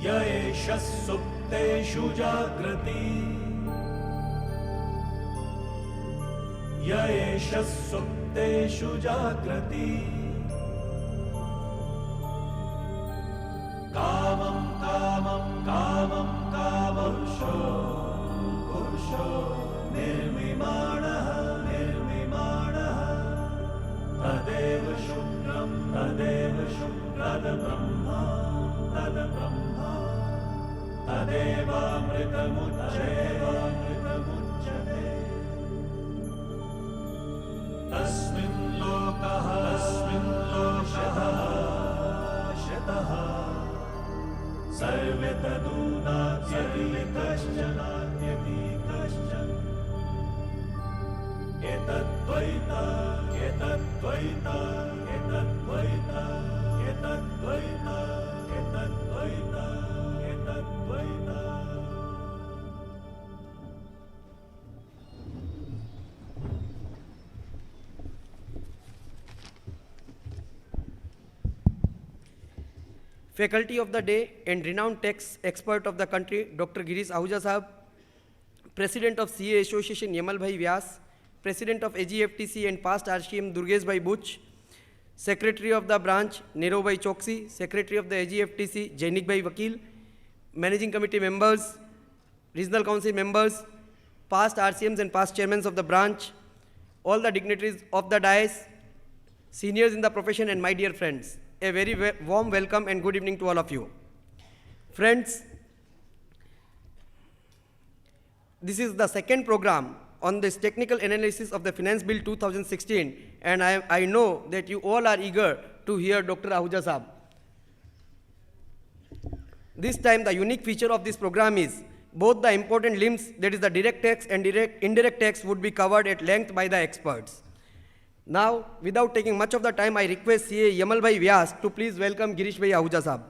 य एषः सुप्तेषु जाग्रति य एषः सुप्तेषु जाग्रति कामं कामं कामं कामपुरुषो पुरुषो निर्विमाणः निर्विमाणः तदेव शुक्रं तद्ब्रह्मा तद्ब्रह्मा तदेवामृतमुच्यते तस्मिन् लोकः शतः सर्वे तदूनात्यपि कश्चन एतद्द्वैता एतद्द्वैता एतद्द्वैता एतद्द्वैता एतद्द्वैता एतद्द्वैता Faculty of the day and renowned tax expert of the country, Dr. Girish Ahuja Sahab, President of CA Association Yamal Bhai Vyas, President of AGFTC and past RCM Durgesh Bhai Buch, Secretary of the branch Nero Bhai Choksi, Secretary of the AGFTC Jainik Bhai Vakil, Managing Committee members, Regional Council members, past RCMs and past chairmen of the branch, all the dignitaries of the dais, seniors in the profession and my dear friends. A very warm welcome and good evening to all of you. Friends, this is the second program on this technical analysis of the Finance Bill 2016, and I know that you all are eager to hear Dr. Ahuja Sahab. This time the unique feature of this program is both the important limbs, that is the direct tax and indirect tax, would be covered at length by the experts. Now, without taking much of the time, I request CA Yamal Bhai Vyas to please welcome Girish Bhai Ahuja Sahab.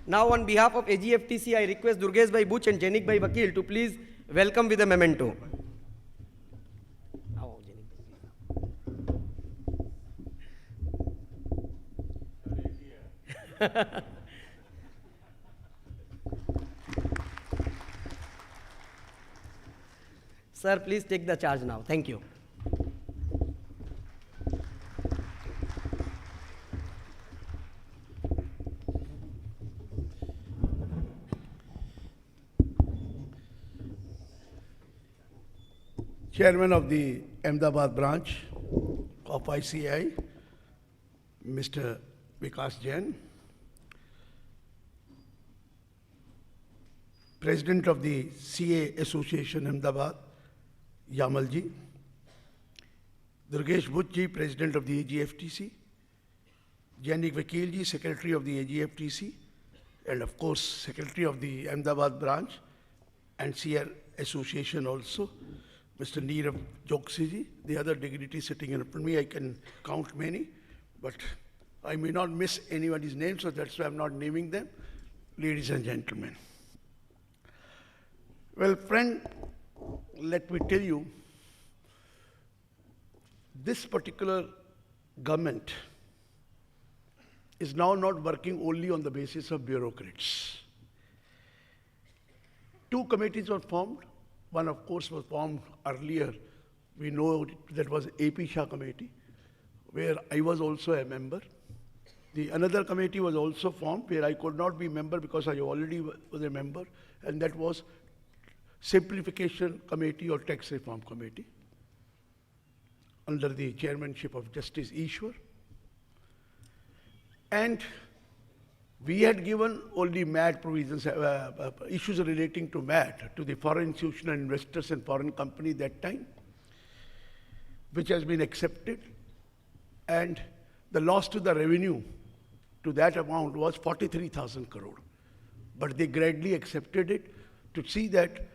Now, on behalf of AGFTC, I request Durgesh Bhai Buch and Jainik Bhai Vakil to please welcome with a memento. Sir, please take the charge now. Thank you. Chairman of the Ahmedabad branch of ICAI, Mr. Vikas Jain, President of the CA Association Ahmedabad, Yamal ji, Durgesh Buch ji, President of the AGFTC, Jainik Vakil ji, Secretary of the AGFTC, and of course, Secretary of the Ahmedabad branch and CA Association also, Mr. Nirav Choksi ji, the other dignitaries sitting in front of me. I can count many, but I may not miss anybody's name, so that's why I'm not naming them. Ladies and gentlemen. Well, friend, let me tell you, this particular government is now not working only on the basis of bureaucrats. Two committees were formed. One, of course, was formed earlier. We know that was AP Shah committee, where I was also a member. The another committee was also formed, where I could not be a member because I already was a member, and that was Simplification Committee or Tax Reform Committee, under the chairmanship of Justice Ishwar. And we had given only MAT provisions, issues relating to MAT, to the foreign institutional investors and foreign company that time, which has been accepted. And the loss to the revenue to that amount was 43,000 crore. But they gladly accepted it to see that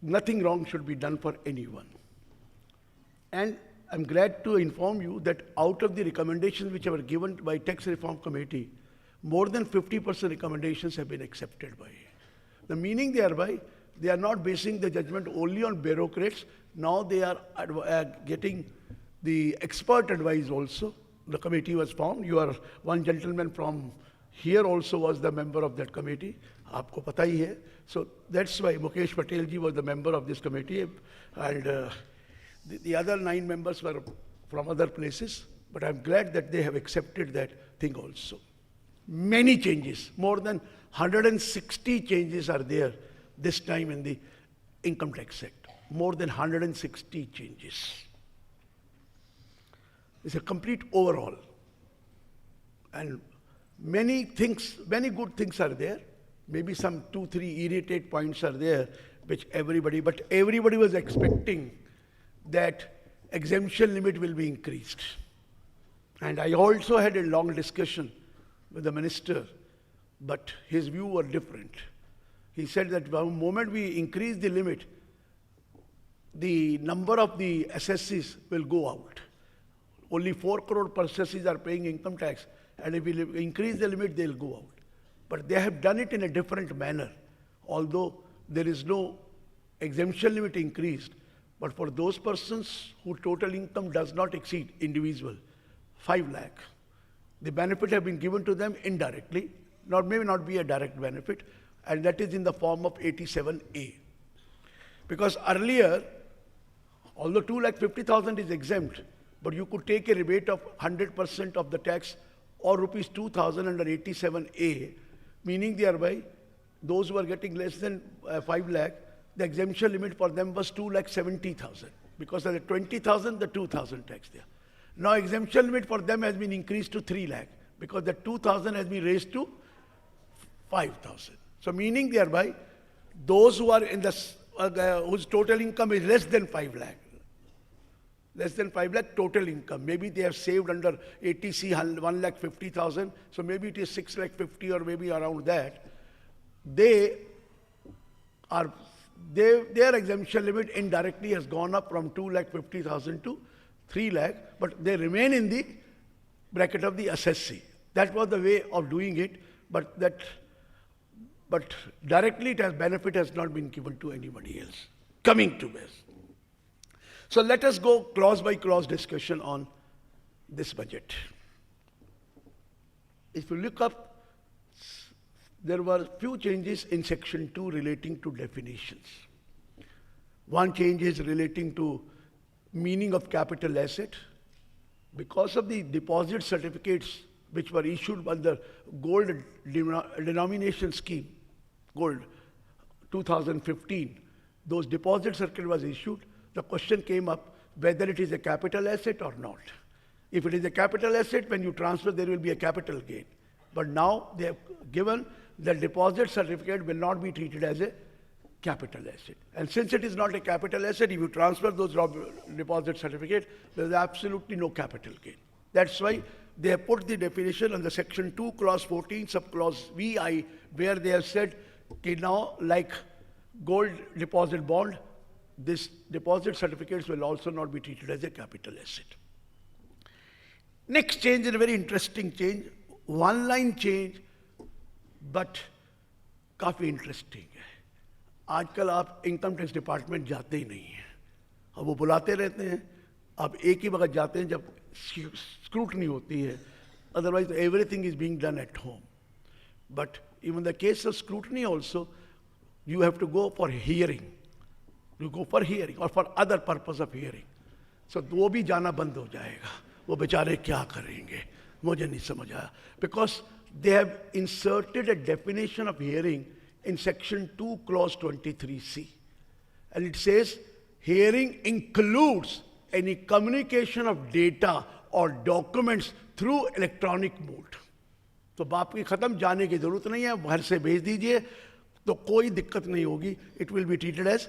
nothing wrong should be done for anyone. And I'm glad to inform you that out of the recommendations which were given by Tax Reform Committee, more than 50% recommendations have been accepted by The meaning thereby, they are not basing the judgment only on bureaucrats. Now they are getting the expert advice also. The committee was formed. One gentleman from here also was the member of that committee. आपको पता ही है. So that's why Mukesh Patel ji was the member of this committee, and the other 9 members were from other places. But I'm glad that they have accepted that thing also. Many changes, more than 160 changes are there this time in the Income Tax Act. More than 160 changes. It's a complete overhaul. And many things, many good things are there. Maybe some 2-3 irritate points are there, but everybody was expecting that exemption limit will be increased. And I also had a long discussion with the minister, but his view was different. He said that the moment we increase the limit, the number of the assessees will go out. Only 4 crore per assessees are paying income tax, and if we increase the limit, they'll go out. But they have done it in a different manner, although there is no exemption limit increased. But for those persons whose total income does not exceed individual 5 lakh, the benefit have been given to them indirectly, maybe not be a direct benefit, and that is in the form of 87A. Because earlier, although 2,50,000 is exempt, but you could take a rebate of 100% of the tax or rupees 2,000 under 87A, meaning thereby those who are getting less than 5 lakh, the exemption limit for them was 2,70,000. Because of the 20,000, the 2,000 tax there. Now exemption limit for them has been increased to 3 lakh because the 2,000 has been raised to 5,000. So meaning thereby, those who are in the whose total income is less than 5 lakh, less than 5 lakh total income. Maybe they have saved under ATC 1,50,000, so maybe it is 6,50,000 or maybe around that. Their exemption limit indirectly has gone up from 2,50,000 to 3 lakh, but they remain in the bracket of the assessee. That was the way of doing it, but directly benefit has not been given to anybody else. Coming to this. So let us go clause by clause discussion on this budget. If you look up, there were few changes in section 2 relating to definitions. One change is relating to meaning of capital asset. Because of the deposit certificates which were issued under gold denomination scheme, gold 2015, those deposit certificate was issued. The question came up whether it is a capital asset or not. If it is a capital asset, when you transfer, there will be a capital gain. But now they have given the deposit certificate will not be treated as a capital asset. And since it is not a capital asset, if you transfer those deposit certificate, there is absolutely no capital gain. That's why they have put the definition on the section 2, clause 14, subclause VI, where they have said, okay, now like gold deposit bond, this deposit certificates will also not be treated as a capital asset. Next change is a very interesting change, one line change, but काफी interesting है. आजकल आप income tax department जाते ही नहीं हैं, अब वो बुलाते रहते हैं, आप एक ही वक्त जाते हैं जब स्क्रूटनी होती है, otherwise everything is being done at home. But even in the case of scrutiny also, you have to go for hearing. You go for hearing or for other purpose of hearing. So वो भी जाना बंद हो जाएगा. वो बेचारे क्या करेंगे? मुझे नहीं समझ आया. Because they have inserted a definition of hearing in section 2, clause 23C. And it says, hearing includes any communication of data or documents through electronic mode. तो बाप की खत्म, जाने की जरूरत नहीं है, घर से भेज दीजिए तो कोई दिक्कत नहीं होगी. It will be treated as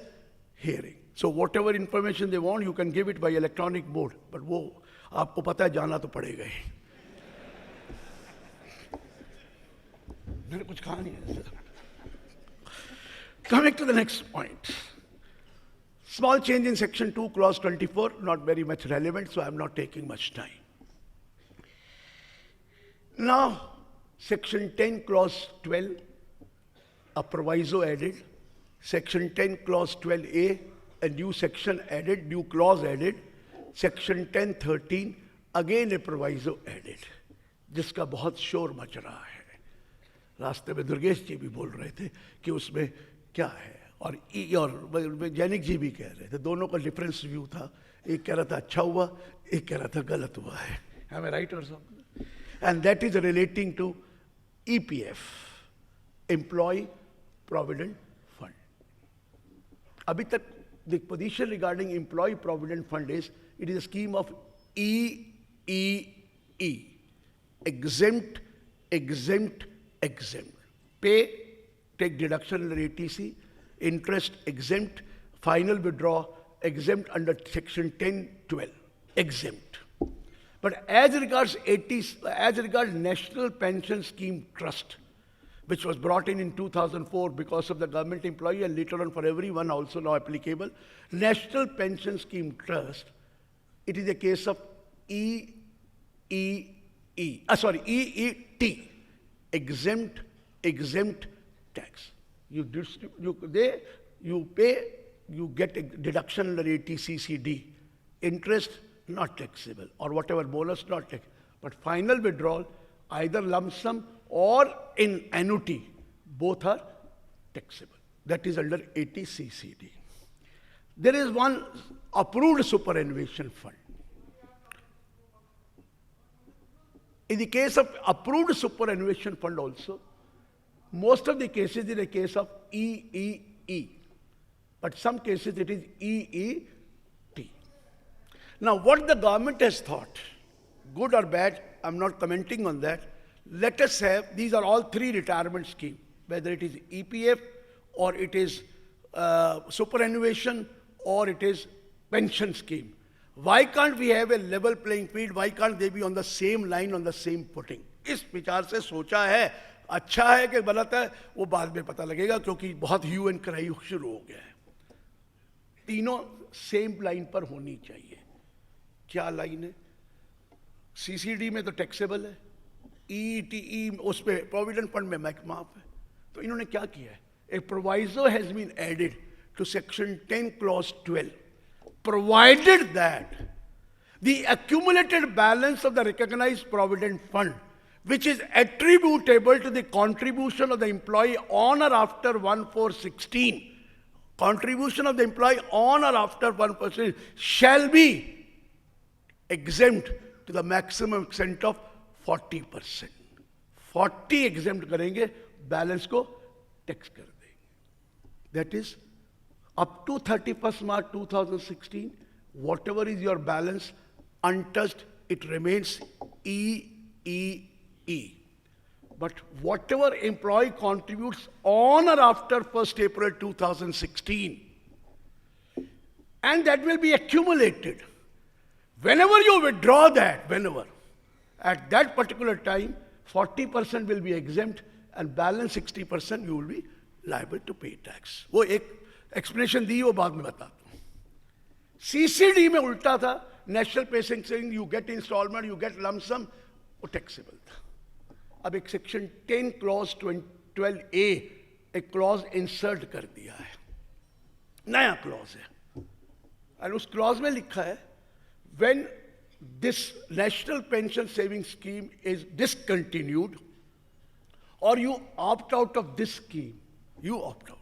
hearing. So whatever information they want, you can give it by electronic mode. But वो आपको पता है जाना तो पड़ेगा ही. मैंने कुछ कहा नहीं है. Coming to the next point. Small change in section 2, clause 24, not very much relevant, so I'm not taking much time. Now, section 10, clause 12, a proviso added, section 10 clause 12A, a new section added, new clause added, section 10(13), again a proviso added, जिसका बहुत शोर much रहा है। रास्ते में दुर्गेश जी भी बोल रहे थे कि उसमें क्या है, और जैनिक जी भी कह रहे थे, दोनों का डिफरेंस व्यू था। एक कह रहा था अच्छा हुआ, एक कह रहा था गलत हुआ है। Am I right or something? And that is relating to EPF, Employee Provident Fund. Abhi tak the position regarding Employee Provident Fund is, it is a scheme of EEE, exempt, exempt, exempt. Pay, take deduction under ATC, interest exempt, final withdraw exempt under section 10(12), exempt. But as regards National Pension Scheme Trust, which was brought in 2004 because of the government employee and later on for everyone also now applicable, National Pension Scheme Trust, it is a case of EET, exempt, exempt tax. You pay, you get a deduction under ATCCD. Interest, not taxable, or whatever bonus, not taxable. But final withdrawal, either lump sum or in annuity, both are taxable. That is under ATCCD. There is one approved superannuation fund. In the case of approved superannuation fund also, most of the cases is a case of EEE, but some cases it is EET. Now what the government has thought, good or bad, I'm not commenting on that. Let us have, these are all three retirement schemes, whether it is EPF or it is superannuation or it is pension scheme. Why can't we have a level playing field? Why can't they be on the same line, on the same footing? इस विचार से सोचा है, अच्छा है कि गलत है वो बाद में पता लगेगा, क्योंकि बहुत ह्यू एंड क्राई शुरू हो गया है। तीनों सेम लाइन पर होनी चाहिए। क्या लाइन है? सीसीडी में तो टैक्सेबल है, ईटीई उसमें प्रोविडेंट फंड में माफ है। तो इन्होंने क्या किया है? A proviso has been added to section 10 clause 12, provided that the accumulated balance of the recognized provident fund, which is attributable to the contribution of the employee on or after 1/4/16, contribution of the employee on or after 1/4/16 shall be exempt to the maximum extent of 40%. 40 exempt करेंगे, balance को tax कर देंगे. That is, up to 31st March 2016, whatever is your balance untouched, it remains EEE. But whatever employee contributes on or after 1st April 2016, and that will be accumulated. Whenever you withdraw that, at that particular time, 40% will be exempt and balance 60% you will be liable to pay tax. वो एक explanation दी, वो बाद में बताता हूँ. CCD में उल्टा था, national pension saving, you get installment, you get lump sum, वो taxable था. अब एक सेक्शन 10 clause 12A एक clause insert कर दिया है, नया clause है, और उस clause में लिखा है, when this national pension saving scheme is discontinued, or you opt out of this scheme, you opt out,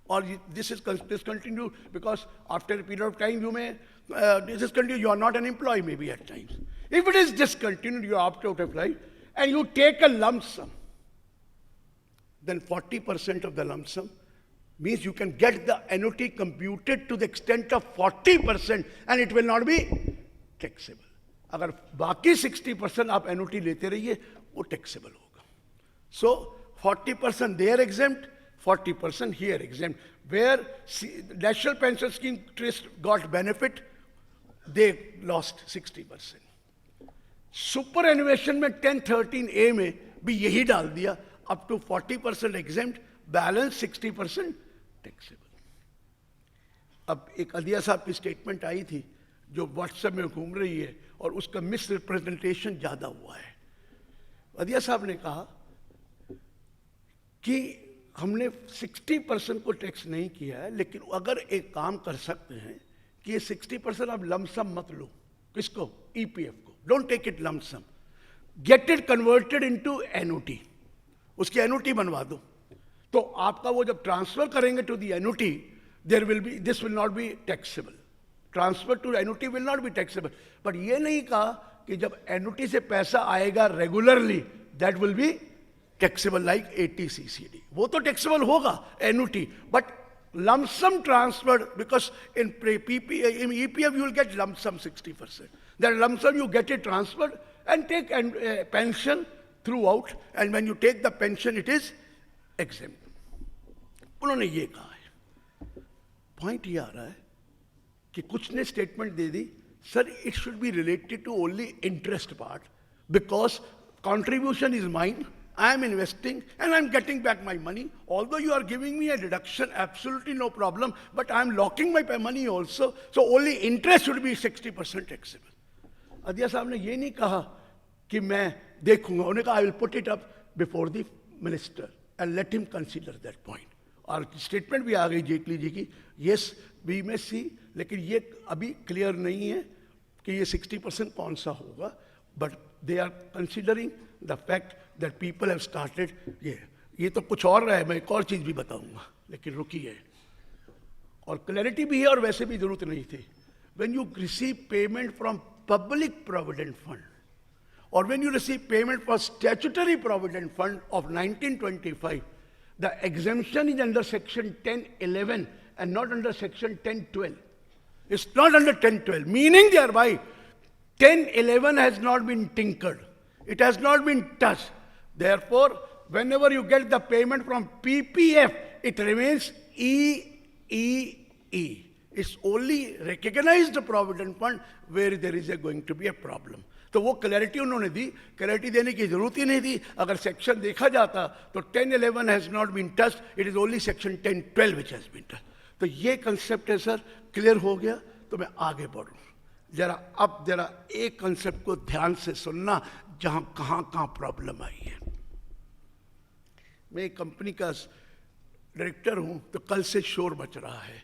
or this is discontinued because after a period of time you may discontinue, you are not an employee maybe at times. If it is discontinued, you opt out of life, and you take a lump sum, then 40% of the lump sum means you can get the annuity computed to the extent of 40% and it will not be taxable. अगर बाकी 60% आप annuity लेते रहिए, वो taxable होगा. So 40% there exempt, 40% here exempt. Where National Pension Scheme Trust got benefit, they lost 60%. Superannuation में 10(13)A में भी यही डाल दिया, up to 40% exempt, balance 60% taxable. अब एक अदिया साहब की स्टेटमेंट आई थी जो व्हाट्सएप में घूम रही है और उसका मिस रिप्रेजेंटेशन ज्यादा हुआ है. अदिया साहब ने कहा कि हमने 60% को टैक्स नहीं किया है, लेकिन अगर एक काम कर सकते हैं कि ये 60% आप लमसम मत लो। किसको? ईपीएफ को। Don't take it lump sum, get it converted into NOT, उसकी एनओटी बनवा दो। तो आपका वो जब ट्रांसफर करेंगे to the NOT, there will be, this will not be taxable. Transfer to NOT will not be taxable. But ये नहीं कहा कि जब एनओटी से पैसा आएगा regularly, that will be taxable like eighty CCD. वो तो टैक्सेबल होगा NOT, but lump sum transferred, because in EPF you will get lump sum 60%. That lump sum you get it transferred and take pension throughout, and when you take the pension it is exempt. उन्होंने ये कहा है। Point ये आ रहा है कि कुछ ने स्टेटमेंट दे दी, sir it should be related to only interest part, because contribution is mine, I am investing and I am getting back my money. Although you are giving me a deduction, absolutely no problem, but I am locking my money also. So only interest should be 60% taxable. अदिया साहब ने ये नहीं कहा कि मैं देखूंगा, उन्होंने कहा I will put it up before the minister and let him consider that point. और स्टेटमेंट भी आ गई जेटली जी की, yes we may see, लेकिन ये अभी क्लियर नहीं है कि ये 60% कौन सा होगा, but they are considering the fact that people have started ये तो कुछ और है, मैं एक और चीज भी बताऊंगा, लेकिन रुकिए। और क्लैरिटी भी है और वैसे भी जरूरत नहीं थी। when you receive payment from public provident fund or when you receive payment for statutory provident fund of 1925, the exemption is under section 1011 and not under section 1012. It's not under 1012, meaning thereby 1011 has not been tinkered. It has not been touched. Therefore, whenever you get the payment from PPF, it remains EEE. It's only recognized provident fund where there is going to be a problem. तो वो clarity उन्होंने दी, clarity देने की जरूरत ही नहीं थी। अगर सेक्शन देखा जाता तो 1011 has not been touched, it is only section 1012 which has been touched. तो ये कंसेप्ट है सर, क्लियर हो गया। तो मैं आगे बढ़ूं जरा एक कंसेप्ट को ध्यान से सुनना, जहां कहां प्रॉब्लम आई है। मैं एक कंपनी का डायरेक्टर हूं, तो कल से शोर मच रहा है।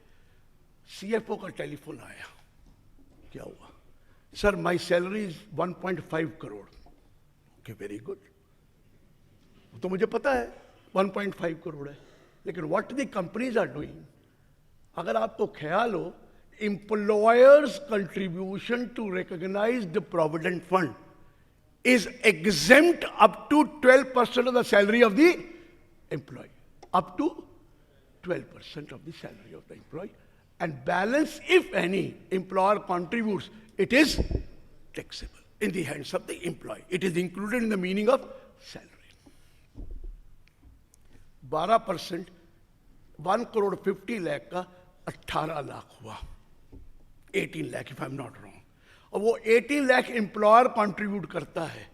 सीएफओ का टेलीफोन आया, क्या हुआ? Sir my salary is 1.5 crore. Okay, very good, तो मुझे पता है 1.5 करोड़ है, लेकिन what the companies are doing, अगर आपको ख्याल हो, employer's contribution to recognized provident fund is exempt up to 12% of the salary of the employee, up to 12% of the salary of the employee, and balance, if any, employer contributes, it is taxable in the hands of the employee. It is included in the meaning of salary. 12%, 1 crore 50 lakh का 18 लाख हुआ, 18 lakh if I'm not wrong. और वो 18 lakh employer contribute करता है,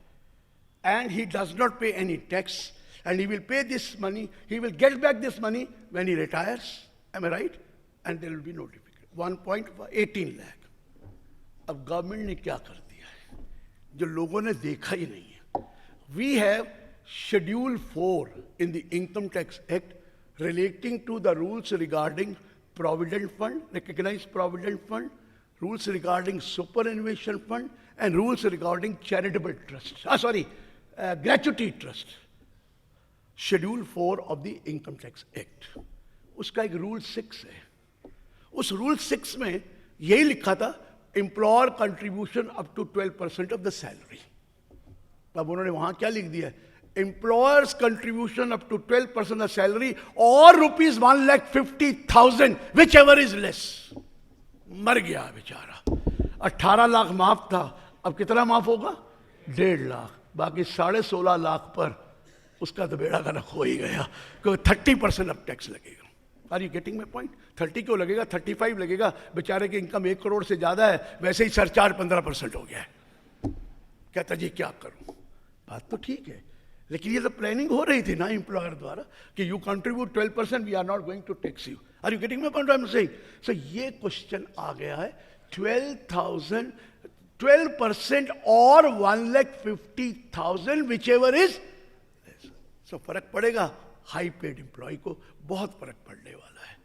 and he does not pay any tax, and he will pay this money, he will get back this money when he retires. Am I right? And there will be no difficulty. 1.18 lakh. अब government ने क्या कर दिया है जो लोगों ने देखा ही नहीं है? We have Schedule 4 in the Income Tax Act relating to the rules regarding Provident Fund, recognized Provident Fund, rules regarding superannuation fund, and rules regarding charitable trust. Gratuity trust. Schedule 4 of the Income Tax Act. उसका एक Rule 6 है। उस Rule 6 में यही लिखा था, employer contribution up to 12% of the salary. अब उन्होंने वहां क्या लिख दिया? Employer's contribution up to 12% of the salary or rupees 1,50,000, whichever is less. मर गया बेचारा। 18 लाख माफ था, अब कितना माफ होगा? 1.5 लाख। बाकी 16.5 लाख पर उसका तो बेड़ा गर्क हो ही गया, क्योंकि 30% अब टैक्स लगेगा। Are you getting my point? 30 क्यों लगेगा? 35 लगेगा। बेचारे की इनकम 1 करोड़ से ज्यादा है, वैसे ही सरचार्ज 15% हो गया है। कहता जी क्या करूं? बात तो ठीक है, लेकिन ये तो प्लानिंग हो रही थी ना एम्प्लॉयर द्वारा कि you contribute 12%, we are not going to tax you. Are you getting my point? I am saying. So ये क्वेश्चन आ गया है 12% और 1,50,000 विच एवर इज। सो फर्क पड़ेगा हाई पेड एम्प्लॉय को बहुत फर्क पड़ने वाला है।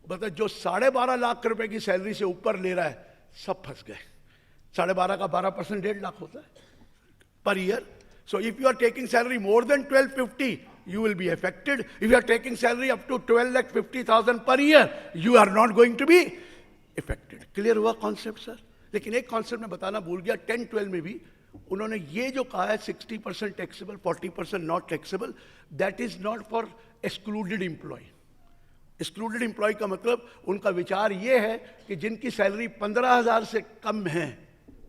बता, जो 12.5 लाख रुपए की सैलरी से ऊपर ले रहा है सब फंस गए। 12.5 का 12% 1.5 लाख होता है per year. So if you are taking salary more than 1250, you will be affected. If you are taking salary up to 12,50,000 per year, you are not going to be affected. Clear हुआ concept sir? लेकिन एक concept मैं बताना भूल गया, 10-12 में भी उन्होंने ये जो कहा है 60% taxable, 40% not taxable, that is not for excluded employee. Excluded employee का मतलब उनका विचार ये है कि जिनकी सैलरी 15,000 से कम है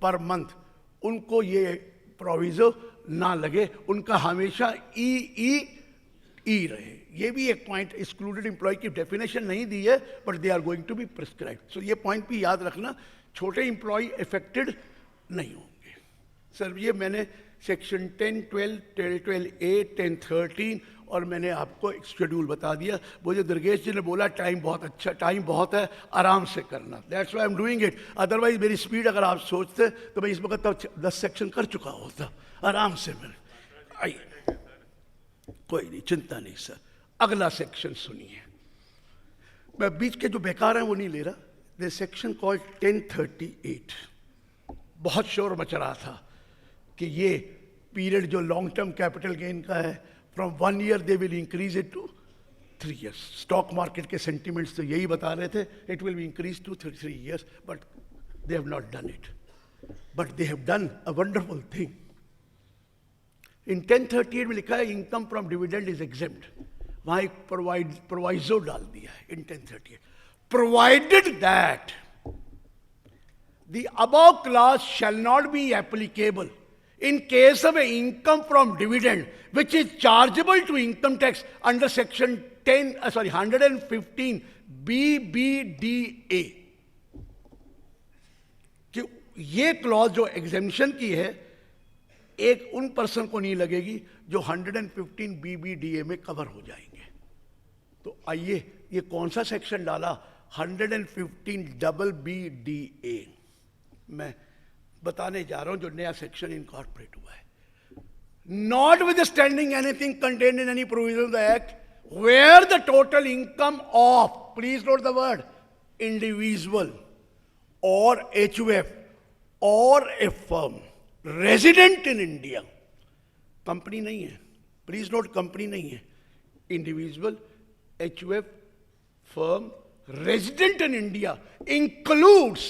पर मंथ, उनको ये प्रोविजो ना लगे, उनका हमेशा ई रहे। ये भी एक पॉइंट, एक्सक्लूडेड एम्प्लॉय की डेफिनेशन नहीं दी है, but they are going to be prescribed. So ये पॉइंट भी याद रखना, छोटे एम्प्लॉय अफेक्टेड नहीं होंगे। सर ये मैंने सेक्शन 10, 12, 12A, 10, 13 और मैंने आपको एक शेड्यूल बता दिया। वो जो दुर्गेश जी ने बोला टाइम बहुत अच्छा, टाइम बहुत है, आराम से करना, that's why I am doing it. Otherwise मेरी स्पीड अगर आप सोचते तो मैं इस वक्त तक 10 सेक्शन कर चुका होता आराम से। मैं आइए, कोई नहीं, चिंता नहीं सर। अगला सेक्शन सुनिए, मैं बीच के जो बेकार हैं वो नहीं ले रहा। The section called 1038। बहुत शोर मच रहा था कि ये पीरियड जो लॉन्ग टर्म कैपिटल गेन का है, from 1 year they will increase it to 3 years। Stock market के सेंटिमेंट्स तो यही बता रहे थे, it will be increase to 3 years, but they have not done it. But they have done a wonderful thing. In 1038 में लिखा है income from dividend is exempt. वहां एक प्रोवाइजो डाल दिया है in 1038, provided that the above clause shall not be applicable in case of an income from dividend which is chargeable to income tax under section 115 BBDA। कि ये clause जो exemption की है, एक उन पर्सन को नहीं लगेगी जो 115 BBDA में कवर हो जाएंगे। तो आइए, ये कौन सा सेक्शन डाला? 115 BBDA। मैं बताने जा रहा हूं जो नया सेक्शन इनकॉर्पोरेट हुआ है। Notwithstanding anything contained in any provision of the act where the total income of, please note the word, individual or HUF or a firm resident in India, company नहीं है, please note, company नहीं है, individual, HUF, firm resident in India includes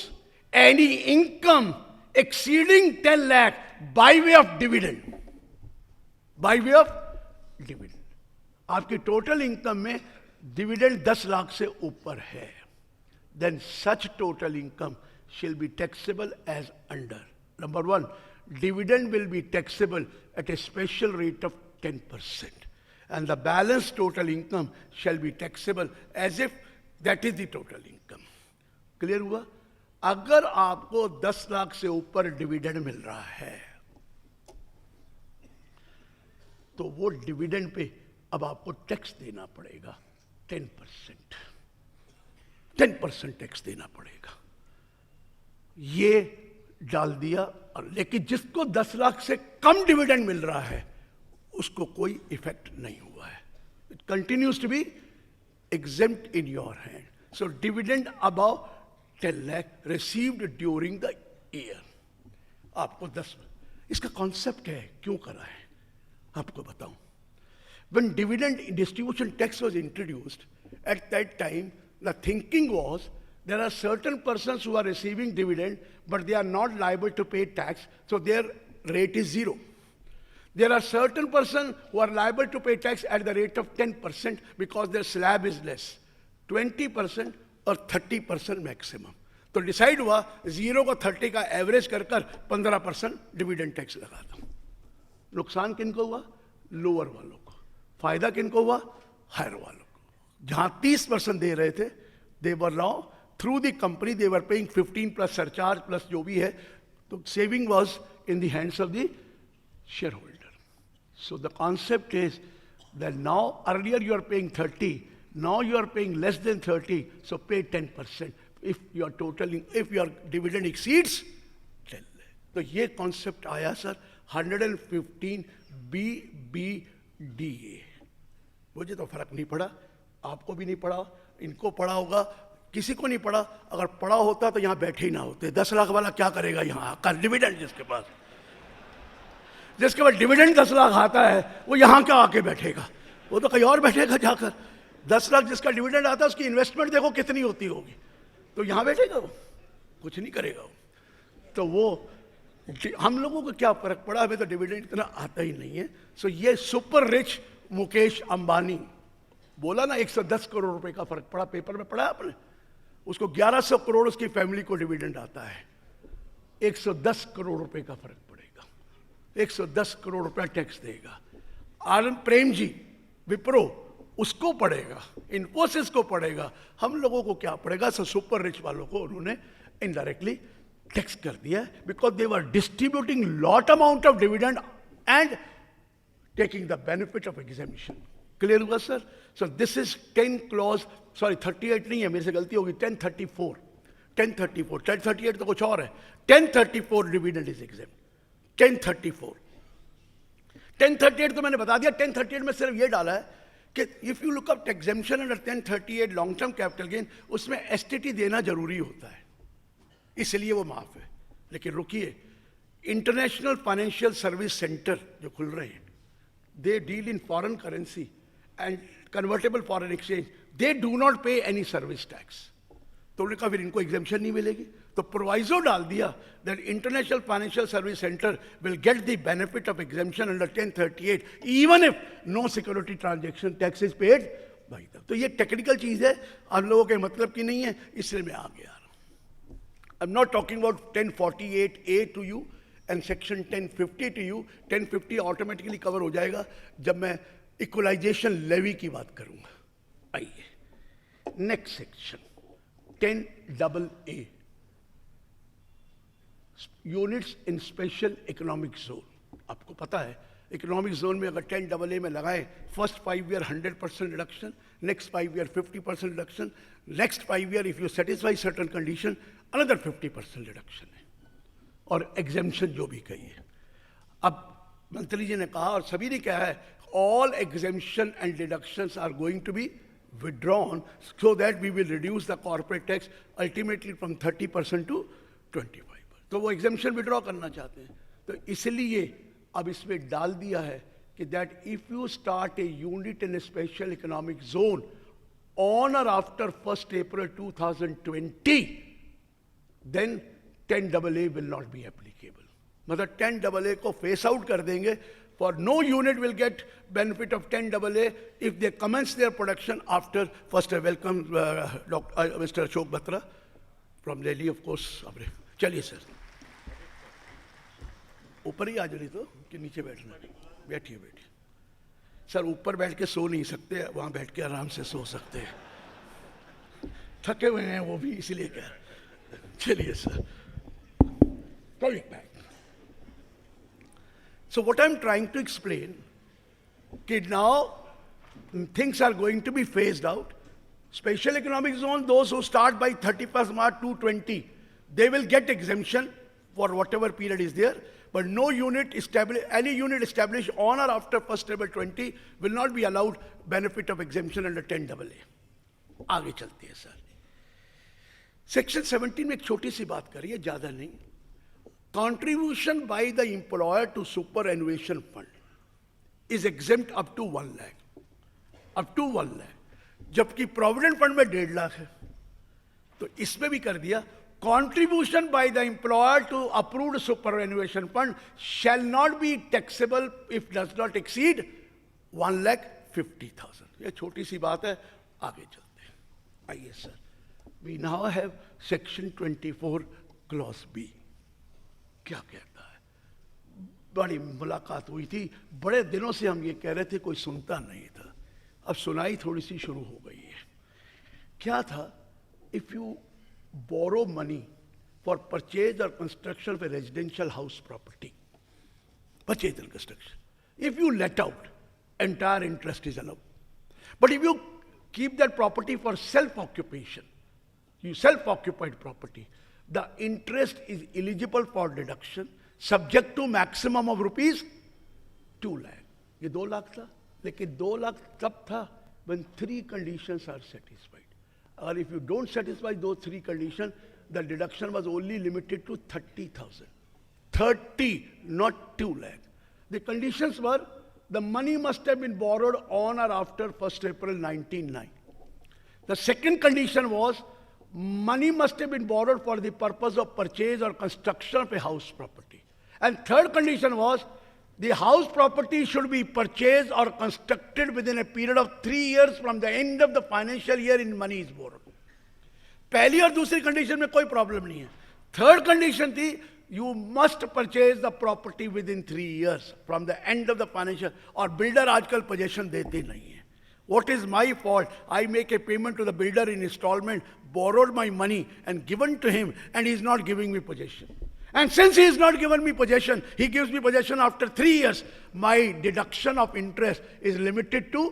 any income exceeding 10 lakh by way of dividend, by way of dividend। आपकी total income में dividend 10 lakh से ऊपर है, then such total income shall be taxable as under. Number 1, dividend will be taxable at a special rate of 10%, and the balance total income shall be taxable as if that is the total income। Clear हुआ? अगर आपको 10 लाख से ऊपर dividend मिल रहा है तो वो dividend pay अब आपको टैक्स देना पड़ेगा 10%। 10% टैक्स देना पड़ेगा, ये डाल दिया। और लेकिन जिसको 10 लाख से कम डिविडेंड मिल रहा है उसको कोई इफेक्ट नहीं हुआ है, it continues to be exempt in your hand. So dividend above 10 lakh received during the year, आपको 10। इसका कॉन्सेप्ट है, क्यों करा है आपको बताऊं। When dividend distribution tax was introduced, at that time the thinking was there are certain persons who are receiving dividend but they are not liable to pay tax, so their rate is 0. There are certain persons who are liable to pay tax at the rate of 10% because their slab is less, 20% और 30% maximum. तो decide हुआ 0 को 30 का average कर 15% dividend tax लगा दो। नुकसान किनको हुआ? लोअर वालों को। फायदा किनको हुआ? हायर वालों को। जहां 30% दे रहे थे, they were now through the company they were paying 15 plus surcharge plus जो भी है, तो saving was in the hands of the share holder. So the concept is that now earlier you are paying 30, now you are paying less than 30, so pay 10% if your dividend exceeds 10 lakh। तो ये concept आया sir 115 BBDA। मुझे तो फर्क नहीं पड़ा, आपको भी नहीं पड़ा, इनको पड़ा होगा, किसी को नहीं पड़ा। अगर पड़ा होता तो यहाँ बैठे ही ना होते। 10 लाख वाला क्या करेगा यहाँ का डिविडेंड, जिसके पास डिविडेंड 10 लाख आता है वो यहाँ क्या आके बैठेगा, वो तो कहीं और बैठेगा जाकर। 10 लाख जिसका डिविडेंड आता है उसकी इन्वेस्टमेंट देखो कितनी होती होगी, तो यहाँ बैठेगा वो, कुछ नहीं करेगा वो। तो वो हम लोगों को क्या फर्क पड़ा, हमें तो डिविडेंड इतना आता ही नहीं है। सो ये सुपर रिच मुकेश अंबानी बोला ना 110 करोड़ रुपए का फर्क पड़ा, पेपर में पढ़ा आपने, उसको 1100 करोड़ उसकी फैमिली को डिविडेंड आता है, 110 करोड़ रुपए का फर्क पड़ेगा, 110 करोड़ रुपया टैक्स देगा। आनंद प्रेम जी विप्रो, उसको पड़ेगा, इन्फोसिस को पड़ेगा, हम लोगों को क्या पड़ेगा? सुपर रिच वालों को उन्होंने इनडायरेक्टली टैक्स कर दिया, because they were distributing lot amount of dividend and taking the benefit of exemption. Clear हुआ sir? So this is 10 clause, sorry 38 नहीं है, मेरे से गलती होगी, 1034, 1038 तो कुछ और है, 1034 डिविडेंड इज एग्जाम, 1038 तो मैंने बता दिया। 1038 में सिर्फ ये डाला है कि if you look up exemption under 1038 long term capital gain, उसमें एसटीटी देना जरूरी होता है, इसलिए वो माफ है। लेकिन रुकिए, इंटरनेशनल फाइनेंशियल सर्विस सेंटर जो खुल रहे हैं, they deal in foreign currency and convertible foreign exchange, they do not पे एनी सर्विस टैक्स। तो उन्होंने कहा फिर इनको एग्जामिशन नहीं मिलेगी, तो प्रोवाइजो डाल दिया that international financial service centre will get the benefit of exemption under 1038 even if no security transaction tax is paid by them. तो ये टेक्निकल चीज है, आप लोगों के मतलब की नहीं है, इसलिए मैं आ गया। I am not talking about 1048A to you and section 1050 to you। 1050 automatically cover हो जाएगा जब मैं इक्वलाइजेशन लेवी की बात करूंगा। आइए next section 10AA, units in special economic zone. आपको पता है इकोनॉमिक जोन में अगर 10AA में लगाए, first 5 year 100% reduction, next 5 year 50% reduction, next 5 year if you satisfy certain condition another 50% reduction है, और एग्जामिशन जो भी कही है। अब मंत्री जी ने कहा और सभी ने कहा है, all exemption and deductions are going to be withdrawn so that we will reduce the corporate tax ultimately from 30% to 25%। तो वो एग्जामिशन विड्रॉ करना चाहते हैं, तो इसलिए अब इसमें डाल दिया है कि that if you start a unit in a special economic zone on or after 1 April 2020 then 10AA will not be applicable. मतलब 10AA को फेस आउट कर देंगे, for no unit will get benefit of 10AA if they commence their production after first। Welcome Mr. Ashok Batra from Delhi, of course। चलिए sir, ऊपर ही आ जाइए तो कि नीचे बैठना? बैठिए बैठिए सर, ऊपर बैठ के सो नहीं सकते, वहां बैठ के आराम से सो सकते हैं, थके हुए हैं वो भी, इसीलिए क्या। चलिए sir, coming back। So what I'm trying to explain, that now things are going to be phased out. Special economic zone, those who start by 31st March 2020, they will get exemption for whatever period is there, but no unit established, any unit established on or after 1st April 20 will not be allowed benefit of exemption under 10AA। आगे चलते हैं sir. Section 17 में एक छोटी सी बात करिए, ज्यादा नहीं। Contribution by the employer to superannuation fund is exempt up to 1 lakh, up to 1 lakh, जबकि प्रोविडेंट फंड में 1.5 लाख है। तो इसमें भी कर दिया, contribution by the employer to approved superannuation fund shall not be taxable if does not exceed 1,50,000। ये छोटी सी बात है, आगे चलते हैं। आइए sir, we now have section 24 clause B। क्या कहता है? बड़ी मुलाकात हुई थी, बड़े दिनों से हम ये कह रहे थे, कोई सुनता नहीं था, अब सुनाई थोड़ी सी शुरू हो गई है। क्या था? If you borrow money for purchase or construction of a residential house property, purchase and construction, if you let out entire interest is allowed, but if you keep that property for self occupation, you self-occupied property, the interest is eligible for deduction subject to maximum of rupees 2 lakh। ये 2 लाख था, लेकिन 2 लाख तब था when 3 conditions are satisfied. Or if you don't satisfy those 3 conditions, the deduction was only limited to 30,000. 30, not 2 lakh. The conditions were the money must have been borrowed on or after 1st April 1909. The second condition was money must have been borrowed for the purpose of purchase or construction of a house property. And third condition was the house property should be purchased or constructed within a period of 3 years from the end of the financial year in money is borrowed. पहली और दूसरी condition में कोई problem नहीं है. Third condition थी you must purchase the property with in 3 years from the end of the financial. और builder आजकल पोजेशन देते नहीं है. What is my fault? I make a payment to the builder in installment, borrowed my money and given to him, and he is not giving me possession. And since he has not given me possession, he gives me possession after 3 years. My deduction of interest is limited to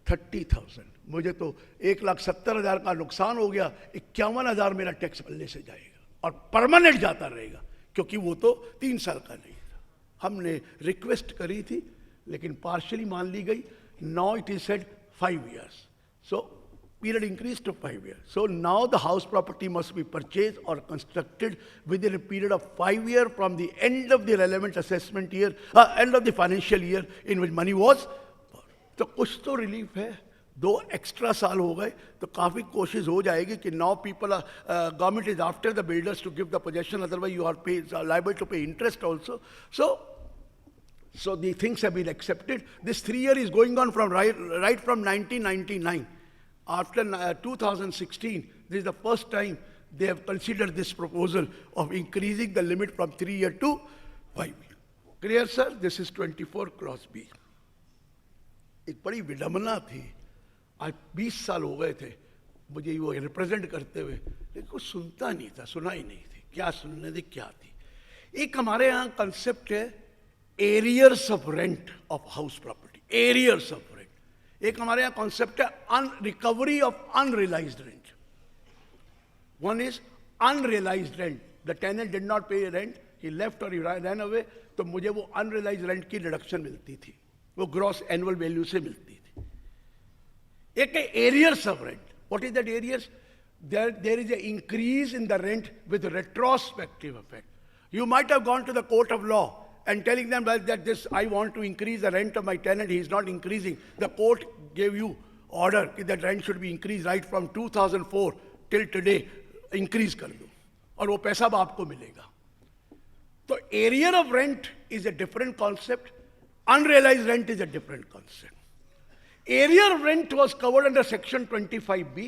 30,000. मुझे तो 1,70,000 का नुकसान हो गया, 51,000 मेरा tax पल्ले से जाएगा और परमानेंट जाता रहेगा, क्योंकि वो तो 3 साल का नहीं था. हमने रिक्वेस्ट करी थी लेकिन पार्शियली मान ली गई. Now it is said 5 years. So period increased to 5 years. So now the house property must be purchased or constructed within a period of 5 years from the end of the relevant assessment year, end of the financial year in which money was. तो कुछ तो relief है. 2 extra साल हो गए तो काफ़ी कोशिश हो जाएगी कि now people are government is after the builders to give the possession, otherwise you are liable to pay interest also. So the things have been accepted. This 3 year is going on from right from 1999. After 2016, this is the first time they have considered this proposal of increasing the limit from 3 year to 5 year. Clear, sir? This is 24 clause B. एक बड़ी विडंबना थी. आज 20 साल हो गए थे मुझे वो रिप्रेजेंट करते हुए, लेकिन कुछ सुनता नहीं था, सुना ही नहीं थी. क्या सुनने थी, क्या थी. एक हमारे यहाँ कंसेप्ट है arrears of rent of house property. Arrears of rent. एक हमारे यहाँ कॉन्सेप्ट है recovery of unrealised rent. One is unrealised rent. The tenant did not pay rent, he left और ही रन अवे, तो मुझे वो अनरियलाइज्ड रेंट की deduction मिलती थी, वो ग्रॉस एनुअल वैल्यू से मिलती थी. एक है arrears of rent. What is that arrears? There is a increase in the rent with retrospective effect. You might have gone to the court of law and telling them that this, I want to increase the rent of my tenant, he is not increasing. The court gave you order that rent should be increased right from 2004 till today, increase कर दो और वो पैसा अब आपको मिलेगा. तो area of rent is a different concept, unrealized rent is a different concept. Area of rent was covered under section 25B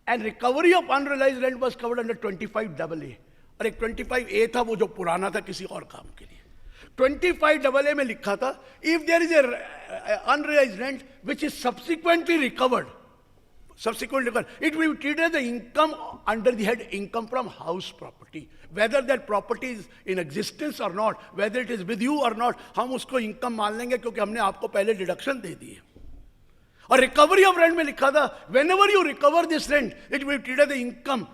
and recovery of unrealized rent was covered under 25AA. और एक 25A था वो जो पुराना था किसी और काम के लिए. 25AA में लिखा था if there is a unrealized rent which is subsequently recovered, it will be treated as the income under the head income from house property. Whether that property is in existence or not, whether it is with you or not, हम उसको income मान लेंगे क्योंकि हमने आपको पहले deduction दे दी है. और recovery of rent में लिखा था whenever you recover this rent, it will be treated as the income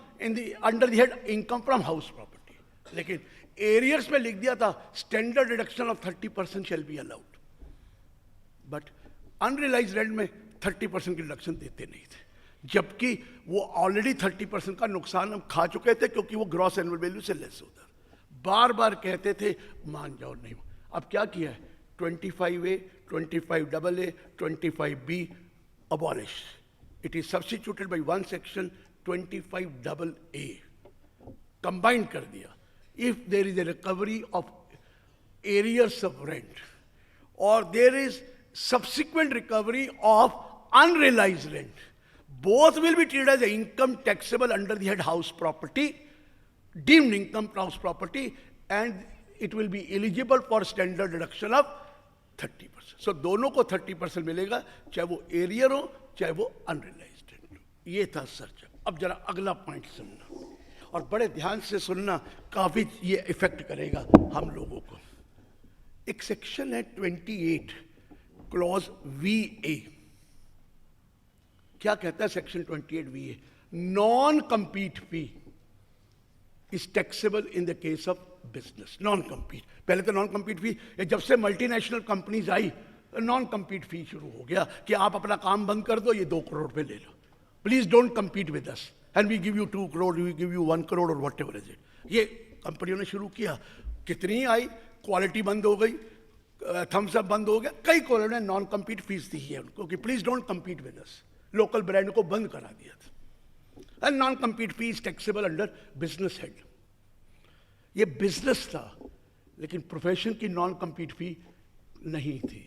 under the head income from house property. लेकिन एरियर्स में लिख दिया था standard deduction of 30% shall be allowed, but unrealised rent में 30% की डिडक्शन देते नहीं थे, जबकि वो ऑलरेडी 30% का नुकसान हम खा चुके थे क्योंकि वो ग्रॉस एनुअल वैल्यू से लेस होता. बार बार कहते थे मान जाओ, नहीं. अब क्या किया है? 25A, 25AA, 25B abolish. It is substituted by one section 25AA, combine कर दिया. If there is a recovery of arrears of rent or there is subsequent recovery of unrealized rent, both will be treated as income taxable under the head house property, deemed income house property, and it will be eligible for standard deduction of 30%. So दोनों को 30% मिलेगा, चाहे वो arrear हो चाहे वो unrealised rent हो. ये था सर्च. अब जरा अगला पॉइंट सुनना और बड़े ध्यान से सुनना, काफी ये इफेक्ट करेगा हम लोगों को. एक सेक्शन है 28 क्लॉज VA. क्या कहता है section 28 VA? Non compete fee is taxable in the case of business. Non compete, पहले तो नॉन कंपीट फी जब से मल्टीनेशनल कंपनीज आई नॉन कम्पीट फी शुरू हो गया कि आप अपना काम बंद कर दो, ये 2 करोड़ रुपए ले लो, please don't compete with us and we give you 2 crore, we give you 1 crore or what ever is it. ये कंपनियों ने शुरू किया, कितनी आई, क्वालिटी बंद हो गई, थम्स अप बंद हो गया, कई कॉलों ने नॉन कम्पीट फीस दी है उनको कि please don't compete with us, local brand को बंद करा दिया था। And non compete fee is taxable under business head. ये बिजनेस था, लेकिन प्रोफेशन की नॉन कम्पीट फी नहीं थी।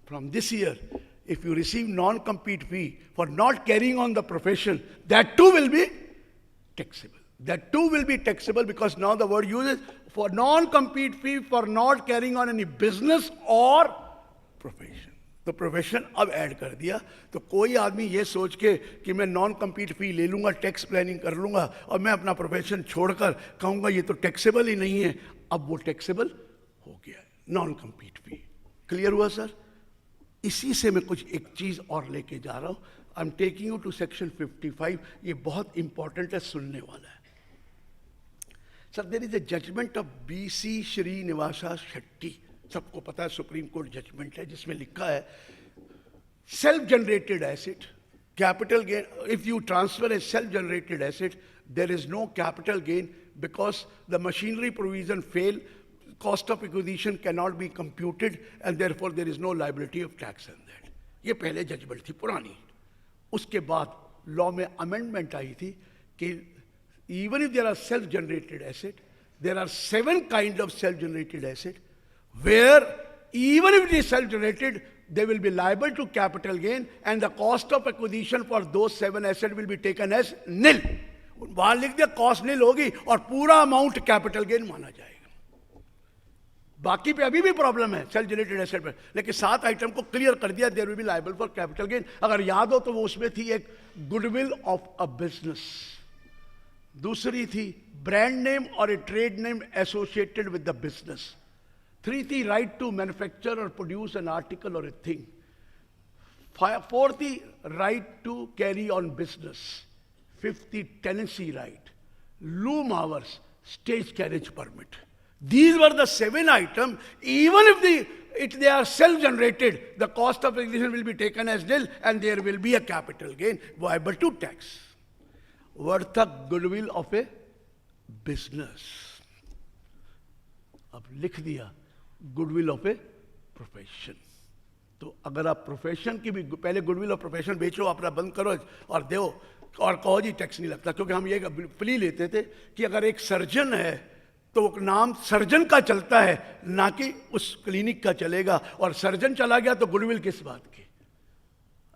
From this year if you receive non-compete fee for not carrying on the profession, that too will be taxable. That too will be taxable because now the word uses for non-compete fee for not carrying on any business or profession. तो profession अब add कर दिया। तो कोई आदमी ये सोच के कि मैं नॉन कम्पीट फी ले लूँगा, टैक्स प्लानिंग कर लूँगा और मैं अपना प्रोफेशन छोड़कर कहूँगा ये तो टैक्सेबल ही नहीं है, अब वो टैक्सेबल हो गया, नॉन कम्पीट फी। क्लियर हुआ सर? इसी से मैं कुछ एक चीज़ और लेके जा रहा हूँ। I am taking you to section 55। ये बहुत इंपॉर्टेंट है, सुनने वाला है। Sir, there is a judgement of BC Srinivasa Shetty, सबको पता है सुप्रीम कोर्ट जजमेंट है, जिसमें लिखा है self generated asset capital gain, if you transfer a self generated asset there is no capital gain because the machinery provision fail, cost of acquisition cannot be computed and therefore there is no liability of tax on that. ये पहले judgement थी पुरानी। उसके बाद law में amendment आई थी कि even if there are self-generated asset, there are 7 kinds of self-generated asset where even if it is self-generated, they will be liable to capital gain and the cost of acquisition for those 7 assets will be taken as nil. वहां लिख दिया cost निल होगी और पूरा amount capital gain माना जाएगा। बाकी पे अभी भी प्रॉब्लम है सेल्फ जनरेटेड एसेट पे, लेकिन 7 आइटम को क्लियर कर दिया, there will be liable for capital gain. अगर याद हो तो वो उसमें थी एक गुडविल ऑफ अ बिजनेस, दूसरी थी ब्रांड नेम और a trade name associated with the business, 3 थी राइट टू मैन्युफैक्चर और प्रोड्यूस एन आर्टिकल और ए थिंग, 4 थी right to carry on business, 5 थी tenancy right, loom hours, stage carriage permit. These were the 7 items. Even if they are self-generated, the cost of acquisition will be taken as nil and there will be a capital gain viable to tax. Worth the goodwill of a business. अब लिख दिया goodwill of a profession. तो अगर आप profession की भी पहले goodwill और प्रोफेशन बेचो, अपना बंद करो और दो और कहो जी टैक्स नहीं लगता, क्योंकि हम ये प्ली लेते थे कि अगर एक सर्जन है तो नाम सर्जन का चलता है, ना कि उस क्लिनिक का चलेगा, और सर्जन चला गया तो गुडविल किस बात की।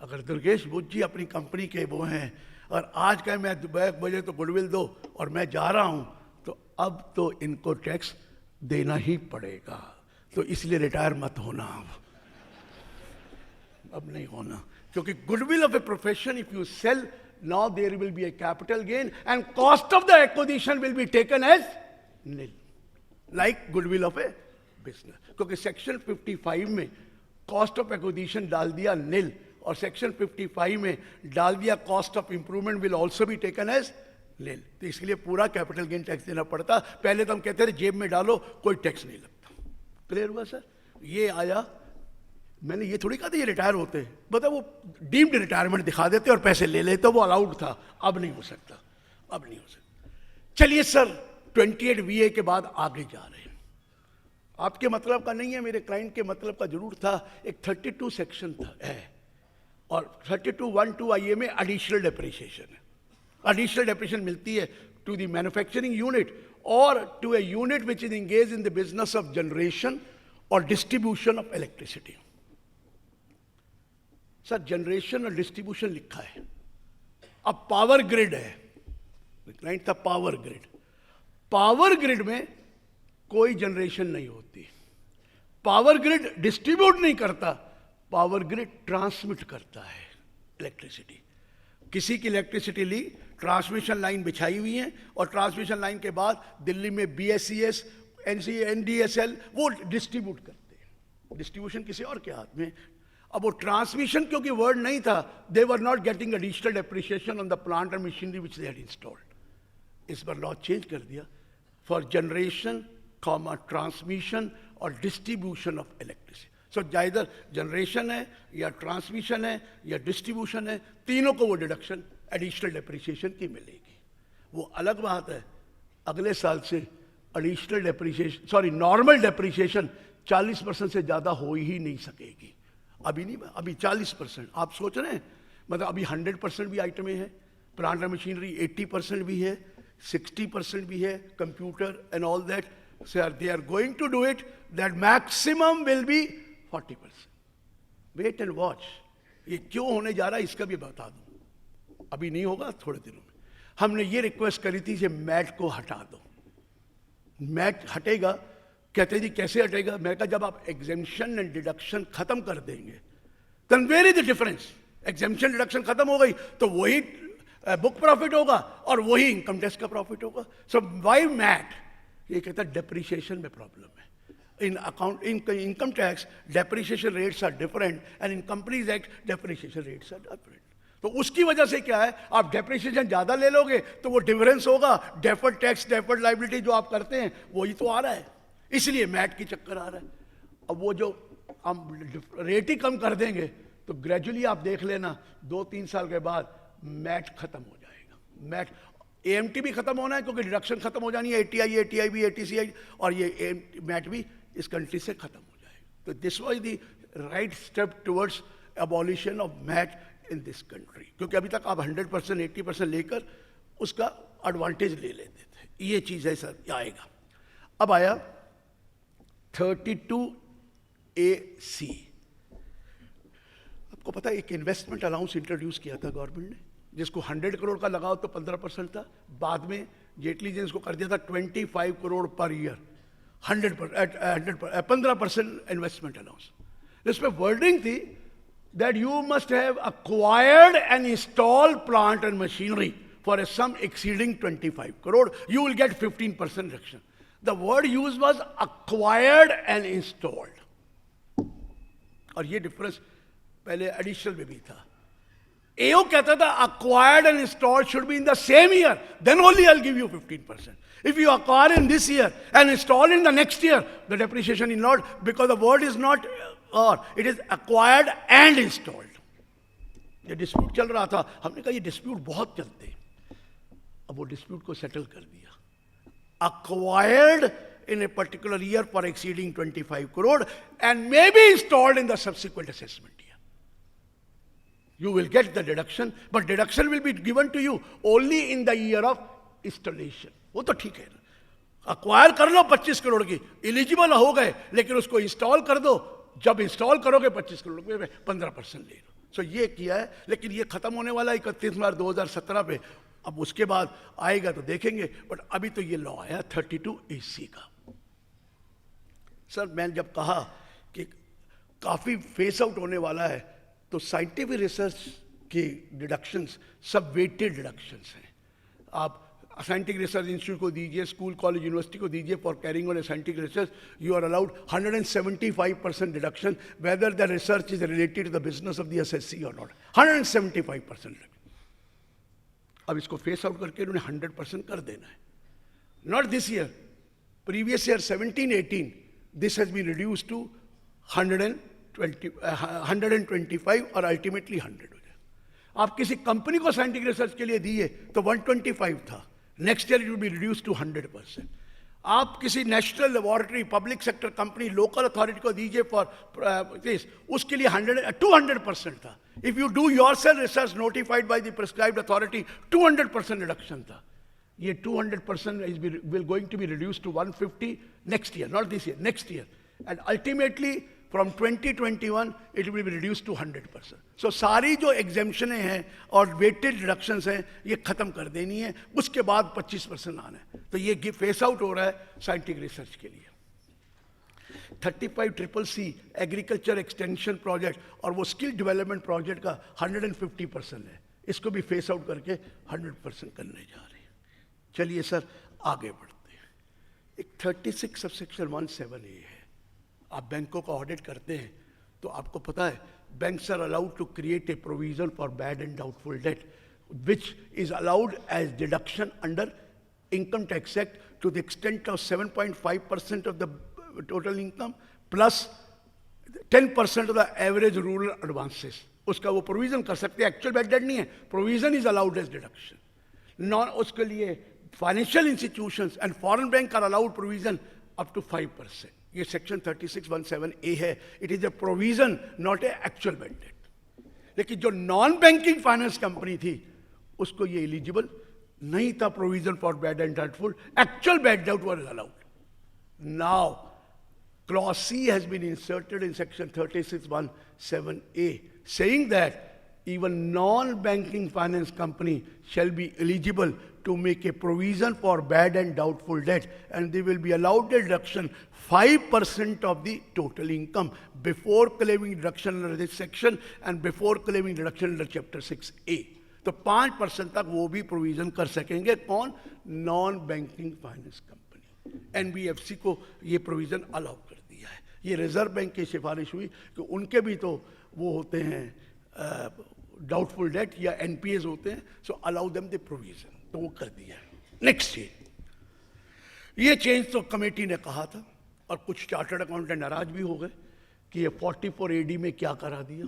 अगर दुर्गेश बुद्ध जी अपनी कंपनी के वो हैं और आज कहें मैं बजे तो गुडविल दो और मैं जा रहा हूं, तो अब तो इनको टैक्स देना ही पड़ेगा। तो इसलिए रिटायर मत होना, अब नहीं होना, क्योंकि goodwill of a profession if you sell now there will be a capital gain and cost of the acquisition will be taken as nil, like goodwill of a business। क्योंकि सेक्शन 55 में cost of acquisition डाल दिया nil और section 55 में डाल दिया cost of improvement will also be taken as nil। तो इसलिए पूरा कैपिटल गेन टैक्स देना पड़ता। पहले तो हम कहते थे जेब में डालो कोई टैक्स नहीं लगता। क्लियर हुआ सर? ये आया, मैंने ये थोड़ी कहा था ये रिटायर होते हैं, बता वो डीम्ड रिटायरमेंट दिखा देते और पैसे ले लेते, वो अलाउड था, अब नहीं हो सकता, अब नहीं हो सकता। चलिए सर 28 VA के बाद आगे जा रहे हैं। आपके मतलब का नहीं है, मेरे क्लाइंट के मतलब का जरूर था। एक 32 सेक्शन था है और 32(1)(2) IA में एडिशनल डेप्रिसिएशन है। एडिशनल डेप्रिसिएशन मिलती है to the manufacturing unit or to a unit which is engaged in the business of generation or distribution of electricity. Sir generation or distribution लिखा है, अब पावर ग्रिड है, client था power grid. Power grid में कोई generation नहीं होती, power grid distribute नहीं करता, पावर ग्रिड ट्रांसमिट करता है इलेक्ट्रिसिटी। किसी की इलेक्ट्रिसिटी ली, ट्रांसमिशन लाइन बिछाई हुई है और ट्रांसमिशन लाइन के बाद दिल्ली में BSES, NDSL वो डिस्ट्रीब्यूट करते हैं। डिस्ट्रीब्यूशन किसी और के हाथ में। अब वो ट्रांसमिशन क्योंकि वर्ड नहीं था, they were not getting additional depreciation on the plant and machinery which they had installed. इस बार लॉ चेंज कर दिया for generation, transmission or distribution of electricity. So इधर जनरेशन है या ट्रांसमिशन है या डिस्ट्रीब्यूशन है, तीनों को वो डिडक्शन एडिशनल डेप्रिसिएशन की मिलेगी। वो अलग बात है अगले साल से एडिशनल डेप्रिसिएशन नॉर्मल डेप्रिसिएशन 40% से ज़्यादा हो ही नहीं सकेगी। अभी नहीं, अभी 40%। आप सोच रहे हैं मतलब अभी 100% भी आइटमें हैं, प्लांट एंड मशीनरी 80% भी है, 60% भी है, computer and all that, they are going to do it, that maximum will be 40%। Wait and watch. ये क्यों होने जा रहा है इसका भी बता दूं, अभी नहीं होगा, थोड़े दिनों में। हमने ये रिक्वेस्ट करी थी कि मैट को हटा दो। मैट हटेगा, कहते जी कैसे हटेगा? मैं कहा जब आप एग्जेम्पशन एंड डिडक्शन खत्म कर देंगे, then where is the difference? Exemption deduction खत्म हो गई तो वही बुक प्रॉफिट होगा और वही इनकम टैक्स का प्रॉफिट होगा। So why MAT? ये कहता है डेप्रिसिएशन में प्रॉब्लम है। In account in income tax depreciation rates are different and in companies act depreciation rates are different. तो उसकी वजह से क्या है, आप डेप्रिसिएशन ज्यादा ले लोगे तो वो डिफरेंस होगा, डेफर्ड टैक्स डेफर्ड लायबिलिटी जो आप करते हैं वही तो आ रहा है, इसलिए मैट की चक्कर आ रहा है। अब वो जो हम रेट ही कम कर देंगे तो ग्रेजुअली आप देख लेना 2-3 साल के बाद मैट खत्म हो जाएगा। मैट एएमटी भी खत्म होना है क्योंकि डिडक्शन खत्म हो जानी है, एटीआई भी, एटीसीआई, और ये मैट भी इस कंट्री से खत्म हो जाएगा। तो this was the right step towards abolition of MAT in this country, क्योंकि अभी तक आप 100% 80% लेकर उसका एडवांटेज ले लेते थे। ये चीज़ है सर, आएगा। अब आया 32AC। आपको पता है एक इन्वेस्टमेंट अलाउंस इंट्रोड्यूस किया था गवर्नमेंट ने, जिसको 100 करोड़ का लगाओ तो 15% था। बाद में जेटली जी ने इसको कर दिया था 25 crore per year, 15% investment allowance. इसमें वर्डिंग थी that you must have acquired and installed plant and machinery for a sum exceeding 25 crore, you will get 15% reduction. The word used was acquired and installed. और ये difference पहले additional में भी था। AO कहता था acquired and installed should be in the same year, then only I'll give you 15%. If you acquire in this year and install in the next year, the depreciation is not, because the word is not or, it is acquired and installed. ये dispute चल रहा था, हमने कहा ये dispute बहुत चलते हैं, अब वो डिस्प्यूट को सेटल कर दिया। Acquired in a particular year for exceeding 25 crore and may be installed in the subsequent assessment year. You will get the deduction, but deduction will be given to you only in the year of installation. वो तो ठीक है ना, acquire कर लो 25 करोड़ की, eligible हो गए, लेकिन उसको इंस्टॉल कर दो, जब इंस्टॉल करोगे 25 करोड़ में 15% ले लो। सो ये किया है, लेकिन ये खत्म होने वाला 31 मार्च 2017 पे। अब उसके बाद आएगा तो देखेंगे, बट अभी तो ये लॉ आया 32AC का। सर मैंने जब कहा कि काफ़ी फेस आउट होने वाला है, तो साइंटिफिक रिसर्च की डिडक्शंस सब वेटेड डिडक्शंस हैं। आप साइंटिफिक रिसर्च इंस्टीट्यूट को दीजिए, स्कूल कॉलेज यूनिवर्सिटी को दीजिए, for carrying on a scientific research you are allowed 175% deduction, whether the research is related to the business of the assessee और not. 175%। अब इसको फेस आउट करके उन्होंने 100% कर देना है। Not this year, previous year 17-18 this has been reduce to 125 और ultimately 100 हो जाए। आप किसी कंपनी को साइंटिफिक रिसर्च के लिए दिए तो 125 था, next year it will be reduce to 100%। आप किसी national laboratory, public sector company, local authority को दीजिए फॉर दिस, उसके लिए 200% था। If you do yourself research notified by the prescribed authority 200% reduction था। ये 200% will going to be reduced to 150 next year, not this year, next year, and ultimately from 2021 it will be reduced to 100%. So सारी जो exemption हैं और weighted reductions हैं ये खत्म कर देनी है, उसके बाद 25% आना है। तो ये फेस आउट हो रहा है साइंटिफिक रिसर्च के लिए। 35CCC एग्रीकल्चर एक्सटेंशन प्रोजेक्ट और वो स्किल डेवलपमेंट प्रोजेक्ट का 150% है, इसको भी फेस आउट करके 100% करने जा रहे हैं। चलिए सर आगे बढ़ते हैं। एक 36 सबसेक्शन 17A है। आप बैंकों का ऑडिट करते हैं तो आपको पता है banks are allowed to create a provision for bad and doubtful debt which is allowed as deduction under income tax act to the extent of 7.5% of the total income plus 10% of the average rural advances, उसका वो provision कर सकते हैं, actual bad debt नहीं है, provision is allowed as deduction. Non उसके लिए financial institutions and foreign bank are allowed provision up to 5%। ये सेक्शन 3617A है, it is a provision not a actual bad debt. लेकिन जो नॉन बैंकिंग फाइनेंस कंपनी थी उसको ये eligible नहीं था provision for bad and doubtful, actual bad date was allowed. Now clause C has been inserted in section 3617A, saying that even non-banking finance company shall be eligible to make a provision for bad and doubtful debt, and they will be allowed a deduction 5% of the total income before claiming deduction under this section and before claiming deduction under chapter 6A. तो 5% तक वो भी provision कर सकेंगे, कौन? Non banking finance company. NBFC को ये provision allow कर दिया है। ये रिजर्व बैंक की सिफारिश हुई कि उनके भी तो वो होते हैं डाउटफुल डेट या एनपीएस होते हैं, सो अलाउ देम द प्रोविजन, तो वो कर दिया है। नेक्स्ट ये चेंज तो कमेटी ने कहा था और कुछ चार्टर्ड अकाउंटेंट नाराज भी हो गए कि ये 44AD में क्या करा दिया।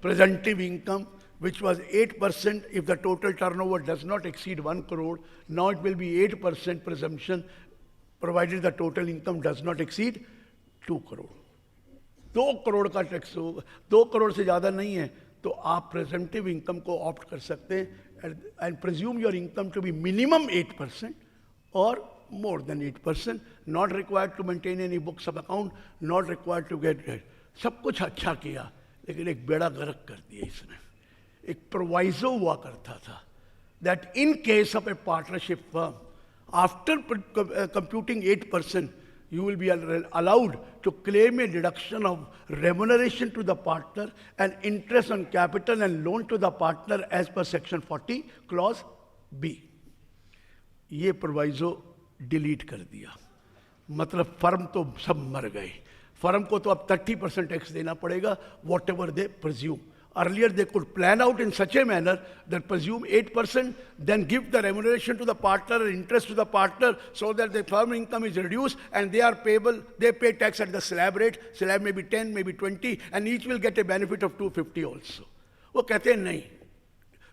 प्रेजेंटिव income which was 8% if the total turnover does not exceed 1 crore, now it will be 8% presumption provided the total income does not exceed 2 crore. 2 crore का टैक्स होगा, 2 करोड़ से ज़्यादा नहीं है तो आप प्रेजेंटिव इनकम को ऑप्ट कर सकते हैं and presume your income to be minimum 8% और more than 8%, not required to maintain any books of account, not required to get debt. सब कुछ अच्छा किया लेकिन एक बेड़ा गर्क कर दिया इसने। एक प्रोवाइजो हुआ करता था that in case of a partnership firm, after computing 8%, you will be allowed to claim a deduction of remuneration to the partner and interest on capital and loan to the partner as per section 40 clause B. ये proviso delete कर दिया, मतलब firm तो सब मर गए। Firm को तो अब 30% टैक्स देना पड़ेगा, what ever they presume. Earlier they could plan out in such a manner that presume 8%, then give the remuneration to the partner and interest to the partner so that the firm income is reduced and they are payable, they pay tax at the slab rate, slab may be 10, maybe 20, and each will get a benefit of 250 also. वो कहते हैं नहीं,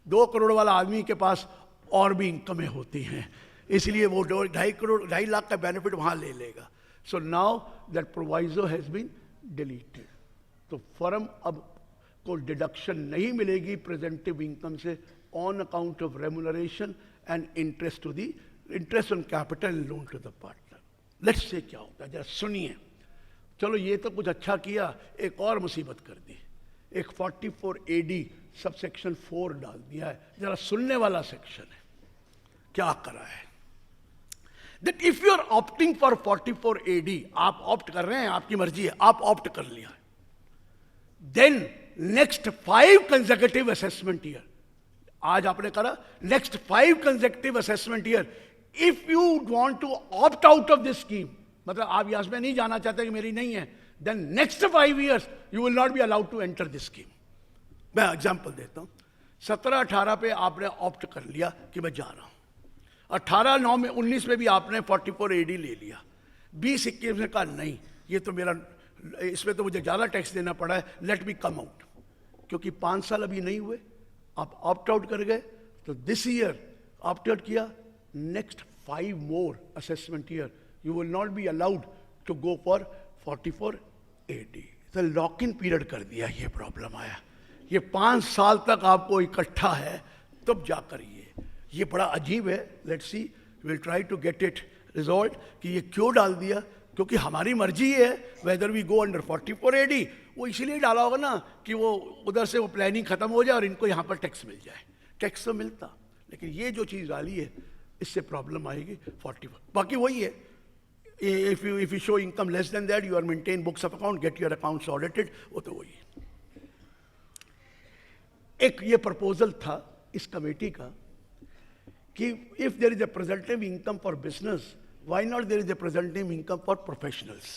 2 करोड़ वाला आदमी के पास और भी इनकमें होती हैं, इसलिए वो 2.5 लाख का बेनिफिट वहाँ ले लेगा। So now that proviso has been deleted. तो फर्म अब को डिडक्शन नहीं मिलेगी प्रेजेंटिव इनकम से on account of remuneration and interest on capital and loan to the partner. Let's say क्या होता है जरा सुनिए। चलो ये तो कुछ अच्छा किया, एक और मुसीबत कर दी, एक 44AD सब सेक्शन 4 डाल दिया है। जरा सुनने वाला सेक्शन है, क्या करा है that if you are opting for 44AD, आप ऑप्ट कर रहे हैं, आपकी मर्जी है, आप ऑप्ट कर लिया, then next 5 consecutive assessment year, आज आपने करा, next 5 consecutive assessment year, if you want to opt out of this scheme, मतलब आप यहां में नहीं जाना चाहते कि मेरी नहीं है, then next 5 years you will not be allowed to enter this scheme. मैं एग्जांपल देता हूं, 17-18 पे आपने ऑप्ट कर लिया कि मैं जा रहा हूं, 18-9 में 19 में भी आपने 44AD ले लिया, 20-21 में कहा नहीं, ये तो मेरा, इसमें तो मुझे ज़्यादा टैक्स देना पड़ा है, लेट मी कम आउट, क्योंकि 5 साल अभी नहीं हुए, आप ऑप्ट आउट कर गए, तो दिस ईयर ऑप्ट आउट किया, next 5 more assessment year you will not be allowed to go for 44AD। तो लॉक इन पीरियड कर दिया, ये प्रॉब्लम आया, ये 5 साल तक आपको इकट्ठा है, तब जाकर ये बड़ा अजीब है। Let's see, will try to get it resolve कि ये क्यों डाल दिया, क्योंकि हमारी मर्जी है whether we go under 44AD, वो इसलिए डाला होगा ना कि वो उधर से वो प्लानिंग खत्म हो जाए और इनको यहाँ पर टैक्स मिल जाए। टैक्स तो मिलता, लेकिन ये जो चीज़ डाली है इससे प्रॉब्लम आएगी 44। बाकी वही है, if you show income less than that you are maintain books of account, get your accounts audited, वो तो वही है। एक ये प्रपोजल था इस कमेटी का कि if there is a presumptive income for business, why not there is a presenting income for professionals?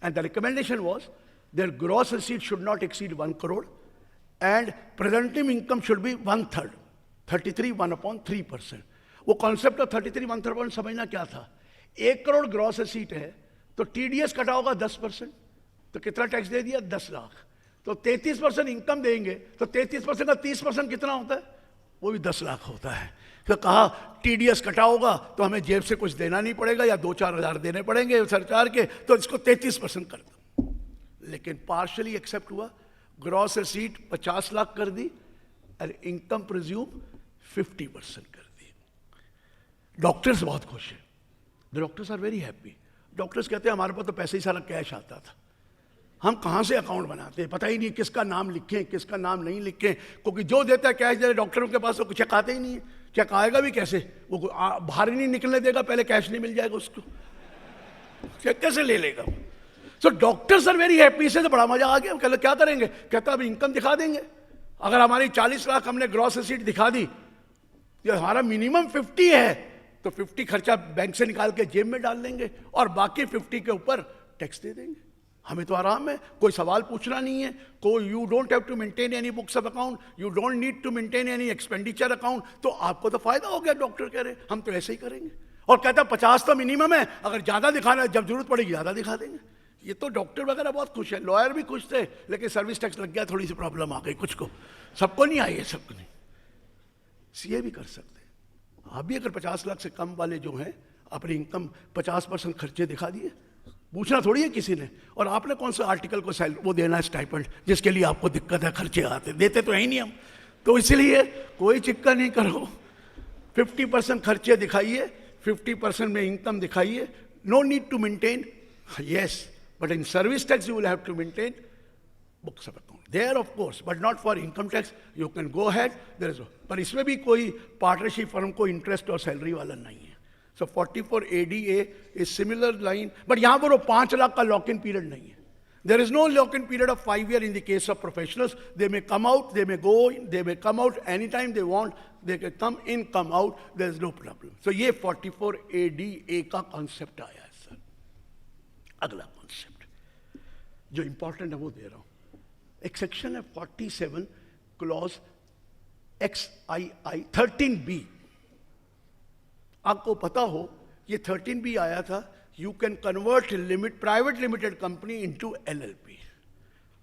And the recommendation was their gross receipt should not exceed 1 crore and presenting income should be 1/3, 33 1/3%. वो concept of 33 1/3% समझना क्या था, 1 crore gross receipt है तो TDS कटा होगा 10%, तो कितना टैक्स दे दिया? 10 लाख। तो 33% इनकम देंगे तो 33% का 30% कितना होता है? वो भी 10 लाख होता है। तो कहा टीडीएस कटा होगा तो हमें जेब से कुछ देना नहीं पड़ेगा या 2-4 हज़ार देने पड़ेंगे सरकार के, तो इसको 33% कर दो। लेकिन पार्शली एक्सेप्ट हुआ, ग्रॉस रिसीट 50 लाख कर दी और इनकम प्रिज्यूम 50% कर दी। डॉक्टर्स बहुत खुश हैं, the doctors are very happy. Doctors कहते हैं हमारे पास तो पैसे ही सारा कैश आता था, हम कहाँ से अकाउंट बनाते हैं, पता ही नहीं किसका नाम लिखें किसका नाम नहीं लिखें, क्योंकि जो देता है कैश दे डॉक्टरों के पास तो चेक आते ही नहीं है, चेक आएगा भी कैसे, वो बाहर ही नहीं निकलने देगा, पहले कैश नहीं मिल जाएगा उसको, चेक कैसे ले लेगा। So doctors are very happy, इससे तो बड़ा मजा आ गया। कहते क्या करेंगे, कहता अब इनकम दिखा देंगे, अगर हमारी 40 लाख हमने ग्रॉस रिसीट दिखा दी, ये हमारा मिनिमम 50 है तो 50 खर्चा बैंक से निकाल के जेब में डाल देंगे और बाकी 50 के ऊपर टैक्स दे देंगे। हमें तो आराम है, कोई सवाल पूछना नहीं है, कोई you don't have to maintain any books of account, you don't need to maintain any expenditure account. तो आपको तो फायदा हो गया, डॉक्टर कह रहे हम तो ऐसे ही करेंगे। और कहता 50 तो मिनिमम है, अगर ज्यादा दिखाना है जब जरूरत पड़ेगी ज्यादा दिखा देंगे। ये तो डॉक्टर वगैरह बहुत खुश है, लॉयर भी खुश थे, लेकिन सर्विस टैक्स लग गया, थोड़ी सी प्रॉब्लम आ गई कुछ को, सबको नहीं आई है, सबको नहीं। सीए भी कर सकते हैं आप भी, अगर 50 लाख से कम वाले जो हैं अपनी इनकम 50% खर्चे दिखा दिए, पूछना थोड़ी है किसी ने। और आपने कौन सा आर्टिकल को वो देना है स्टाइपेंड, जिसके लिए आपको दिक्कत है, खर्चे आते देते तो है ही नहीं हम, तो इसलिए कोई चिक्का नहीं करो, 50% खर्चे दिखाइए, 50% में इनकम दिखाइए, no need to maintain, yes but in service tax you will have to maintain books of account there of course, but not for income tax, you can go ahead there is. पर इसमें भी कोई partnership firm को interest और salary वाला नहीं है। So 44 ADA is similar line, but यहाँ पर वो 5 लाख का लॉक-इन पीरियड नहीं है। There is no lock-in period of 5 years in the case of professionals. They may come out, they may go in, they may come out anytime they want. They can come in, come out. There is no problem. So ये 44 ADA का concept आया है sir. अगला concept जो important है वो दे रहा हूँ। एक सेक्शन है 47 clause XII 13B। आपको पता हो ये 13B आया था, you can convert private limited company into LLP।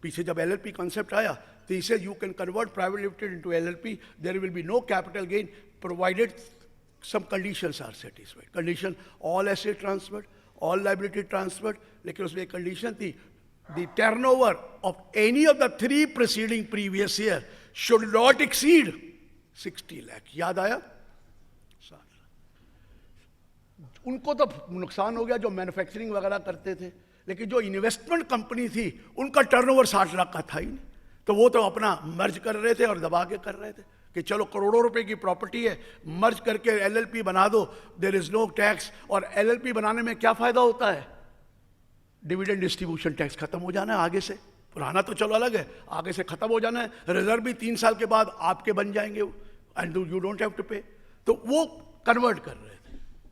पीछे जब LLP कॉन्सेप्ट आया तो इसे you can convert private limited into LLP, there will be no capital gain provided some conditions are satisfied. Condition all asset transferred, all liability transferred, लेकिन उसमें एक condition थी, the turnover of any of the 3 preceding previous year should not exceed 60 lakh. याद आया? उनको तो नुकसान हो गया जो मैन्युफैक्चरिंग वगैरह करते थे, लेकिन जो इन्वेस्टमेंट कंपनी थी उनका टर्नओवर 60 लाख का था ही नहीं, तो वो तो अपना मर्ज कर रहे थे और दबा के कर रहे थे कि चलो करोड़ों रुपए की प्रॉपर्टी है, मर्ज करके LLP बना दो, देयर इज नो टैक्स। और LLP बनाने में क्या फायदा होता है, डिविडेंड डिस्ट्रीब्यूशन टैक्स खत्म हो जाना है आगे से, पुराना तो चलो अलग है, आगे से खत्म हो जाना है, रिजर्व भी 3 साल के बाद आपके बन जाएंगे and you don't have to pay, तो वो कन्वर्ट कर रहे थे।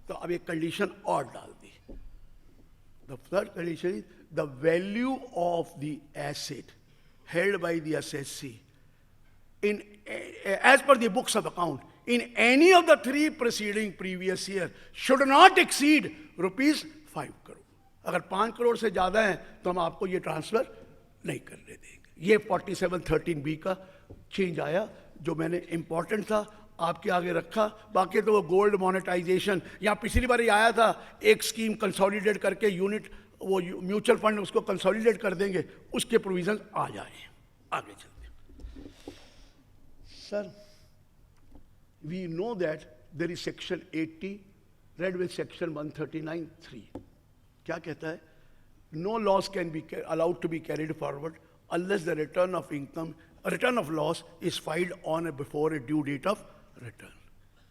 तो अब एक कंडीशन और डाल दी, the third condition is the value of the asset held by the assessee in as per the books of account in any of the 3 preceding previous year should not exceed ₹5 crore। अगर 5 करोड़ से ज्यादा है तो हम आपको ये transfer नहीं करने देंगे। ये 4713B का चेंज आया जो मैंने इंपॉर्टेंट था आपके आगे रखा। बाकी तो वो गोल्ड मोनेटाइजेशन, या पिछली बार ही आया था, एक स्कीम कंसोलिडेट करके यूनिट वो म्यूचुअल फंड उसको कंसोलिडेट कर देंगे, उसके प्रोविजन आ जाए। आगे चलते sir, we know that there is section 80 read with section 139(3). क्या कहता है, no loss can be allowed to be carried forward unless the return of income return of loss is filed on before a due date of return.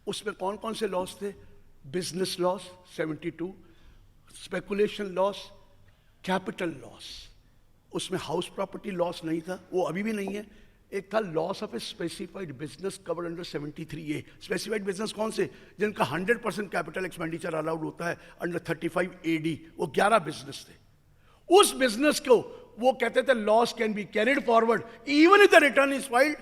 उसमें कौन कौन से loss थे, business loss 72, speculation loss, capital loss. उसमें house property loss नहीं था, वो अभी भी नहीं है। एक था loss of a specified business covered under 73A। Specified business कौन से, जिनका 100% कैपिटल एक्सपेंडिचर अलाउड होता है अंडर 35AD, वो 11 बिजनेस थे। उस बिजनेस को वो कहते थे loss can be carried forward even if the return is filed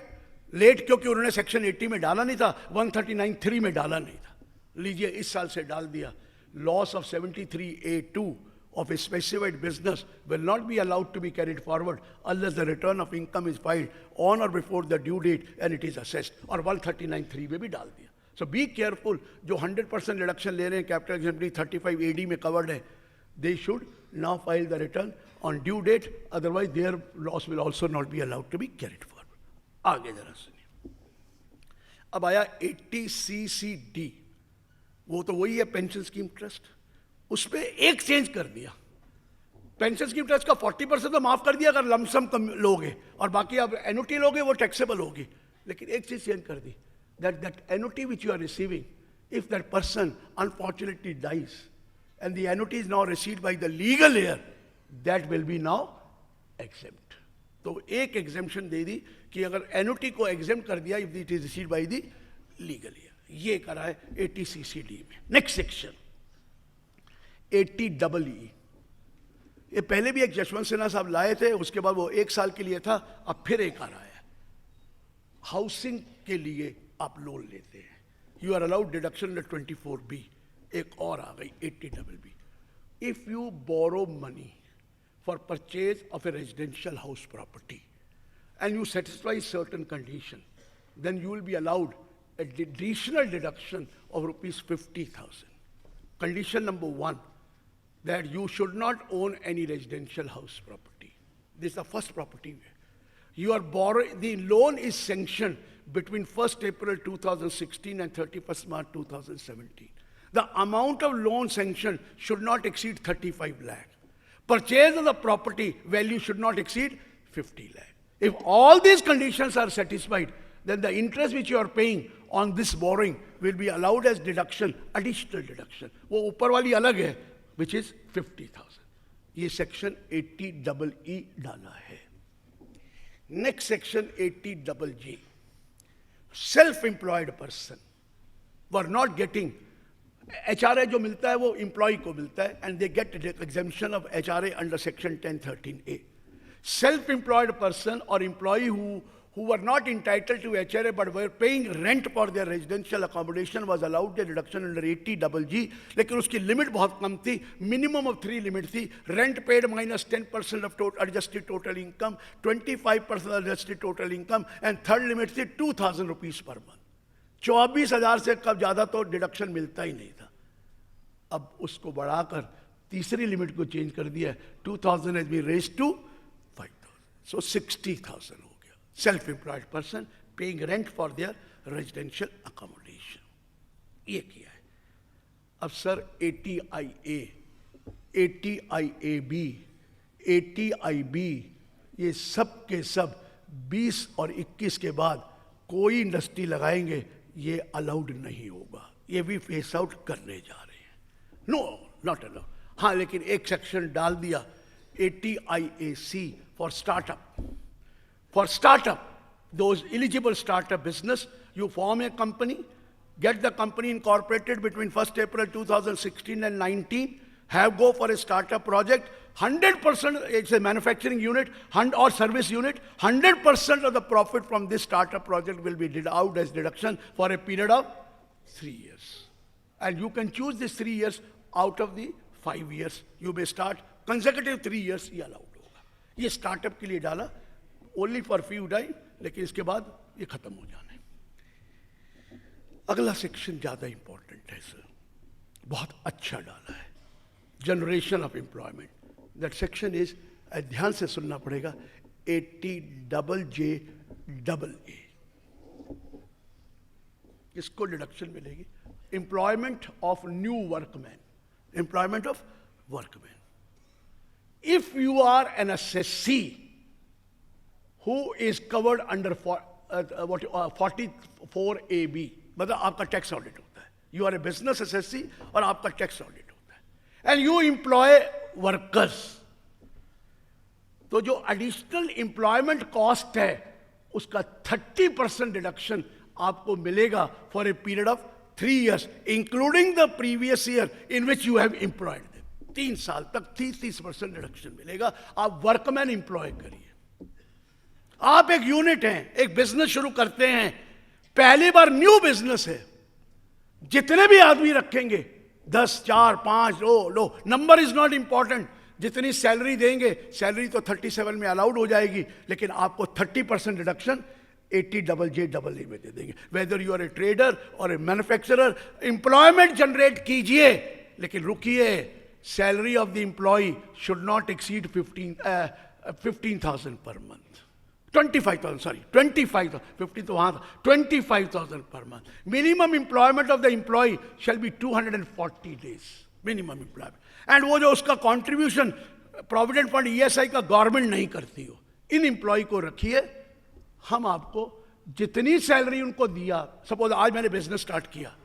late, क्योंकि उन्होंने सेक्शन 80 में डाला नहीं था, 139(3) में डाला नहीं था। लीजिए इस साल से डाल दिया, loss of 73A2 of a specified business will not be allowed to be carried forward unless the return of income is filed on or before the due date and it is assessed. और 139(3) में भी डाल दिया. So be careful. जो 100% reduction ले रहे हैं capital exemption 35 AD में covered है, they should now file the return on due date. Otherwise, their loss will also not be allowed to be carried forward. आगे जरा सुनिए. अब आया 80CCD. वो तो वही है पेंशन स्कीम ट्रस्ट. उस पर एक चेंज कर दिया. पेंशन स्कीम ट्रस्ट का 40% तो माफ कर दिया अगर लमसम लोगे, और बाकी आप एनुटी लोगे वो टैक्सेबल होगी. लेकिन एक चीज चेंज कर दी, that annuity which you are receiving, if that person unfortunately dies and the annuity is now received by the legal heir, that will be now exempt. तो एक exemption दे दी कि अगर annuity को exempt कर दिया if it is received by the legal heir. ये करा है 80CCD में. Next section 80EE. ये पहले भी एक यशवंत सिन्हा साहब लाए थे, उसके बाद वो 1 साल के लिए था, अब फिर एक आ रहा है. हाउसिंग के लिए आप लोन लेते हैं, you are allowed deduction under 24B. एक और आ गई 80BB. If you borrow money for purchase of a residential house property and you satisfy certain condition, then you will be allowed an additional deduction of rupees 50,000. Condition number 1, that you should not own any residential house property. This is the first property. You are borrowing, the loan is sanctioned between 1st April 2016 and 31st March 2017. The amount of loan sanctioned should not exceed 35 lakh. Purchase of the property value should not exceed 50 lakh. If all these conditions are satisfied, then the interest which you are paying on this borrowing will be allowed as deduction, additional deduction. वो ऊपर वाली अलग है, which is 50,000. ये section 80EE डाला है. Next section 80GG. Self-employed person were not getting HRA जो मिलता है वो employee को मिलता है, and they get exemption of HRA under section 1013A. Self-employed person or employee who were not entitled to HRA but were paying rent for their residential accommodation was allowed a reduction under 80GG. लेकिन उसकी limit बहुत कम थी, minimum of 3 limit थी. Rent paid minus 10% of adjusted total income, 25% adjusted total income, and third limit थी 2,000 rupees per month. 24,000 से कब ज़्यादा तो डिडक्शन मिलता ही नहीं था. अब उसको बढ़ाकर तीसरी लिमिट को चेंज कर दिया. 2,000 has been raised to 5,000. So 60,000 हो गया. Self-employed person paying rent for their residential accommodation. ये किया है. अब सर 80IA, 80IAB, 80IB ये सब के सब 20 और 21 के बाद कोई इंडस्ट्री लगाएंगे ये अलाउड नहीं होगा. ये भी फेस आउट करने जा रहे हैं. No not allowed. हाँ लेकिन एक सेक्शन डाल दिया 80IAC for startup. For startup, those eligible startup business, you form a company, get the company incorporated between 1st April 2016 and 19, go for a startup project, 100%, it's a manufacturing unit or service unit, 100% of the profit from this startup project will be out as deduction for a period of 3 years. And you can choose these 3 years out of the 5 years. You may start consecutive 3 years, ये allowed होगा. ये startup के लिए डाला, only for few time, लेकिन इसके बाद ये खत्म हो जाना है. अगला सेक्शन ज्यादा इंपॉर्टेंट है सर, बहुत अच्छा डाला है. Generation of employment. That section is, ध्यान से सुनना पड़ेगा, 80JJAA. इसको डिडक्शन मिलेगी. Employment of new workman. Employment of workman. If you are an assessee who is covered under 44AB, मतलब आपका टैक्स ऑडिट होता है. You are a business assessee और आपका टैक्स ऑडिट होता है. एंड यू एम्प्लॉय वर्कर्स, तो जो एडिशनल एम्प्लॉयमेंट कॉस्ट है उसका 30% डिडक्शन आपको मिलेगा for a period of 3 years, including the previous year in which you have employed. 3 साल तक 30% डिडक्शन मिलेगा. आप वर्कमैन एम्प्लॉय करिए. आप एक यूनिट हैं, एक बिजनेस शुरू करते हैं, पहली बार न्यू बिजनेस है, जितने भी आदमी रखेंगे 10, 4, 5 लो, नंबर इज नॉट इंपॉर्टेंट। जितनी सैलरी देंगे, सैलरी तो 37 में अलाउड हो जाएगी, लेकिन आपको 30% डिडक्शन 80JJAA में दे देंगे। Whether you are a trader और ए मैन्युफैक्चरर, एम्प्लॉयमेंट जनरेट कीजिए, लेकिन रुकिए, salary of the employ should not exceed 15,000 per month, 25,000, sorry 25,000, 50 तो वहां था, 25,000 per month. Minimum employment of the employ shall be 240 days minimum employment. And वो जो उसका कॉन्ट्रीब्यूशन प्रोविडेंट फंड ESI का गवर्नमेंट नहीं करती हो, इन एम्प्लॉय को रखिए। हम आपको जितनी सैलरी उनको दिया, सपोज आज मैंने बिजनेस स्टार्ट किया,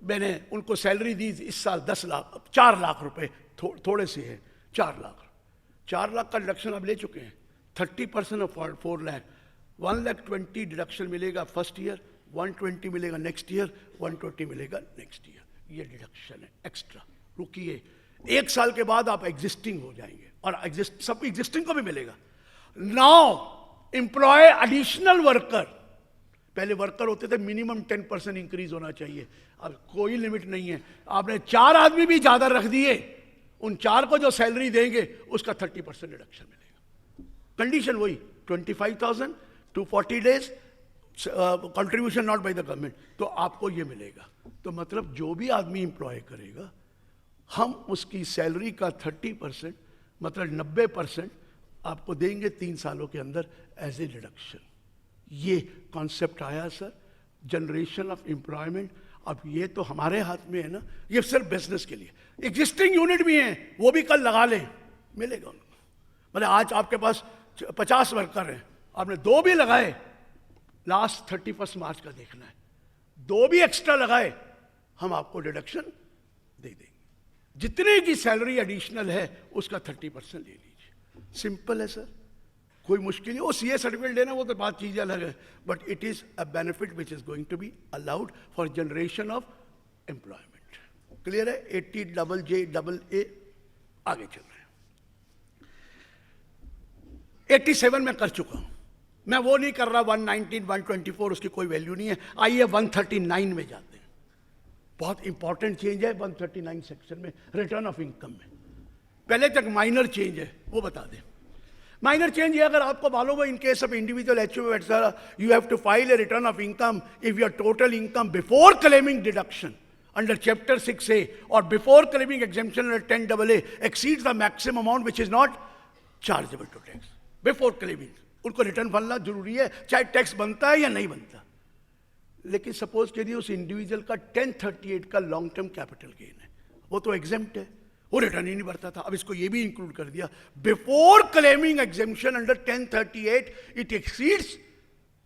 मैंने उनको सैलरी दी इस साल 10 लाख, 4 लाख रुपए, थोड़े से है 4 लाख, 4 लाख का डिडक्शन अब ले चुके हैं। 30% ऑफ 4 लाख, 1,20,000 डिडक्शन मिलेगा फर्स्ट ईयर, 120 मिलेगा नेक्स्ट ईयर, 120 मिलेगा नेक्स्ट ईयर। ये डिडक्शन है एक्स्ट्रा। रुकिए, 1 साल के बाद आप एग्जिस्टिंग हो जाएंगे, और सब एग्जिस्टिंग को भी मिलेगा। नाउ एम्प्लॉय एडिशनल वर्कर, पहले वर्कर होते थे, मिनिमम 10% इंक्रीज होना चाहिए, अब कोई लिमिट नहीं है। आपने 4 आदमी भी ज्यादा रख दिए, उन 4 को जो सैलरी देंगे उसका 30% डिडक्शन मिलेगा। कंडीशन वही 25,000, 240 days, contribution not by the government, तो आपको ये मिलेगा। तो मतलब जो भी आदमी एम्प्लॉय करेगा, हम उसकी सैलरी का 30%, मतलब 90% आपको देंगे 3 सालों के अंदर एज ए डिडक्शन। ये कॉन्सेप्ट आया सर, जनरेशन ऑफ एम्प्लॉयमेंट। अब ये तो हमारे हाथ में है ना, ये सिर्फ बिजनेस के लिए। एग्जिस्टिंग यूनिट भी हैं, वो भी कल लगा लें, मिलेगा उनको। मतलब आज आपके पास 50 वर्कर हैं, आपने 2 भी लगाए, लास्ट 31 मार्च का देखना है, 2 भी एक्स्ट्रा लगाए, हम आपको डिडक्शन दे देंगे। जितने की सैलरी एडिशनल है उसका 30% ले लीजिए। सिंपल है सर, कोई मुश्किल नहीं। वो CA सर्टिफिकेट लेना वो तो बात चीज़ अलग है, but it is a benefit which is going to be allowed for generation of employment. Clear है? 80JJAA आगे चल रहे हैं। 87 में कर चुका हूं मैं, वो नहीं कर रहा। 119, 124 उसकी कोई वैल्यू नहीं है। आइए 139 में जाते हैं। बहुत इंपॉर्टेंट चेंज है 139 सेक्शन में, रिटर्न ऑफ इनकम में। पहले तक माइनर चेंज है, वो बता दें। माइनर चेंज ये, अगर आपको मालूम है, in case of individual HUF etcetera, you have to file a return of income if your total income before claiming deduction under chapter 6A or before claiming exemption under 10AA exceeds the maximum amount which is not chargeable to tax. Before claiming उनको return भरना जरूरी है, चाहे tax बनता है या नहीं बनता। लेकिन सपोज करिए उस इंडिविजुअल का 1038 का लॉन्ग टर्म कैपिटल गेन है, वो तो एग्जेम्प्ट है, वो रिटर्न ही नहीं भरता था। अब इसको ये भी इंक्लूड कर दिया, before claiming exemption under 1038 it exceeds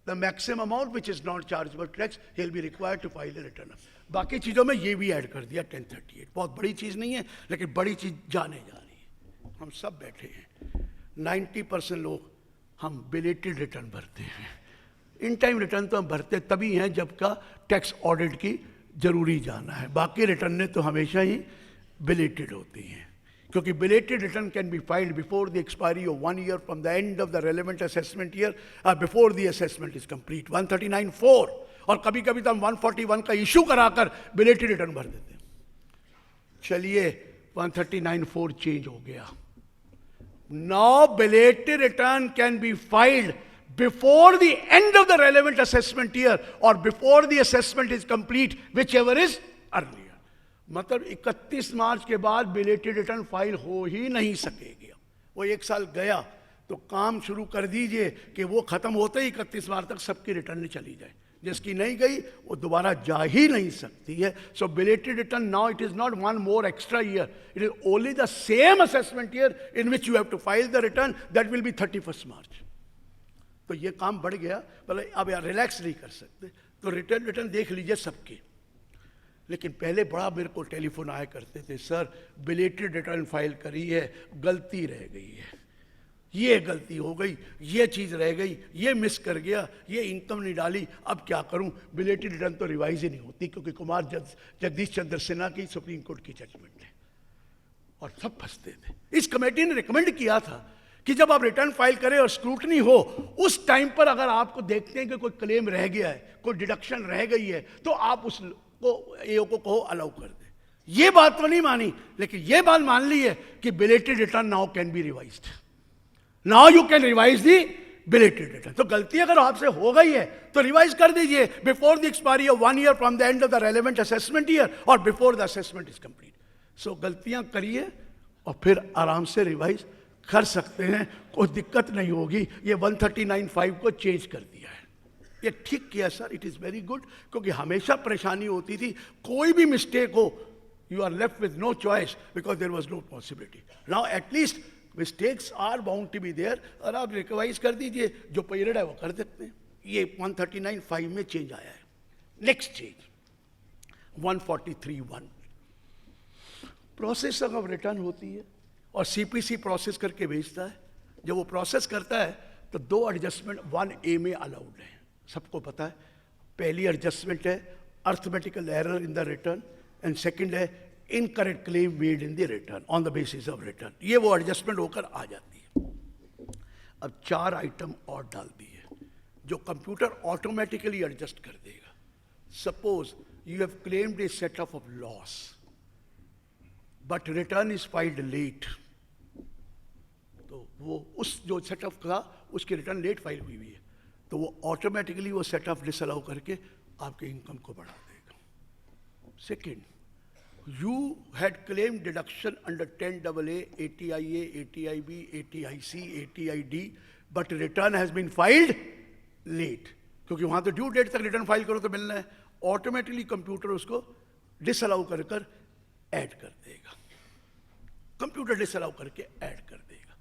the maximum amount which is not chargeable tax, he will be required to file a return. बाकी चीजों में ये भी ऐड कर दिया 1038। बहुत बड़ी चीज नहीं है, लेकिन बड़ी चीज जाने जा रही है। हम सब बैठे हैं, 90% लोग हम बिलेटेड रिटर्न भरते हैं। इन टाइम रिटर्न तो हम भरते तभी हैं जब का टैक्स ऑडिट की जरूरी जाना है, बाकी रिटर्न तो हमेशा ही बिलेटेड होती हैं, क्योंकि belated return can be filed before the expiry of 1 year from the end of the relevant assessment year, before the assessment is complete. 139(4) और कभी कभी तो हम 141 का इशू कराकर बिलेटेड रिटर्न भर देते हैं। चलिए 139(4) चेंज हो गया। Now belated return can be filed before the end of the relevant assessment year or before the assessment is complete, whichever is earlier. मतलब 31 मार्च के बाद बिलेटेड रिटर्न फाइल हो ही नहीं सकेगी। वो 1 साल गया तो काम शुरू कर दीजिए कि वो खत्म होते ही 31 मार्च तक सबकी रिटर्न चली जाए। जिसकी नहीं गई वो दोबारा जा ही नहीं सकती है। So belated return now it is not 1 more extra year, it is only the same assessment year in which you have to file the return, that will be 31st March. तो ये काम बढ़ गया, मतलब अब यार रिलैक्स नहीं कर सकते। तो रिटर्न देख लीजिए सबके। लेकिन पहले बड़ा मेरे को टेलीफोन आया करते थे, सर बिलेटेड रिटर्न फाइल करी है, गलती रह गई है, ये गलती हो गई, ये चीज रह गई, ये मिस कर गया, ये इनकम नहीं डाली, अब क्या करूं। बिलेटेड रिटर्न तो रिवाइज ही नहीं होती, क्योंकि कुमार जगदीश चंद्र सिन्हा की सुप्रीम कोर्ट की जजमेंट है, और सब फंसते थे। इस कमेटी ने रिकमेंड किया था कि जब आप रिटर्न फाइल करें और स्क्रूटनी हो, उस टाइम पर अगर आपको देखते हैं कि कोई क्लेम रह गया है, कोई डिडक्शन रह गई है, तो आप उसको एओ को कहो अलाउ कर दे। ये बात तो नहीं मानी, लेकिन ये बात मान ली है कि belated return now can be revised, now you can revise the belated return. तो गलती अगर आपसे हो गई है तो रिवाइज कर दीजिए before the expiry of 1 year from the end of the relevant assessment year or before the assessment is complete. सो गलतियां करिए और फिर आराम से रिवाइज कर सकते हैं, कोई दिक्कत नहीं होगी। ये 139(5) को चेंज कर दिया है, ये ठीक किया sir, it is very good. क्योंकि हमेशा परेशानी होती थी, कोई भी मिस्टेक हो you are left with no choice because there was no possibility. Now at least mistakes are bound to be there, और आप रिकवाइज कर दीजिए, जो पीरियड है वो कर सकते हैं। ये 139(5) में चेंज आया है। Next change 143(1), processing of return होती है और सीपीसी प्रोसेस करके भेजता है। जब वो प्रोसेस करता है तो 2 एडजस्टमेंट 1A में अलाउड है, सबको पता है। पहली एडजस्टमेंट है arithmetical error in the return, and second है incorrect claim made in the return on the basis of return. ये वो एडजस्टमेंट होकर आ जाती है। अब 4 आइटम और डाल दिए जो कंप्यूटर ऑटोमेटिकली एडजस्ट कर देगा। Suppose you have claimed a set off loss but return is filed late, तो वो उस जो सेट ऑफ था उसकी रिटर्न लेट फाइल हुई है, तो वो ऑटोमेटिकली वो सेट ऑफ डिसअलाउ करके आपके इनकम को बढ़ा देगा। Second, you had claimed deduction under 10AA, 80IA, 80IB, 80IC, 80ID, but return has been filed late, क्योंकि वहां तो ड्यू डेट तक रिटर्न फाइल करो तो मिलना है। ऑटोमेटिकली कंप्यूटर उसको डिसअलाउ कर कर ऐड कर देगा, कंप्यूटर डिसअलाउ करके ऐड कर देगा।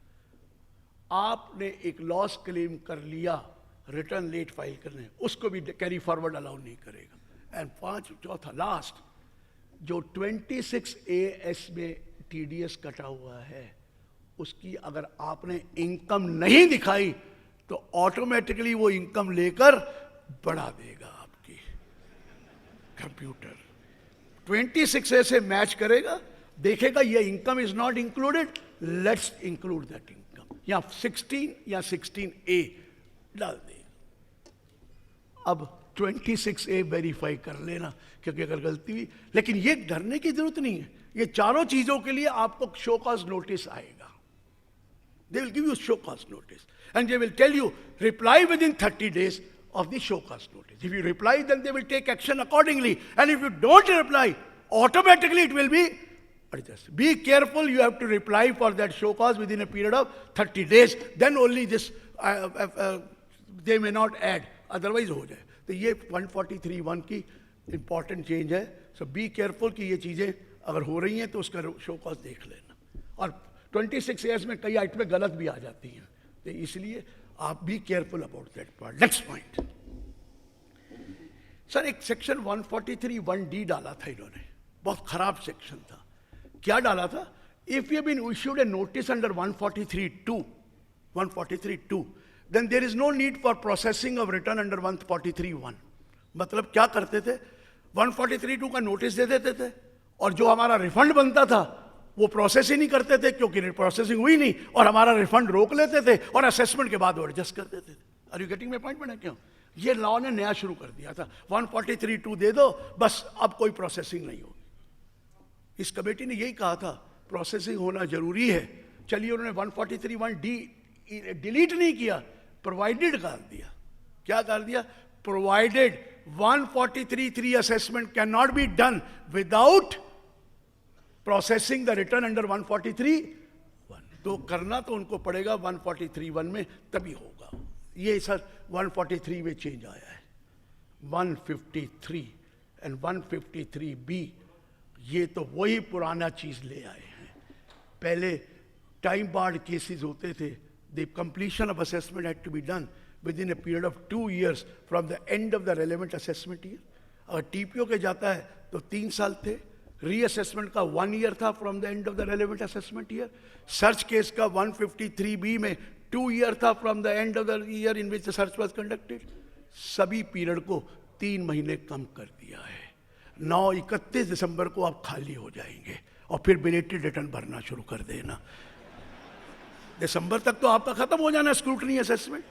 आपने एक लॉस क्लेम कर लिया, रिटर्न लेट फाइल करने, उसको भी कैरी फॉरवर्ड अलाउ नहीं करेगा। एंड 5 चौथा लास्ट, जो 26AS में TDS कटा हुआ है उसकी अगर आपने इनकम नहीं दिखाई तो ऑटोमेटिकली वो इनकम लेकर बढ़ा देगा आपकी कंप्यूटर। 26A से मैच करेगा, देखेगा ये income is not included, let's include that income, या 16 या 16A डाल देगा। अब 26A वेरीफाई कर लेना, क्योंकि अगर गलती हुई, लेकिन ये डरने की जरूरत नहीं है। ये चारों चीजों के लिए आपको शो कॉज नोटिस आएगा। They will give you show cause notice and they will tell you reply within 30 days of the show cause notice. If you reply, then they will take action accordingly, and if you don't reply, automatically it will be adjusted. Be careful, you have to reply for that show cause within a period of 30 days, then only this they may not add, otherwise हो जाए। तो ये 143(1) की important change है। सो be careful कि ये चीज़ें अगर हो रही हैं तो उसका शो कॉज देख लेना। और 26A में कई आइटमें गलत भी आ जाती हैं, तो इसलिए आप be careful about that part. Next point, sir एक सेक्शन 143(1D डाला था इन्होंने, बहुत खराब सेक्शन था। क्या डाला था? If you been issued a notice under 143(2), then there is no need for processing of return under 143(1). मतलब क्या करते थे, 143(2) का नोटिस दे देते थे और जो हमारा रिफंड बनता था वो प्रोसेस ही नहीं करते थे, क्योंकि प्रोसेसिंग हुई नहीं, और हमारा रिफंड रोक लेते थे और असेसमेंट के बाद वो एडजस्ट कर देते थे। Are you getting my point? मैंने क्यों ये लॉ ने नया शुरू कर दिया था, 143(2) दे दो बस, अब कोई प्रोसेसिंग नहीं होगी। इस कमेटी ने यही कहा था प्रोसेसिंग होना जरूरी है। चलिए उन्होंने 143(1D डिलीट नहीं किया, प्रोवाइडेड कर दिया। क्या कर दिया? Provided 143(3) assessment can not be done without processing the return under 143(1). तो करना तो उनको पड़ेगा 143(1) में, तभी होगा। ये सर 143 में चेंज आया है। 153 एंड 153B ये तो वही पुराना चीज ले आए हैं। पहले टाइम बार्ड केसेस होते थे, the completion of assessment had to be done within a period of 2 years from the end of the relevant assessment year. अगर TPO के जाता है तो 3 साल थे, रीअसेसमेंट का 1 year था from the end of the relevant assessment year, search case का 153B में 2 year था from the end of the year in which the search was conducted. सभी पीरियड को 3 महीने कम कर दिया है। 31 दिसंबर को आप खाली हो जाएंगे और फिर बिलेटेड रिटर्न भरना शुरू कर देना। दिसंबर तक तो आपका खत्म हो जाना स्क्रूटनी असेसमेंट।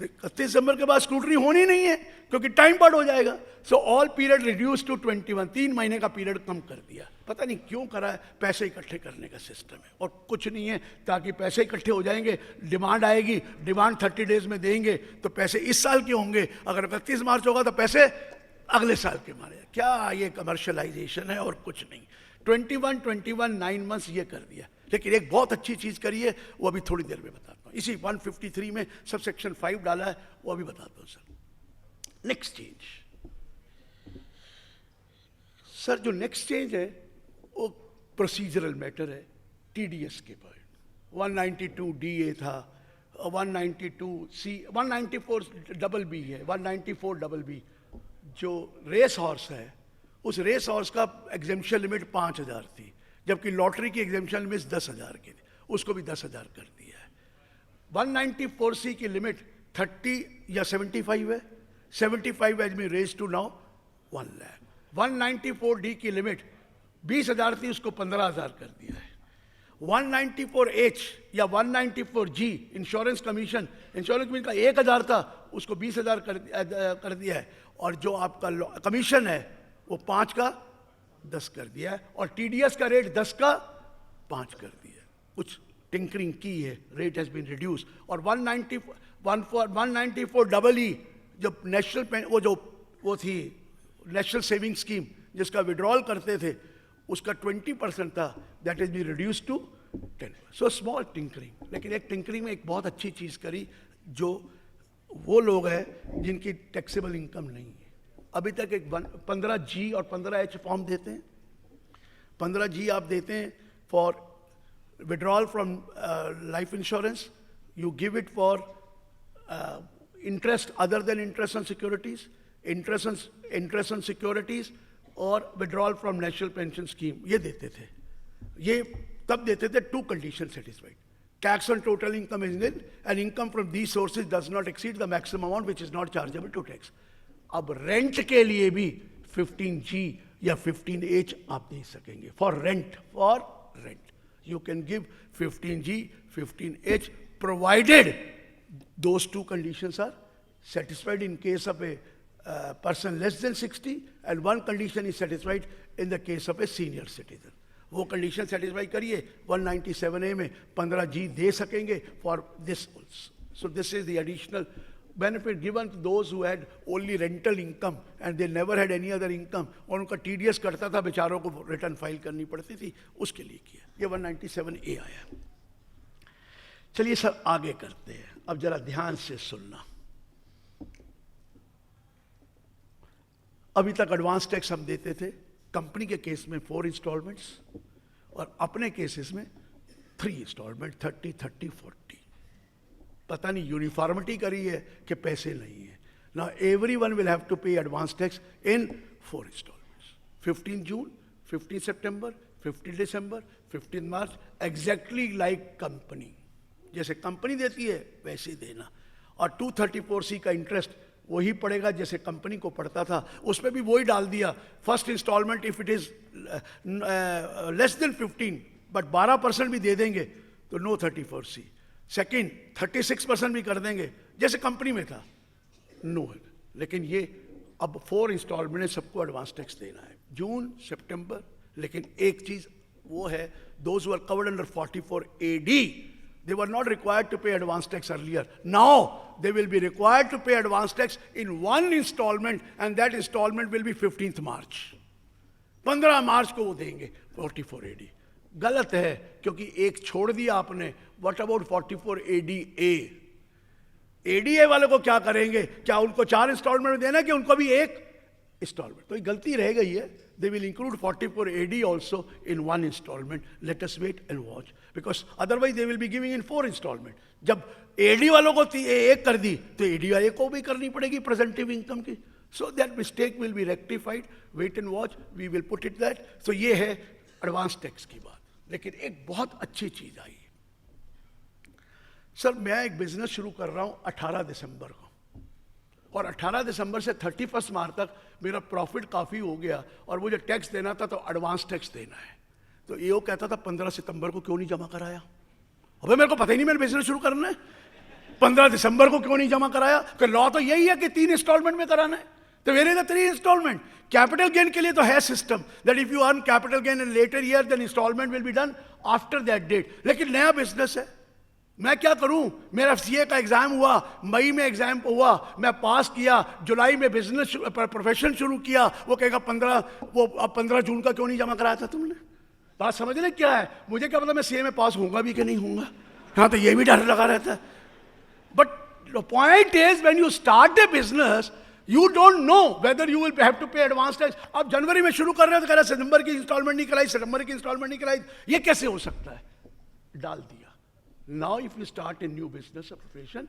31 दिसंबर के बाद स्क्रूटनी होनी नहीं है क्योंकि टाइम बढ़ हो जाएगा। So all period reduce to 21, 3 महीने का पीरियड कम कर दिया। पता नहीं क्यों करा है, पैसे इकट्ठे करने का सिस्टम है और कुछ नहीं है, ताकि पैसे इकट्ठे हो जाएंगे, डिमांड आएगी, डिमांड 30 डेज में देंगे तो पैसे इस साल के होंगे, अगर 31 मार्च होगा तो पैसे अगले साल के मारे। क्या ये कमर्शलाइजेशन है और कुछ नहीं। 21 9 मंथ्स ये कर दिया। लेकिन एक बहुत अच्छी चीज करी है, वो अभी थोड़ी देर में बताता हूं। इसी 153 में सब सेक्शन 5 डाला है, वो अभी बताता हूं सर। नेक्स्ट चेंज सर, जो नेक्स्ट चेंज है वो प्रोसीजरल मैटर है, टीडीएस के पॉइंट। 192 डीए था, 192 सी, 194 डबल बी है, 194 डबल बी। जो रेस हॉर्स है, उस रेस हॉर्स का एग्जेम्पशन लिमिट 5,000 थी, जबकि लॉटरी की एग्जेम्पशन लिमिट 10,000 की थी, उसको भी 10,000 कर दिया है। 194C की लिमिट 30 या 75 है, 75 has been raised to now 1 lakh. 194D की लिमिट 20,000 थी, उसको 15,000 कर दिया है। 194H या 194G insurance commission, insurance commission का 1,000 था, उसको 20,000 कर दिया है। और जो आपका कमीशन है वो 5 का 10 कर दिया है, और टीडीएस का रेट 10 का 5 कर दिया है। कुछ टिंकरिंग की है, रेट हैज बीन रिड्यूस। और 194 डबल ई, जब नेशनल वो थी नेशनल सेविंग स्कीम, जिसका विड्रॉल करते थे, उसका 20% था, that is be reduce to 10। So small tinkering. लेकिन एक टिंकरिंग में एक बहुत अच्छी चीज करी, जो वो लोग हैं जिनकी टैक्सेबल इनकम नहीं है। अभी तक एक 15G और 15H फॉर्म देते हैं। 15G आप देते हैं for withdrawal from life insurance, you give it for interest other than interest on securities, interest on securities or withdrawal from national pension scheme, ये देते थे। ये तब देते थे, 2 condition satisfied. Tax on total income is nil, and income from these sources does not exceed the maximum amount which is not chargeable to tax. अब rent के लिए भी 15G या 15H आप दे सकेंगे। For rent you can give 15G, 15H provided those 2 conditions are satisfied in case of a person less than 60, and 1 condition is satisfied in the case of a senior citizen. वो condition satisfy करिए, 197A में 15G दे सकेंगे for this also. So this is the additional benefit given to those who had only rental income and they never had any other income, और उनका TDS करता था, बेचारों को रिटर्न फाइल करनी पड़ती थी, उसके लिए किया। ये 197A आया। चलिए सर आगे करते हैं, अब जरा ध्यान से सुनना। अभी तक एडवांस टैक्स हम देते थे, कंपनी के केस में 4 इंस्टॉलमेंट्स और अपने केसेस में 3 इंस्टॉलमेंट, 30, 30, 40। पता नहीं यूनिफॉर्मिटी करी है कि पैसे नहीं है। Now everyone will have to pay advance tax in 4 installments, 15 June, 15 September, 15 December, 15 March, exactly like company. जैसे कंपनी देती है वैसे देना। और 234C का इंटरेस्ट वही पड़ेगा जैसे कंपनी को पड़ता था, उसमें भी वही डाल दिया। First instalment if it is less than 15 but 12% भी दे देंगे तो नो 34C। सेकेंड 36% भी कर देंगे जैसे कंपनी में था, नो है। लेकिन ये अब 4 इंस्टॉलमेंट है, सबको एडवांस टैक्स देना है, जून, सितंबर। लेकिन एक चीज वो है, those who are covered under 44AD, they were not required to pay advance tax earlier. Now they will be required to pay advance tax in 1 installment, and that installment will be 15th March. 15 मार्च को वो देंगे 44AD। गलत है क्योंकि एक छोड़ दिया आपने। What about 44ADA? ADA वाले को क्या करेंगे? क्या उनको 4 इंस्टॉलमेंट में देना है कि उनको भी 1 इंस्टॉलमेंट? तो ये गलती रह गई है। They will include 44AD also in 1 installment. Let us wait and watch, because otherwise they will be giving in 4 installment. जब AD वालों को 1 कर दी तो AD वाले को भी करनी पड़ेगी प्रेजेंटिव इनकम की। So that mistake will be rectified. Wait and watch. We will put it that. So ये है एडवांस टैक्स की बात। लेकिन एक बहुत अच्छी चीज आई। सर मैं एक बिजनेस शुरू कर रहा हूं 18 दिसंबर को, और 18 दिसंबर से 31 मार्च तक मेरा प्रॉफिट काफ़ी हो गया, और मुझे टैक्स देना था तो एडवांस टैक्स देना है। तो ये वो कहता था 15 सितंबर को क्यों नहीं जमा कराया? अबे मेरे को पता ही नहीं, मैंने बिजनेस शुरू करना है। 15 दिसंबर को क्यों नहीं जमा कराया? कि लॉ तो यही है कि 3 इंस्टॉलमेंट में कराना है, तो where is the 3 instalment? Capital gain के लिए तो है system that if you earn capital gain in later year then instalment will be done after that date. लेकिन नया बिजनेस है, मैं क्या करूं? मेरा सीए का एग्जाम हुआ, मई में एग्जाम हुआ, मैं पास किया, जुलाई में बिजनेस प्रोफेशन शुरू किया, वो कहेगा 15 जून का क्यों नहीं जमा कराया था तुमने? बात समझ ले क्या है? मुझे क्या पता मैं सीए में पास होऊंगा भी कि नहीं होऊंगा, हाँ तो ये भी डर लगा रहता है। But the point is when you start a business you don't know whether you will have to pay advance tax. अब जनवरी में शुरू कर रहे हो तो कह रहा सितंबर की इंस्टॉलमेंट नहीं कराई, सितंबर की इंस्टॉलमेंट नहीं कराई, ये कैसे हो सकता है? डाल दिया। Now if you start a new business or profession,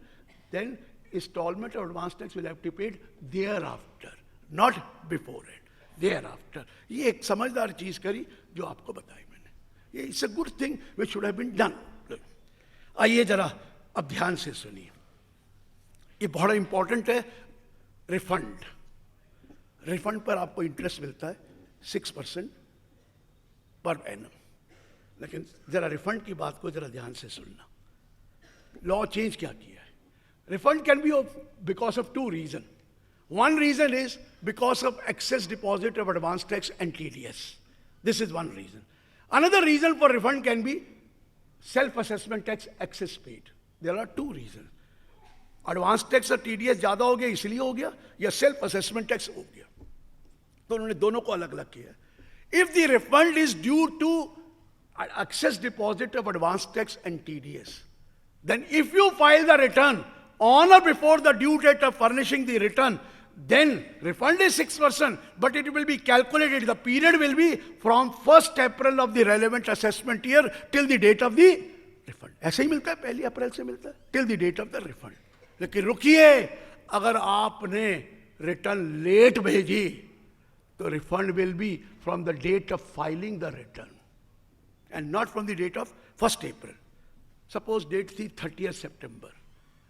then installment or advance tax will have to be paid thereafter, not before it, thereafter. ये एक समझदार चीज करी जो आपको बताई मैंने, ये it's a good thing which should have been done. आइए जरा अब ध्यान से सुनिए, ये बहुत इंपॉर्टेंट है। रिफंड, रिफंड पर आपको इंटरेस्ट मिलता है 6% पर एनम। लेकिन जरा रिफंड की बात को जरा ध्यान से सुनना। लॉ चेंज क्या किया है? Refund can be because of 2 reason. One reason is because of excess deposit of advance tax and TDS. This is one reason. Another reason for refund can be self-assessment tax excess paid. There are 2 reasons. Advance tax और TDS ज़्यादा हो गया इसलिए हो गया, या self assessment tax हो गया, तो उन्होंने दोनों को अलग अलग किया। If the refund is due to excess deposit of advance tax and TDS, then if you file the return on or before the due date of furnishing the return, then refund is 6%, but it will be calculated. The period will be from 1st April of the relevant assessment year till the date of the refund. ऐसे ही मिलता है, 1 अप्रैल से मिलता है till the date of the refund. लेकिन रुकिए, अगर आपने रिटर्न लेट भेजी तो refund will be from the date of filing the return and not from the date of 1 April. Suppose date थी 30 सितंबर,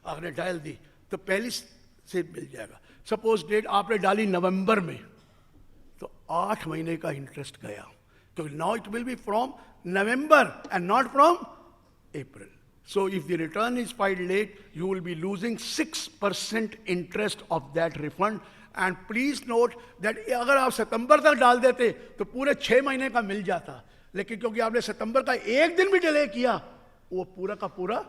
आपने डाल दी तो पहली से मिल जाएगा। सपोज डेट आपने डाली नवंबर में, तो 8 महीने का इंटरेस्ट गया, तो now it will be from November and not from April. So if the return is filed late, you will be losing 6% interest of that refund. And please note that अगर आप सितंबर तक डाल देते तो पूरे 6 महीने का मिल जाता, लेकिन क्योंकि आपने सितंबर का 1 दिन भी डिले किया, वो पूरा का पूरा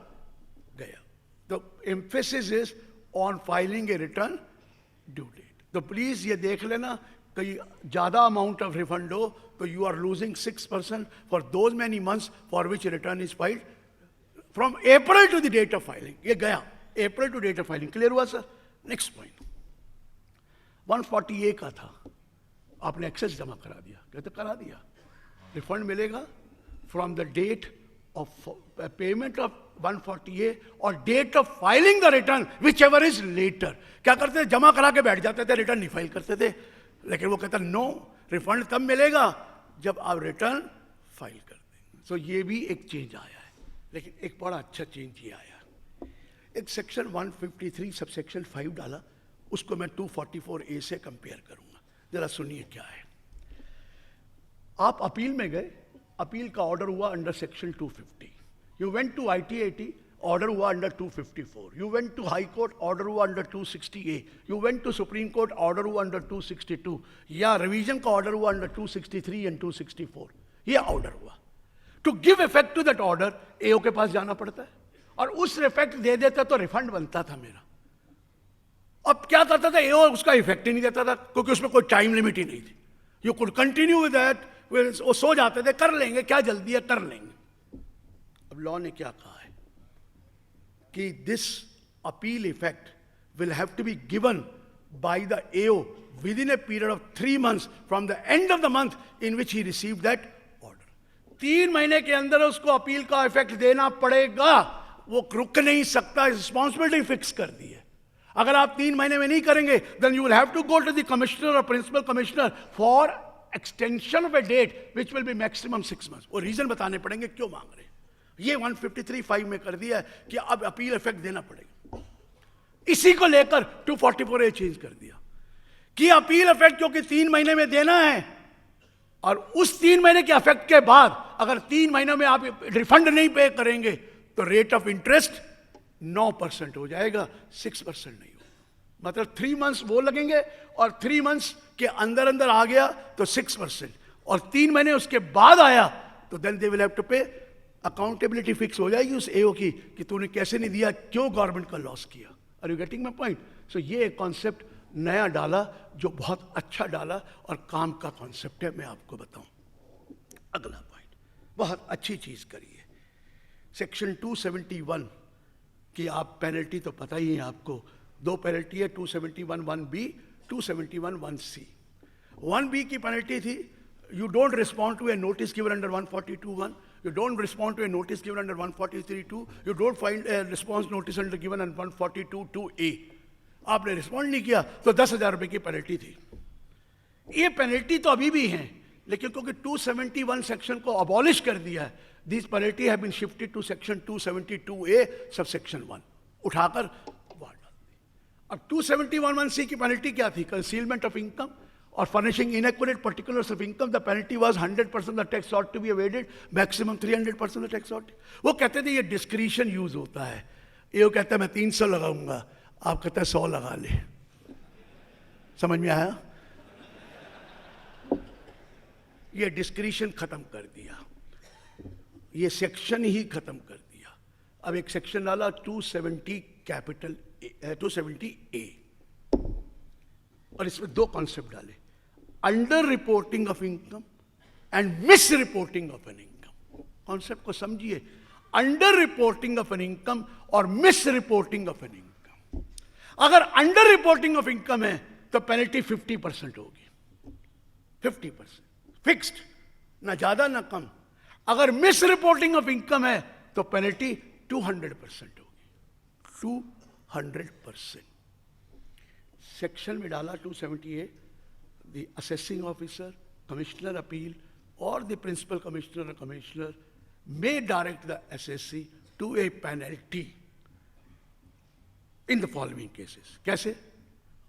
गया। तो emphasis is on filing a return due date. तो प्लीज ये देख लेना, कहीं ज्यादा अमाउंट ऑफ रिफंड हो तो you are losing 6% for those many months for which return is filed. From April to the date of filing, ये गया, April to date of filing, clear हुआ सर? नेक्स्ट पॉइंट, 140A का था, आपने access जमा करा दिया, कहते करा दिया, रिफंड मिलेगा from the date of payment of 140A और date of filing the return whichever is later. क्या करते थे? जमा करा के बैठ जाते थे, रिटर्न नहीं फाइल करते थे। लेकिन वो कहता नो, रिफंड तब मिलेगा जब आप रिटर्न फाइल कर दें। सो ये भी एक चेंज आया है। लेकिन एक बड़ा अच्छा चेंज ये आया, एक सेक्शन 153 सब सेक्शन 5 डाला, उसको मैं 244A से कंपेयर करूंगा। जरा सुनिए क्या है। आप अपील में गए, अपील का ऑर्डर हुआ under section 250, you went to ITAT, order हुआ under 254, you went to high court, order हुआ under 260A, you went to supreme court, order हुआ अंडर 262, या रिवीजन का ऑर्डर हुआ अंडर 263 एंड 264, ये ऑर्डर हुआ। To give effect to that order AO के पास जाना पड़ता है, और उस इफेक्ट दे देता तो रिफंड बनता था मेरा। अब क्या करता था AO? उसका इफेक्ट ही नहीं देता था, क्योंकि उसमें कोई टाइम लिमिट ही नहीं थी। You could continue with that, वो सो जाते थे, कर लेंगे, क्या जल्दी है, कर लेंगे। अब लॉ ने क्या कहा है कि this appeal effect will have to be given by the AO within a period of 3 months from the end of the month in which he received that. 3 महीने के अंदर उसको अपील का इफेक्ट देना पड़ेगा, वो रुक नहीं सकता, रिस्पॉन्सिबिलिटी फिक्स कर दी है। अगर आप 3 महीने में नहीं करेंगे then you will have to go to the commissioner or principal commissioner for extension of a date which will be maximum 6 months। वो रीजन बताने पड़ेंगे क्यों मांग रहे हैं। ये 153(5) में कर दिया है कि अब अपील इफेक्ट देना पड़ेगा। इसी को लेकर 244A चेंज कर दिया कि अपील इफेक्ट क्योंकि 3 महीने में देना है, और उस 3 महीने के इफेक्ट के बाद अगर 3 महीनों में आप रिफंड नहीं पे करेंगे तो रेट ऑफ इंटरेस्ट 9% हो जाएगा, 6% नहीं होगा। मतलब 3 मंथ्स वो लगेंगे और 3 मंथ्स के अंदर अंदर आ गया तो 6%, और 3 महीने उसके बाद आया तो then they will have to pay. Accountability fix हो जाएगी उस एओ की कि तूने कैसे नहीं दिया, क्यों गवर्नमेंट का लॉस किया। Are you getting my point? So ये एक कॉन्सेप्ट नया डाला जो बहुत अच्छा डाला और काम का कॉन्सेप्ट है। मैं आपको बताऊं अगला पॉइंट, बहुत अच्छी चीज करी है सेक्शन 271 की। आप पेनल्टी तो पता ही है आपको, 2 पेनल्टी है, 271(1)(b), 271(1)(c). 1B की पेनल्टी थी, you don't respond to a notice given under 142(1), you don't respond to a notice given under 143(2), you don't find a response notice under given under 142(2)(a). आपने respond नहीं किया तो 10,000 रुपए की penalty थी। ये पेनल्टी तो अभी भी है, लेकिन क्योंकि 271 सेक्शन को अबॉलिश कर दिया है, this penalty have been shifted to section 272(a) subsection 1, उठाकर वहां डाल दी। अब 271(1)(c) की पेनल्टी क्या थी? Concealment of income or furnishing inaccurate particulars of income. The penalty was 100% the tax ought to be evaded, maximum 300% the tax ought. वो कहते थे ये डिस्क्रिशन यूज होता है, ये कहता है मैं 300 लगाऊंगा, आप कहते हैं 100 लगा ले। समझ में आया? ये डिस्क्रिशन खत्म कर दिया, ये सेक्शन ही खत्म कर दिया। अब एक सेक्शन डाला 270(a), और इसमें 2 कॉन्सेप्ट डाले, under reporting of income and misreporting of an income. Concept को समझिए, under reporting of an income और misreporting of an income. अगर अंडर रिपोर्टिंग ऑफ इनकम है तो पेनल्टी 50% होगी, 50% फिक्स्ड, ना ज्यादा ना कम। अगर मिस रिपोर्टिंग ऑफ इनकम है तो पेनल्टी 200% होगी, 200%। सेक्शन में डाला 278, the assessing officer, commissioner appeal, or the principal commissioner or commissioner may direct the assessee to a penalty in the following cases. कैसे?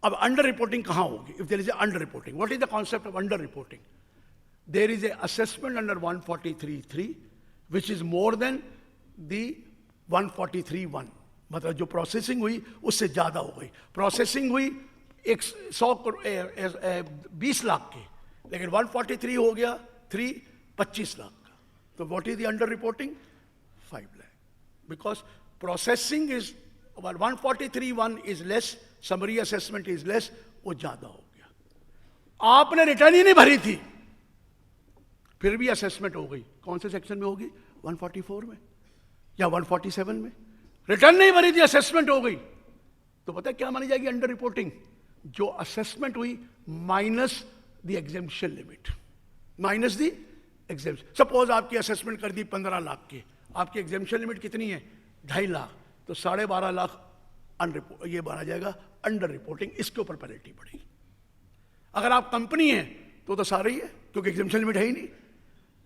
अब अंडर रिपोर्टिंग कहां होगी? If there is a under reporting, what is the concept of under reporting? There is a assessment under 143(3) which is more than the 143(1). मतलब जो processing हुई उससे ज्यादा हो गई। प्रोसेसिंग हुई 20 लाख की, लेकिन 143 हो गया 25 लाख का। तो what is the under reporting? 5 lakh, because processing is 143(1) is less, summary assessment is less, वो ज्यादा हो गया। आपने रिटर्न ही नहीं भरी थी, फिर भी असेसमेंट हो गई। कौन से सेक्शन में होगी? 144 में या 147 में। रिटर्न नहीं भरी थी, असेसमेंट हो गई, तो पता है क्या मानी जाएगी? Under reporting. जो असेसमेंट हुई minus the exemption limit, minus the exemption. Suppose आपकी असेसमेंट कर दी 15 लाख की, आपकी एग्जेम्पशन लिमिट कितनी है? 2.5 लाख, तो 12.5 लाख अनरिपोर्ट, ये माना जाएगा अंडर रिपोर्टिंग। इसके ऊपर पेनल्टी पड़ेगी। अगर आप कंपनी है तो सारा ही है, क्योंकि एग्जेम्पशन लिमिट है ही नहीं,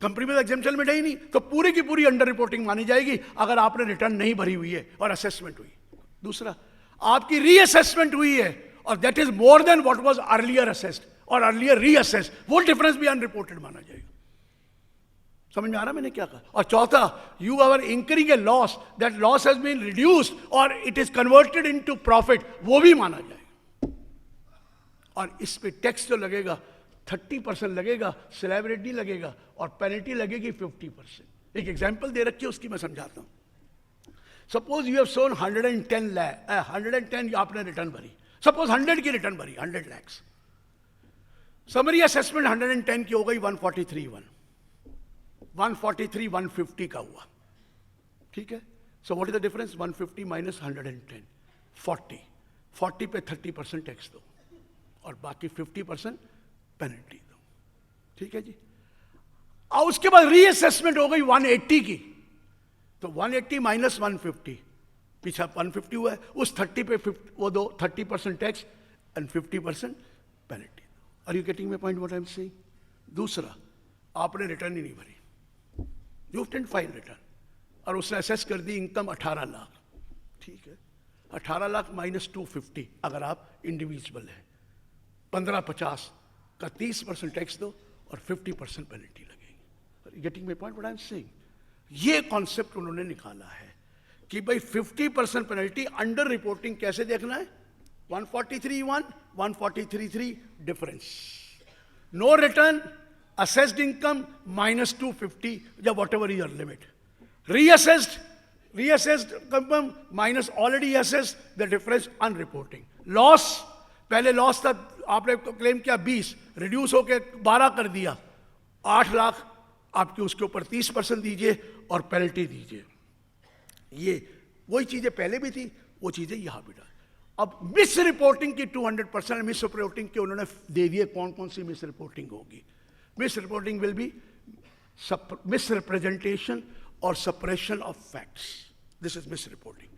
कंपनी में एग्जेम्पशन लिमिट है ही नहीं, तो पूरी की पूरी अंडर रिपोर्टिंग मानी जाएगी अगर आपने रिटर्न नहीं भरी हुई है और असेसमेंट हुई। दूसरा, आपकी रीअसेसमेंट हुई है और that is more then what was earlier assessed और अर्लियर रीअसेस्ड, वो डिफरेंस भी अनरिपोर्टेड माना जाएगा। समझ में आ रहा मैंने क्या कहा? और चौथा, you are incurring a loss, that loss has been reduced और it is converted into profit, वो भी माना जाएगा। और इस पे टैक्स जो लगेगा 30% लगेगा, स्लैब रेट नहीं लगेगा, और पेनल्टी लगेगी 50%। एक एग्जांपल दे रखी है, उसकी मैं समझाता हूं। सपोज यू हैव सोन 110 आपने रिटर्न भरी, सपोज 100 की रिटर्न भरी, 100 लाख। समरी असेसमेंट 110 की हो गई 143(1), 143(150) का हुआ, ठीक है। So what is the difference? 150 minus 110, 40 पे 30% टैक्स दो और बाकी 50% पेनल्टी दो, ठीक है जी। और उसके बाद रीअसेसमेंट हो गई 180 की, तो 180 माइनस 150, पीछा 150 हुआ है, उस 30 पे 50 वो दो, 30% टैक्स एंड 50% पेनल्टी दो। Are you getting my point what I am saying? दूसरा, आपने रिटर्न ही नहीं भरी, यू डिडंट फाइल रिटर्न, और उसने असेस कर दी इनकम 18 लाख, ठीक है। 18 लाख माइनस 250 अगर आप इंडिविजुअल है, 1550 का 30% टैक्स दो और 50% पेनल्टी लगेगी। Getting my point what I am saying? ये कॉन्सेप्ट उन्होंने निकाला है कि भाई 50% पेनल्टी अंडर रिपोर्टिंग कैसे देखना है, 143(1), 143(3) difference, no return, assessed income minus 250 या whatever is your limit, reassessed income minus already assessed, the difference unreporting, loss, पहले लॉस था आपने क्लेम किया 20, रिड्यूस होके 12 कर दिया, 8 लाख आपकी, उसके ऊपर 30% दीजिए और पेनल्टी दीजिए। ये वही चीजें पहले भी थी, वो चीजें यहां भी डाल। अब मिस रिपोर्टिंग की 200% मिस रिपोर्टिंग के उन्होंने दे दिए, कौन कौन सी मिस रिपोर्टिंग होगी। Misreporting will be misrepresentation और suppression of facts, this is misreporting.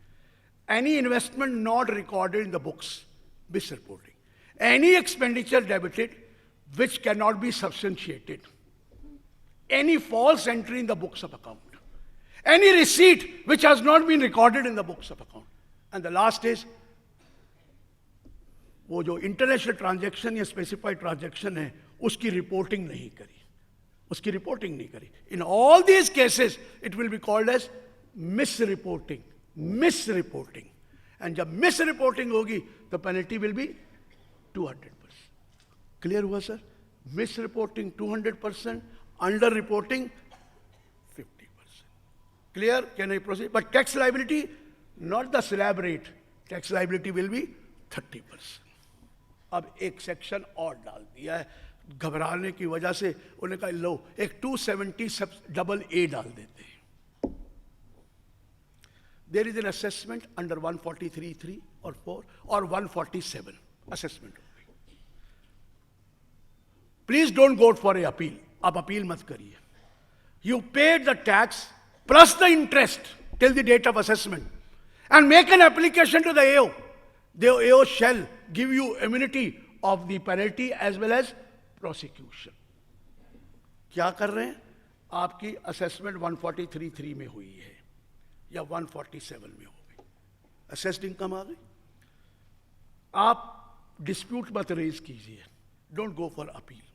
Any investment not recorded in the books, misreporting. Any expenditure debited which can not be substantiated, any false entry in the books of account, any receipt which has not been recorded in the books of account, and the last is वो जो international transaction या specified transaction है उसकी reporting नहीं करी, उसकी reporting नहीं करी। In all these cases it will be called as miss reporting, miss reporting. And जब मिस रिपोर्टिंग होगी तो पेनल्टी विल बी 200%। क्लियर हुआ sir? Miss reporting 200%, under reporting clear? Can I proceed? But tax liability, not the slab rate, tax liability will be 30%. अब एक section और डाल दिया है, घबराने की वजह से उन्होंने कहा लो एक 270AA डाल देते हैं। There is an assessment under 143(3) or 4 or 147 assessment होगी। Please don't go for a appeal, आप अपील मत करिए। You paid the tax plus the interest till the date of assessment and make an application to the AO. The AO shall give you immunity of the penalty as well as prosecution. क्या कर रहे हैं? आपकी assessment 143(3) में हुई है या 147 में हो गई, assessed income आ गई, आप dispute मत raise कीजिए, don't go for appeal.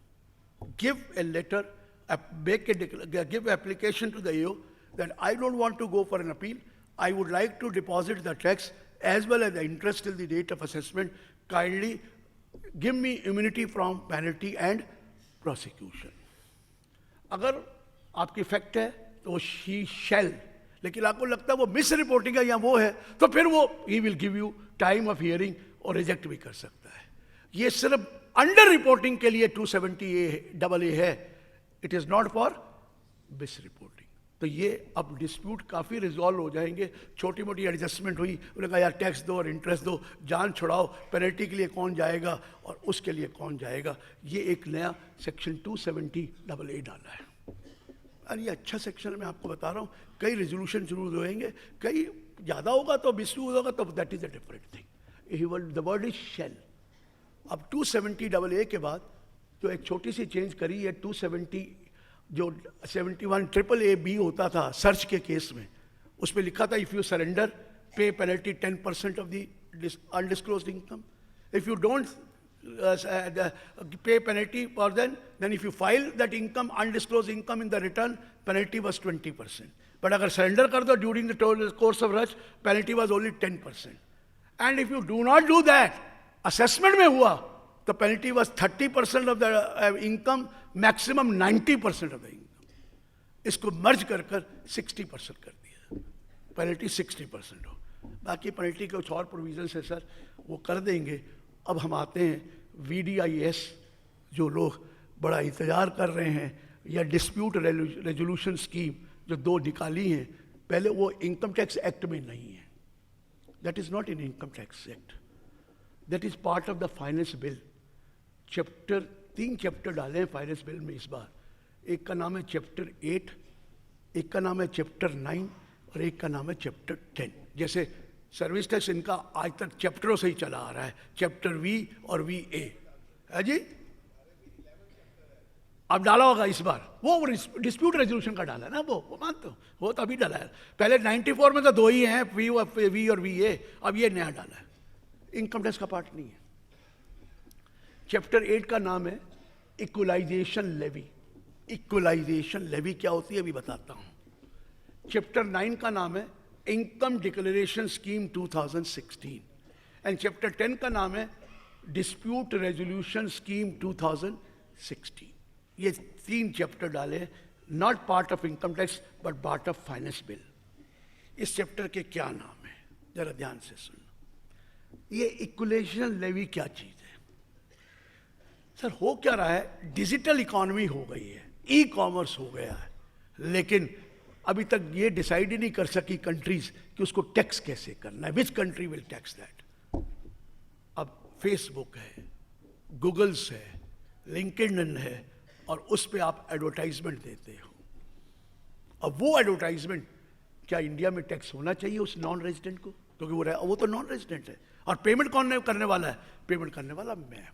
Give a letter, give application to the AO that I don't want to go for an appeal. I would like to deposit the tax as well as the interest till the date of assessment. Kindly give me immunity from penalty and prosecution. अगर आपकी fact है तो she shall, लेकिन आपको लगता है वो miss reporting है या वो है, तो फिर वो he will give you time of hearing और रिजेक्ट भी कर सकता है। ये सिर्फ अंडर रिपोर्टिंग के लिए 270AA है, it is not for miss reporting. तो ये अब डिस्प्यूट काफ़ी रिजॉल्व हो जाएंगे, छोटी मोटी एडजस्टमेंट हुई, उन्होंने कहा यार टैक्स दो और इंटरेस्ट दो, जान छुड़ाओ, पेनल्टी के लिए कौन जाएगा और उसके लिए कौन जाएगा। ये एक नया सेक्शन 270AA डाला है। अरे ये अच्छा सेक्शन है, मैं आपको बता रहा हूँ। कई रेजोल्यूशन जरूर होएंगे, कई ज़्यादा होगा तो मिसयूज होगा, तो that is a different thing. The word is shell. अब 270AA के बाद जो एक छोटी सी चेंज करी है, 270 जो 71AAB होता था सर्च के केस में, उसमें लिखा था इफ यू सरेंडर पे penalty 10% of the undisclosed income, if you don't pay penalty for then if you file that income, undisclosed income in the return, penalty was 20%. But अगर surrender कर दो during the course of rush, penalty was only 10%. And if you do not do that, assessment में हुआ, the penalty was 30% of the income, maximum 90% of the income. इसको merge कर 60% कर दिया, penalty 60% हो। बाकी penalty के कुछ और provisions है सर, वो कर देंगे। अब हम आते हैं VDIS, जो लोग बड़ा इंतजार कर रहे हैं, या डिस्प्यूट रेजोल्यूशन स्कीम जो 2 निकाली हैं। पहले वो इनकम टैक्स एक्ट में नहीं है, that is not in income tax act, that is part of the finance bill. Chapter 3 chapter डाले हैं फाइनेंस बिल में इस बार। एक का नाम है चैप्टर 8, एक का नाम है चैप्टर 9 और एक का नाम है चैप्टर 10। जैसे सर्विस टैक्स इनका आज तक चैप्टरों से ही चला आ रहा है, चैप्टर V और VA है जी। अब डाला होगा इस बार, वो डिस्प्यूट रेजोल्यूशन का डाला है ना, वो मानते हो, वो तो अभी डाला है। पहले 94 में तो 2 ही हैं, V और VA, अब ये नया डाला है, इनकम टैक्स का पार्ट नहीं है। चैप्टर 8 का नाम है इक्वलाइजेशन लेवी। इक्वलाइजेशन लेवी क्या होती है अभी बताता हूँ। चैप्टर 9 का नाम है income declaration scheme 2016 and chapter 10 का नाम है डिस्प्यूट रेजोल्यूशन स्कीम 2016। ये 3 चैप्टर डाले, not part of income tax but part of finance bill. इस चैप्टर के क्या नाम है, जरा ध्यान से सुनना। ये इक्विलेशन लेवी क्या चीज है? सर हो क्या रहा है, डिजिटल इकोनॉमी हो गई है, ई कॉमर्स हो गया है, लेकिन अभी तक ये डिसाइड ही नहीं कर सकी कंट्रीज कि उसको टैक्स कैसे करना है, which country will tax that. अब फेसबुक है, गूगल्स है, लिंक्डइन है, और उस पे आप एडवर्टाइजमेंट देते हो। अब वो एडवर्टाइजमेंट क्या इंडिया में टैक्स होना चाहिए उस नॉन रेजिडेंट को? क्योंकि वो तो नॉन रेजिडेंट है, और पेमेंट कौन करने वाला है? पेमेंट करने वाला मैं।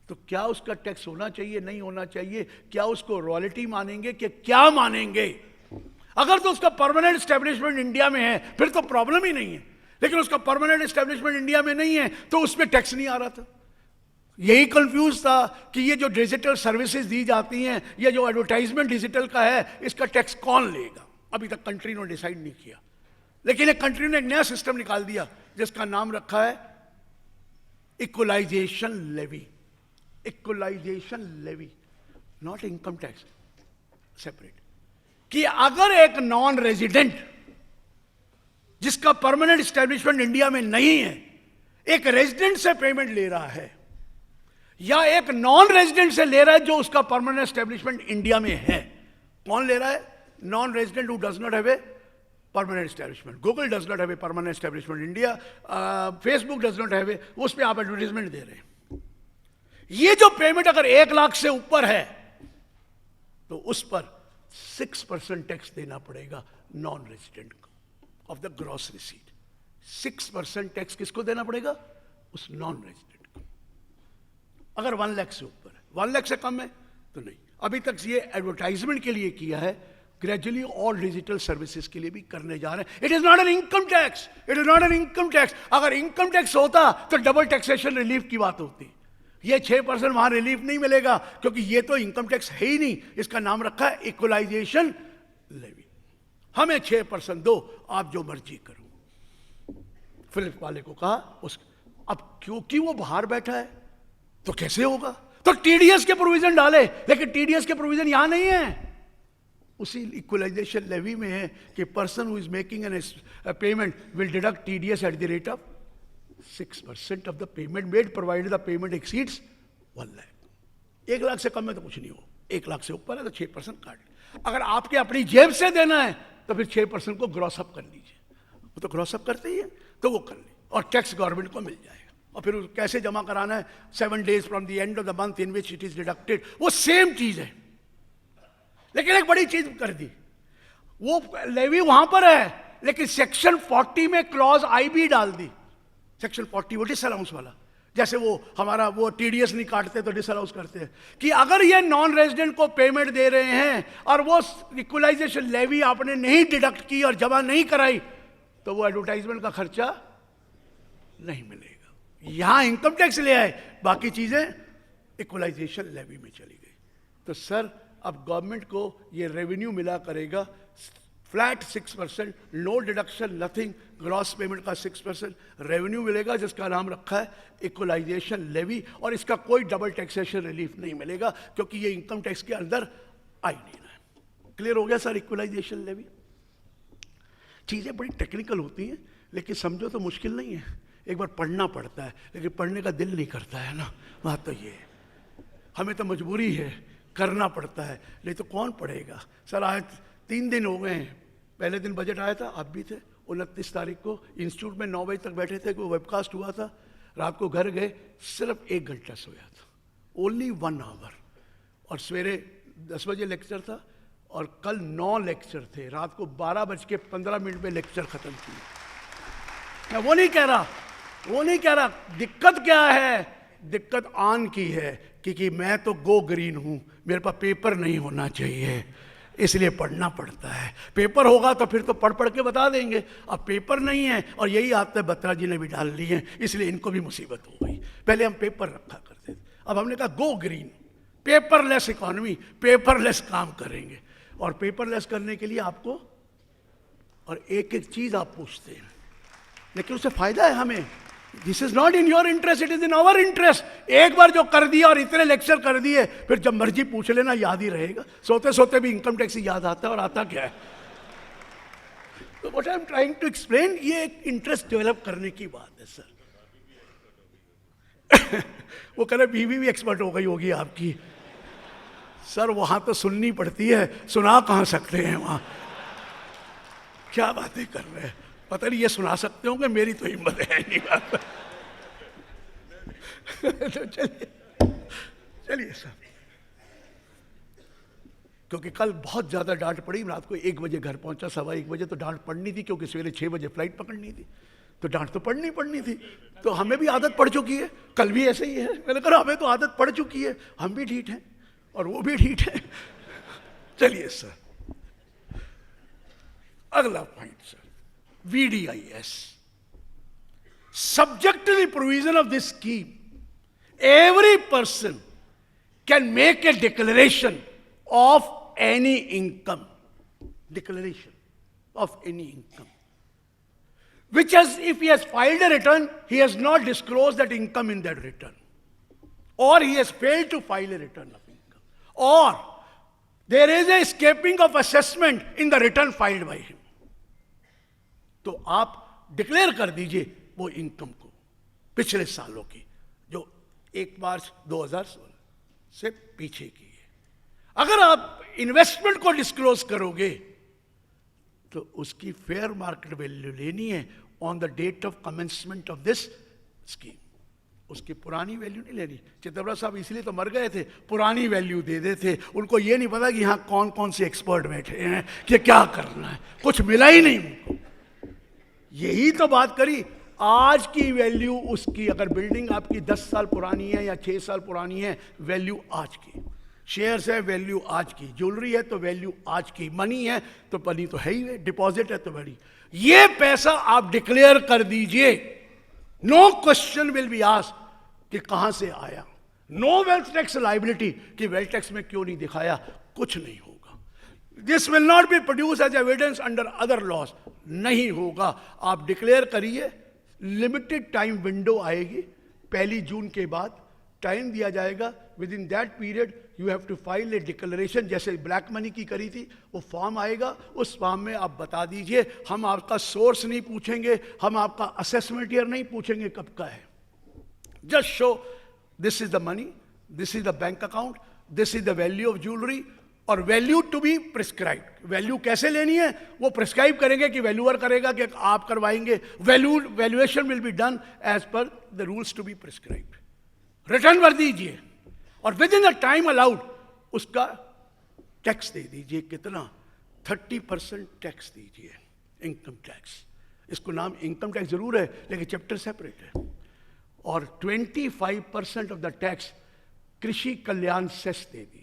तो क्या उसका टैक्स होना चाहिए, नहीं होना चाहिए? क्या उसको रॉयल्टी मानेंगे कि क्या मानेंगे? अगर तो उसका परमानेंट एस्टेब्लिशमेंट इंडिया में है फिर तो प्रॉब्लम ही नहीं है, लेकिन उसका परमानेंट एस्टेब्लिशमेंट इंडिया में नहीं है तो उसमें टैक्स नहीं आ रहा था। यही कंफ्यूज था कि ये जो डिजिटल सर्विसेज दी जाती हैं, ये जो एडवर्टाइजमेंट डिजिटल का है, इसका टैक्स कौन लेगा? अभी तक कंट्री ने डिसाइड नहीं किया, लेकिन एक कंट्री ने एक नया सिस्टम निकाल दिया जिसका नाम रखा है equalisation levy. Equalisation levy, not income tax, separate. कि अगर एक नॉन रेजिडेंट जिसका परमानेंट एस्टेब्लिशमेंट इंडिया में नहीं है एक रेजिडेंट से पेमेंट ले रहा है, या एक नॉन रेजिडेंट से ले रहा है जो उसका परमानेंट एस्टेब्लिशमेंट इंडिया में है, कौन ले रहा है? Non resident who does not have a permanent establishment. Google does not have a permanent establishment India, Facebook does not have a, उस पर आप एडवर्टाइजमेंट दे रहे हैं। ये जो पेमेंट अगर 1 लाख से ऊपर है तो उस पर 6% टैक्स देना पड़ेगा नॉन रेजिडेंट को of the gross receipt. 6% tax किसको देना पड़ेगा? उस नॉन रेजिडेंट को। अगर 1 लाख से ऊपर है, 1 लाख से कम है तो नहीं। अभी तक ये एडवर्टाइजमेंट के लिए किया है, ग्रेजुअली और डिजिटल सर्विसेज के लिए भी करने जा रहे हैं। It is not an income tax, it is not an income tax. अगर इनकम टैक्स होता तो डबल टैक्सेशन रिलीफ की बात होती। ये 6% वहां रिलीफ नहीं मिलेगा क्योंकि ये तो इनकम टैक्स है ही नहीं। इसका नाम रखा है इक्वलाइजेशन लेवी। हमें 6% दो, आप जो मर्जी करो। फिलिप वाले को कहा उस, अब क्योंकि वो बाहर बैठा है तो कैसे होगा? तो टीडीएस के प्रोविजन डाले, लेकिन टीडीएस के प्रोविजन यहां नहीं है। उसी इक्वलाइजेशन लेवी में है कि person who is making an payment will deduct TDS at the rate of 6% of the payment made provided the payment exceeds 1 lakh। 1 lakh से कम है तो कुछ नहीं हो, 1 लाख से ऊपर है तो 6% काट। अगर आपके अपनी जेब से देना है तो फिर 6% को ग्रॉस अप कर लीजिए। वो तो ग्रॉस अप करते ही है तो वो कर ले, और टैक्स गवर्नमेंट को मिल जाएगा। और फिर कैसे जमा कराना है? 7 days from the end of the month in which it is deducted. वो सेम चीज है, लेकिन एक बड़ी चीज कर दी। वो लेवी वहां पर है, लेकिन सेक्शन 40 में क्लॉज आई भी डाल दी। सेक्शन 40 वो डिसअलाउंस वाला, जैसे वो हमारा वो टीडीएस नहीं काटते तो डिसअलाउंस करते हैं, कि अगर ये नॉन रेजिडेंट को पेमेंट दे रहे हैं और वो इक्वलाइजेशन लेवी आपने नहीं डिडक्ट की और जमा नहीं कराई तो वो एडवर्टाइजमेंट का खर्चा नहीं मिलेगा। यहां इनकम टैक्स ले आए, बाकी चीजें इक्वलाइजेशन लेवी में चली गई। तो सर अब गवर्नमेंट को ये रेवेन्यू मिला करेगा flat 6%, no deduction, nothing, gross payment का 6% रेवेन्यू मिलेगा जिसका नाम रखा है इक्वलाइजेशन लेवी। और इसका कोई डबल टैक्सेशन रिलीफ नहीं मिलेगा क्योंकि ये इनकम टैक्स के अंदर आ ही नहीं रहा है। क्लियर हो गया सर? Equalisation levy. चीजें बड़ी टेक्निकल होती हैं, लेकिन समझो तो मुश्किल नहीं है। एक बार पढ़ना पड़ता है, लेकिन पढ़ने का दिल नहीं करता है ना, बात तो ये है। हमें तो मजबूरी है, करना पड़ता है, नहीं तो कौन पढ़ेगा? सर आज 3 दिन हो गए हैं, पहले दिन बजट आया था, आप भी थे, 29 तारीख को इंस्टीट्यूट में 9 बजे तक बैठे थे, कोई वेबकास्ट हुआ था। रात को घर गए, सिर्फ 1 घंटा सोया था, ओनली 1 आवर। और सवेरे 10 बजे लेक्चर था और कल 9 लेक्चर थे। रात को 12:15 में लेक्चर खत्म किया। मैं वो नहीं कह रहा दिक्कत क्या है। दिक्कत आन की है क्योंकि मैं तो गो ग्रीन हूं, मेरे पास पेपर नहीं होना चाहिए, इसलिए पढ़ना पड़ता है। पेपर होगा तो फिर तो पढ़ के बता देंगे। अब पेपर नहीं है और यही आदतें बत्रा जी ने भी डाल ली हैं, इसलिए इनको भी मुसीबत हो गई। पहले हम पेपर रखा करते थे, अब हमने कहा go green, paperless economy, paperless काम करेंगे। और पेपरलेस करने के लिए आपको और एक एक चीज आप पूछते हैं, लेकिन उससे फायदा है हमें। This is not in your interest, it is in our interest. एक बार जो कर दिया और इतने लेक्चर कर दिए, फिर जब मर्जी पूछ लेना, याद ही रहेगा। सोते सोते भी इनकम टैक्स याद आता है, और आता क्या है। तो what I am trying to explain, ये एक इंटरेस्ट डेवलप करने की बात है सर। वो कह रहे बीवी भी एक्सपर्ट हो गई होगी आपकी। सर वहां तो सुननी पड़ती है, सुना कहां सकते हैं वहां। क्या बातें कर रहे हैं, पता नहीं ये सुना सकते होंगे, मेरी तो हिम्मत है नहीं बात। तो चलिए सर, क्योंकि कल बहुत ज्यादा डांट पड़ी। रात को 1 बजे घर पहुंचा, 1:15 बजे, तो डांट पड़नी थी, क्योंकि सवेरे 6 बजे फ्लाइट पकड़नी थी, तो डांट तो पड़नी थी। तो हमें भी आदत पड़ चुकी है, कल भी ऐसे ही है। मैंने कहा हमें तो आदत पड़ चुकी है, हम भी ढीठ हैं और वो भी ढीठ है। चलिए सर, अगला point sir, VDIS. Subject to the provision of this scheme, every person can make a declaration of any income. Declaration of any income. Which has, if he has filed a return, he has not disclosed that income in that return. Or he has failed to file a return of income. Or there is a escaping of assessment in the return filed by him. तो आप declare कर दीजिए वो income को पिछले सालों की, जो 1 मार्च 2016 से पीछे की है। अगर आप इन्वेस्टमेंट को डिस्क्लोज करोगे तो उसकी फेयर मार्केट वैल्यू लेनी है on the date of commencement of this scheme. उसकी पुरानी वैल्यू नहीं लेनी। चिदंबरम साहब इसलिए तो मर गए थे, पुरानी वैल्यू दे देते। उनको ये नहीं पता कि यहाँ कौन कौन से एक्सपर्ट बैठे हैं कि क्या करना है, कुछ मिला ही नहीं उनको। यही तो बात करी, आज की वैल्यू उसकी, अगर बिल्डिंग आपकी 10 साल पुरानी है या 6 साल पुरानी है, वैल्यू आज की। शेयर्स है, वैल्यू आज की। ज्वेलरी है तो वैल्यू आज की। मनी है तो मनी तो है ही, डिपॉजिट है तो मनी। ये पैसा आप डिक्लेयर कर दीजिए, no question will be asked कि कहां से आया। नो वेल्थ टैक्स लायबिलिटी कि वेल्थ टैक्स में क्यों नहीं दिखाया, कुछ नहीं होगा। This will not be produce as evidence under other laws, नहीं होगा। आप डिक्लेयर करिए, लिमिटेड टाइम विंडो आएगी, 1 जून के बाद टाइम दिया जाएगा। Within that period you have to file a declaration, जैसे ब्लैक मनी की करी थी, वो फॉर्म आएगा। उस फॉर्म में आप बता दीजिए, हम आपका सोर्स नहीं पूछेंगे, हम आपका असेसमेंट ईयर नहीं पूछेंगे कब का है। Just show this is the money, this is the bank account, this is the value of jewellery, और value to be prescribed. Value कैसे लेनी है वो प्रिस्क्राइब करेंगे कि वैल्यूअर करेगा कि आप करवाएंगे। Valuation will be done as per the rules to be prescribed. Return भर दीजिए और within the time allowed उसका टैक्स दे दीजिए। कितना? 30% टैक्स दीजिए, इनकम टैक्स। इसको नाम इनकम टैक्स जरूर है, लेकिन चैप्टर सेपरेट है। और 25% ऑफ द टैक्स कृषि कल्याण सेस दे दीजिए।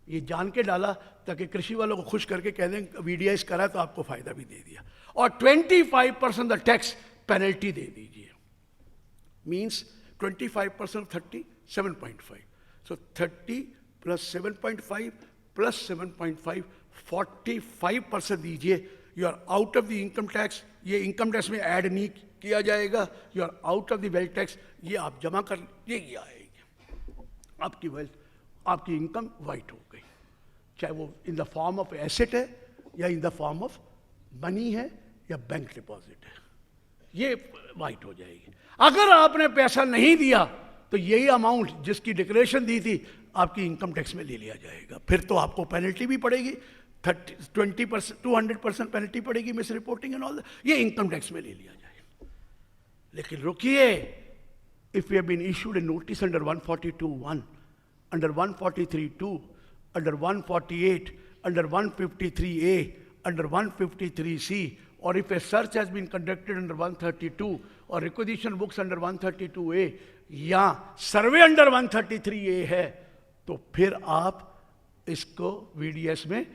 ये जान के डाला ताकि कृषि वालों को खुश करके कह दें VDIS करा तो आपको फायदा भी दे दिया। और 25% द टैक्स पेनल्टी दे दीजिए। मीन्स 25% 30, 7.5। सो 30 + 7.5 + 7.5, 45% दीजिए। You are out of the income tax. ये इनकम टैक्स में ऐड नहीं किया जाएगा। You are out of the wealth tax. ये आप जमा कर, ये आएगी आपकी वेल्थ, आपकी इनकम वाइट हो गई। चाहे वो in the form of asset है या in the form of money है या बैंक डिपॉजिट है, ये वाइट हो जाएगी। अगर आपने पैसा नहीं दिया तो यही अमाउंट जिसकी डिक्लेरेशन दी थी आपकी इनकम टैक्स में ले लिया जाएगा। फिर तो आपको पेनल्टी भी पड़ेगी, 20%, 200% पेनल्टी पड़ेगी, मिस रिपोर्टिंग एंड ऑल, ये इनकम टैक्स में ले लिया जाएगा। लेकिन रुकिए, if you have been issued a notice under 142(1), under 143(2), under 148, under 153(a), under 153(c), or if a search has been conducted under 132 or requisition books under 132(a या सर्वे under 133(a) है, तो फिर आप इसको VDS में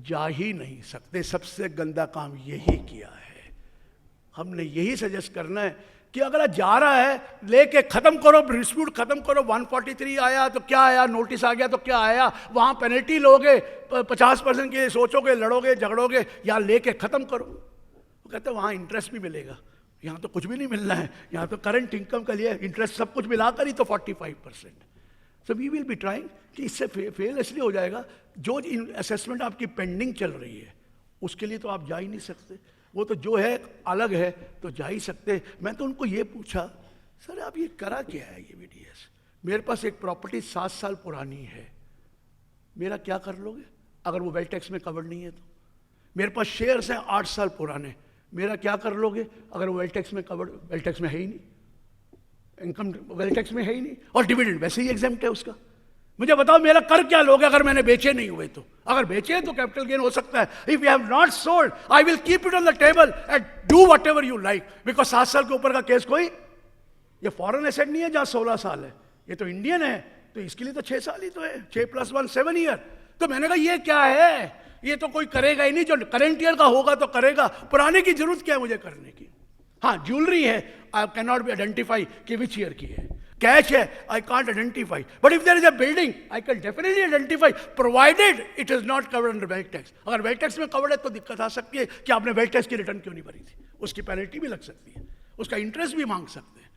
जा ही नहीं सकते। सबसे गंदा काम यही किया है। हमने यही सजेस्ट करना है कि अगर जा रहा है लेके खत्म करो, डिस्प्यूट खत्म करो, 143 आया तो क्या आया, नोटिस आ गया तो क्या आया, वहां पेनल्टी लोगे 50% के, सोचोगे, लड़ोगे, झगड़ोगे, या लेके खत्म करो। वो कहते हैं वहां इंटरेस्ट भी मिलेगा, यहाँ तो कुछ भी नहीं मिलना है, यहाँ तो करंट इनकम के लिए इंटरेस्ट सब कुछ मिलाकर ही तो 45%। So we will be trying कि इससे फेल इसलिए हो जाएगा, जो असेसमेंट आपकी पेंडिंग चल रही है उसके लिए तो आप जा ही नहीं सकते, वो तो जो है अलग है तो जा ही सकते। मैं तो उनको ये पूछा, सर आप ये करा क्या है ये VDS, मेरे पास एक प्रॉपर्टी 7 साल पुरानी है, मेरा क्या कर लोगे अगर वो वेल्थ टैक्स में कवर्ड नहीं है तो? मेरे पास शेयर्स हैं 8 साल पुराने, मेरा क्या कर लोगे अगर वो वेल्थ टैक्स में कवर्ड, वेल्थ टैक्स में है ही नहीं, इनकम वेल्थ टैक्स में है ही नहीं, और डिविडेंड वैसे ही एग्जेम्प्ट है उसका। मुझे बताओ मेरा कर क्या लोगे अगर मैंने बेचे नहीं हुए तो? अगर बेचे तो कैपिटल गेन हो सकता है। If you have not sold I will keep it on the table and do whatever you like, because 7 साल के ऊपर का केस कोई, ये फॉरेन एसेट नहीं है जहां 16 साल है, ये तो इंडियन है, तो इसके लिए तो 6 साल ही तो है, 6 + 1 7 ईयर। तो मैंने कहा ये क्या है, ये तो कोई करेगा ही नहीं, जो करंट ईयर का होगा तो करेगा, पुराने की जरूरत क्या है मुझे करने की? हाँ ज्वेलरी है, I can not be identify कि विच ईयर की है, कैश है, I can't identify, but if there is a building I can definitely identify, provided it is not covered under wealth tax. अगर वेल्थ टैक्स में covered है तो दिक्कत आ सकती है कि आपने वेल्थ टैक्स की रिटर्न क्यों नहीं भरी थी, उसकी पेनल्टी भी लग सकती है, उसका इंटरेस्ट भी मांग सकते हैं।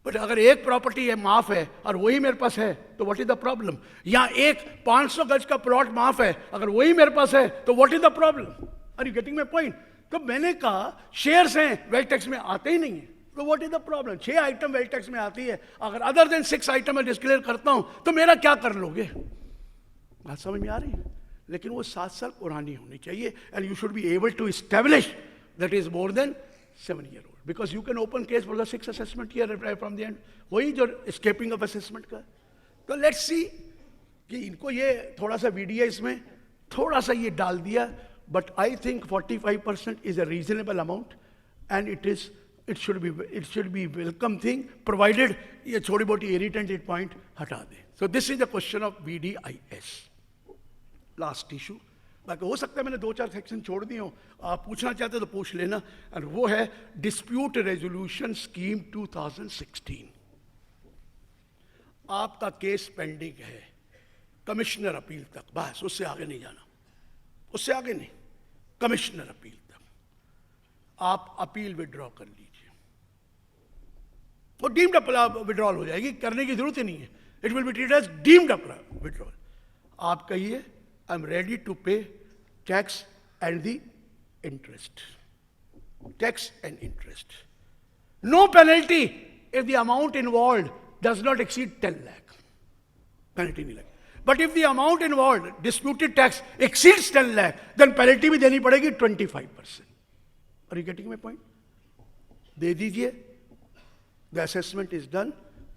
बट अगर एक प्रॉपर्टी है माफ है और वही मेरे पास है तो व्हाट इज द प्रॉब्लम? या एक 500 गज का प्लॉट माफ है अगर वही मेरे पास है तो what is the problem? Are you getting my point? तो मैंने कहा शेयर्स हैं वेल्थ टैक्स में आते ही नहीं है, तो what is the problem? 6 item wealth tax में आती है, अगर अदर देन 6 आइटम मैं डिस्क्लेयर करता हूं तो मेरा क्या कर लोगे? बात समझ में आ रही है? लेकिन वो 7 साल पुरानी होनी चाहिए, and you should be able to establish that is more than 7 year old, because you can open case for the 6 assessment year from the end, वही जो स्केपिंग ऑफ असेसमेंट का। तो लेट्स सी कि इनको ये थोड़ा सा VDS में थोड़ा सा ये डाल दिया, but I think 45% is a reasonable amount and it should be welcome thing, provided ये थोड़ी बहुत इरिटेंटेड पॉइंट हटा दे। So this is the question of VDIS। Last issue, बाकी हो सकता है मैंने 2-4 सेक्शन छोड़ दिए हो, आप पूछना चाहते हो तो पूछ लेना, और वो है डिस्प्यूट रेजोल्यूशन स्कीम 2016। आपका केस पेंडिंग है कमिश्नर अपील तक, बस उससे आगे नहीं जाना, उससे आगे नहीं, कमिश्नर अपील तक आप अपील विड्रॉ कर लीजिए, वो डीम्ड विड्रॉल हो जाएगी, करने की जरूरत ही नहीं है, it will be treated as deemed withdrawal. आप कहिए I am ready to pay tax and the interest, tax and interest, no penalty if the amount involve does not exceed 10 lakh, penalty नहीं लगेगी। But if the amount involve disputed tax exceeds 10 lakh, then penalty भी देनी पड़ेगी 25%। Are you getting my point? दे दीजिए, the assessment is done,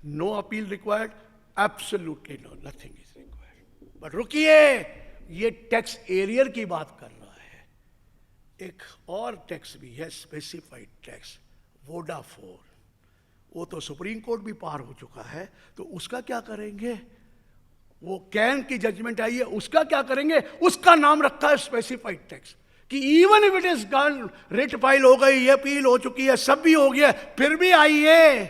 no appeal required, absolutely no, nothing is required. But रुकिए, ये tax arrear की बात कर रहा है, एक और टैक्स भी है, स्पेसिफाइड टैक्स, वोडाफोन, वो तो सुप्रीम कोर्ट भी पार हो चुका है, तो उसका क्या करेंगे? वो कैन की जजमेंट आई है, उसका क्या करेंगे? उसका नाम रखा है स्पेसिफाइड टैक्स, कि even if it is done, writ file हो गई, अपील हो चुकी है, सब भी हो गया, फिर भी आइए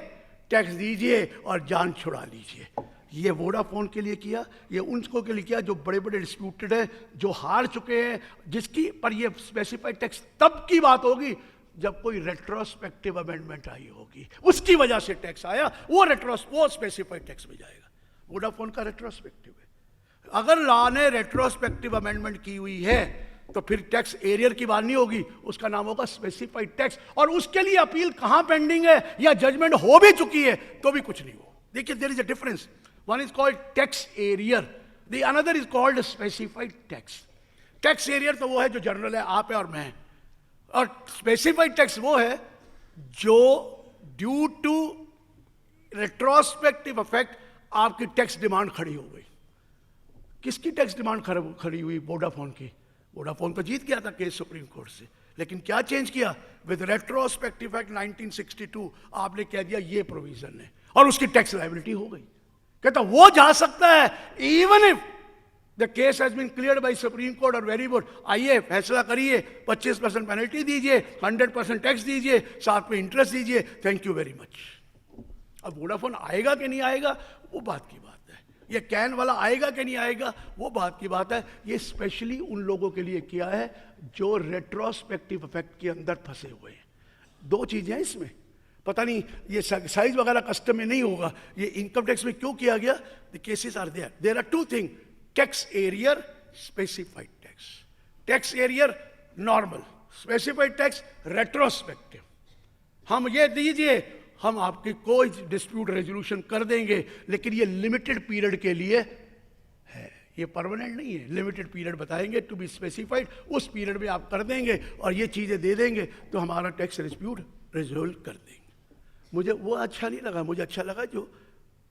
टैक्स दीजिए और जान छुड़ा लीजिए। ये वोडाफोन के लिए किया, ये उनको के लिए किया जो बड़े बड़े डिस्प्यूटेड हैं, जो हार चुके हैं, जिसकी पर ये स्पेसिफाइड टैक्स तब की बात होगी जब कोई रेट्रोस्पेक्टिव अमेंडमेंट आई होगी, उसकी वजह से टैक्स आया, वो स्पेसिफाइड टैक्स में जाएगा। वोडाफोन का रेट्रोस्पेक्टिव है, अगर लॉ ने रेट्रोस्पेक्टिव अमेंडमेंट की हुई है तो फिर टैक्स एरियर की बात नहीं होगी, उसका नाम होगा स्पेसिफाइड टैक्स, और उसके लिए अपील कहां पेंडिंग है, या जजमेंट हो भी चुकी है तो भी कुछ नहीं हो। देखिए, there is a difference, one is called tax arrear, the another is called specified tax. Tax arrear तो वो है जो जनरल है, आप है और मैं, और स्पेसिफाइड टैक्स वो है जो ड्यू टू रेट्रोस्पेक्टिव इफेक्ट आपकी टैक्स डिमांड खड़ी हो गई। किसकी टैक्स डिमांड खड़ी हुई? वोडाफोन की। वोडाफोन तो जीत गया था केस सुप्रीम कोर्ट से, लेकिन क्या चेंज किया? विद रेट्रोस्पेक्टिव एक्ट 1962 आपने कह दिया ये प्रोविजन है, और उसकी टैक्स लायबिलिटी हो गई। कहता वो जा सकता है even if the case has been cleared by supreme court और वेरी गुड, आइए फैसला करिए, 25% पेनल्टी दीजिए, 100% टैक्स दीजिए, साथ में इंटरेस्ट दीजिए, थैंक यू वेरी मच। अब वोडाफोन आएगा कि नहीं आएगा वो बात की बात है, ये कैन वाला आएगा कि नहीं आएगा वो बात की बात है। ये स्पेशली उन लोगों के लिए किया है जो रेट्रोस्पेक्टिव इफेक्ट के अंदर फंसे हुए हैं। दो चीजें हैं इसमें, पता नहीं ये साइज वगैरह कस्टम में नहीं होगा, ये इनकम टैक्स में क्यों किया गया। The cases are there are two thing, tax arrear, specified tax, tax arrear normal, specified tax retrospective. हम ये दीजिए, हम आपकी कोई डिस्प्यूट रेजोल्यूशन कर देंगे, लेकिन ये लिमिटेड पीरियड के लिए है, ये परमानेंट नहीं है। लिमिटेड पीरियड बताएंगे टू बी स्पेसिफाइड, उस पीरियड में आप कर देंगे और ये चीजें दे देंगे तो हमारा टैक्स डिस्प्यूट रिजोल्व कर देंगे। मुझे वो अच्छा नहीं लगा, मुझे अच्छा लगा जो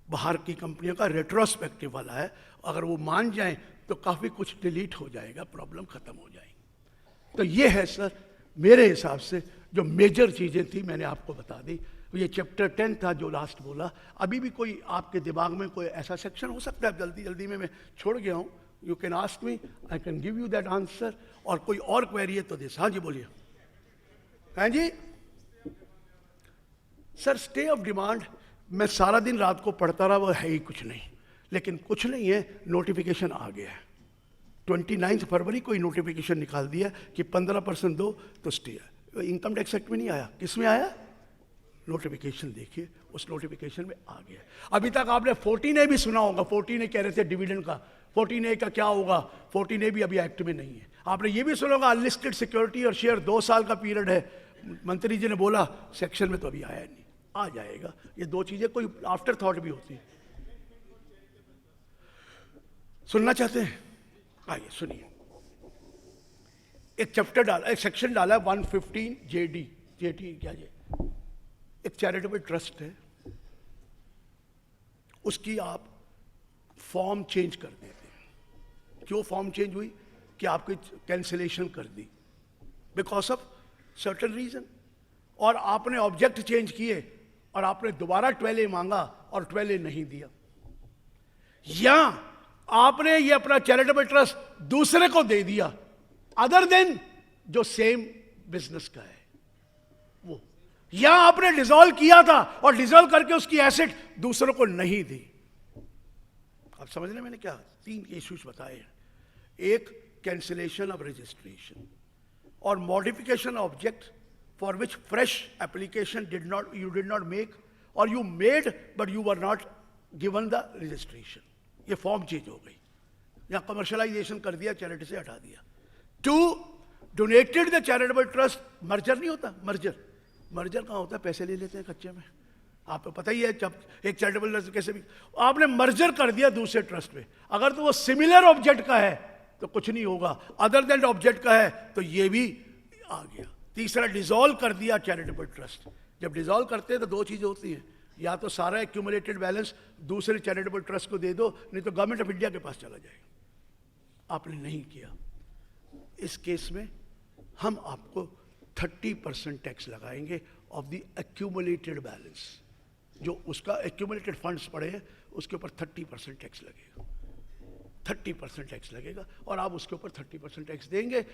बाहर की कंपनियों का रेट्रोस्पेक्टिव वाला है, अगर वो मान जाएं तो काफ़ी कुछ डिलीट हो जाएगा, प्रॉब्लम खत्म हो जाएगी। तो ये है सर मेरे हिसाब से जो मेजर चीज़ें थी मैंने आपको बता दी। ये चैप्टर 10 था जो लास्ट बोला। अभी भी कोई आपके दिमाग में कोई ऐसा सेक्शन हो सकता है, जल्दी जल्दी में मैं छोड़ गया हूँ, you can ask me, I can give you that answer. और कोई और क्वेरी है तो दिस। हाँ जी बोलिए। हाँ जी सर, स्टे ऑफ डिमांड मैं सारा दिन रात को पढ़ता रहा, वो है ही कुछ नहीं, लेकिन कुछ नहीं है, नोटिफिकेशन आ गया है। 29 फरवरी को ही नोटिफिकेशन निकाल दिया कि 15% दो तो स्टे है। इनकम टैक्स एक्ट में नहीं आया, किस में आया? नोटिफिकेशन देखिए, उस नोटिफिकेशन में आ गया। अभी तक आपने 14A भी सुना होगा, 14A कह रहे थे डिविडेंड का, 14A का क्या होगा, 14A भी अभी एक्ट में नहीं है। आपने ये भी सुना होगा अनलिस्टेड सिक्योरिटी और शेयर 2 साल का पीरियड है, मंत्री जी ने बोला सेक्शन में तो अभी आया नहीं, आ जाएगा। ये दो चीजें कोई आफ्टर थॉट भी होती है। सुनना चाहते हैं? आइए सुनिए। एक चैप्टर डाला, एक सेक्शन डाला 115 JD क्या जे, एक चैरिटेबल ट्रस्ट है, उसकी आप फॉर्म चेंज कर देते हैं। क्यों फॉर्म चेंज हुई? कि आपकी कैंसिलेशन कर दी बिकॉज ऑफ सर्टेन रीजन, और आपने ऑब्जेक्ट चेंज किए और आपने दोबारा 12A मांगा और 12A नहीं दिया, या आपने ये अपना चैरिटेबल ट्रस्ट दूसरे को दे दिया अदर देन जो सेम बिजनेस का है वो, या आपने डिसॉल्व किया था और डिसॉल्व करके उसकी एसेट दूसरों को नहीं दी। आप समझ रहे मैंने क्या 3 इश्यूज बताए हैं। एक कैंसिलेशन ऑफ रजिस्ट्रेशन और modification object for which fresh application you did not make, or you made but you were not given the registration, ये फॉर्म चेंज हो गई, या कमर्शलाइजेशन कर दिया, चैरिटी से हटा दिया। 2, donated the charitable trust, merger नहीं होता, मर्जर कहाँ होता है, पैसे ले लेते हैं कच्चे में, आपको पता ही है। जब एक चैरिटेबल ट्रस्ट कैसे भी आपने मर्जर कर दिया दूसरे ट्रस्ट में, अगर तो वो सिमिलर ऑब्जेक्ट का है तो कुछ नहीं होगा, अदर देन ऑब्जेक्ट का है तो ये भी आ गया। तीसरा, डिसॉल्व कर दिया चैरिटेबल ट्रस्ट। जब डिसॉल्व करते हैं तो 2 चीजें होती हैं, या तो सारा एक्यूमुलेटेड बैलेंस दूसरे चैरिटेबल ट्रस्ट को दे दो, नहीं तो गवर्नमेंट ऑफ इंडिया के पास चला जाएगा। आपने नहीं किया। इस केस में हम आपको 30% टैक्स लगाएंगे ऑफ द एक्यूमुलेटेड बैलेंस, जो उसका एक्यूमुलेटेड फंड्स पड़े हैं उसके ऊपर 30% टैक्स लगेगा, 30% टैक्स लगेगा, और आप उसके ऊपर 30% टैक्स देंगे।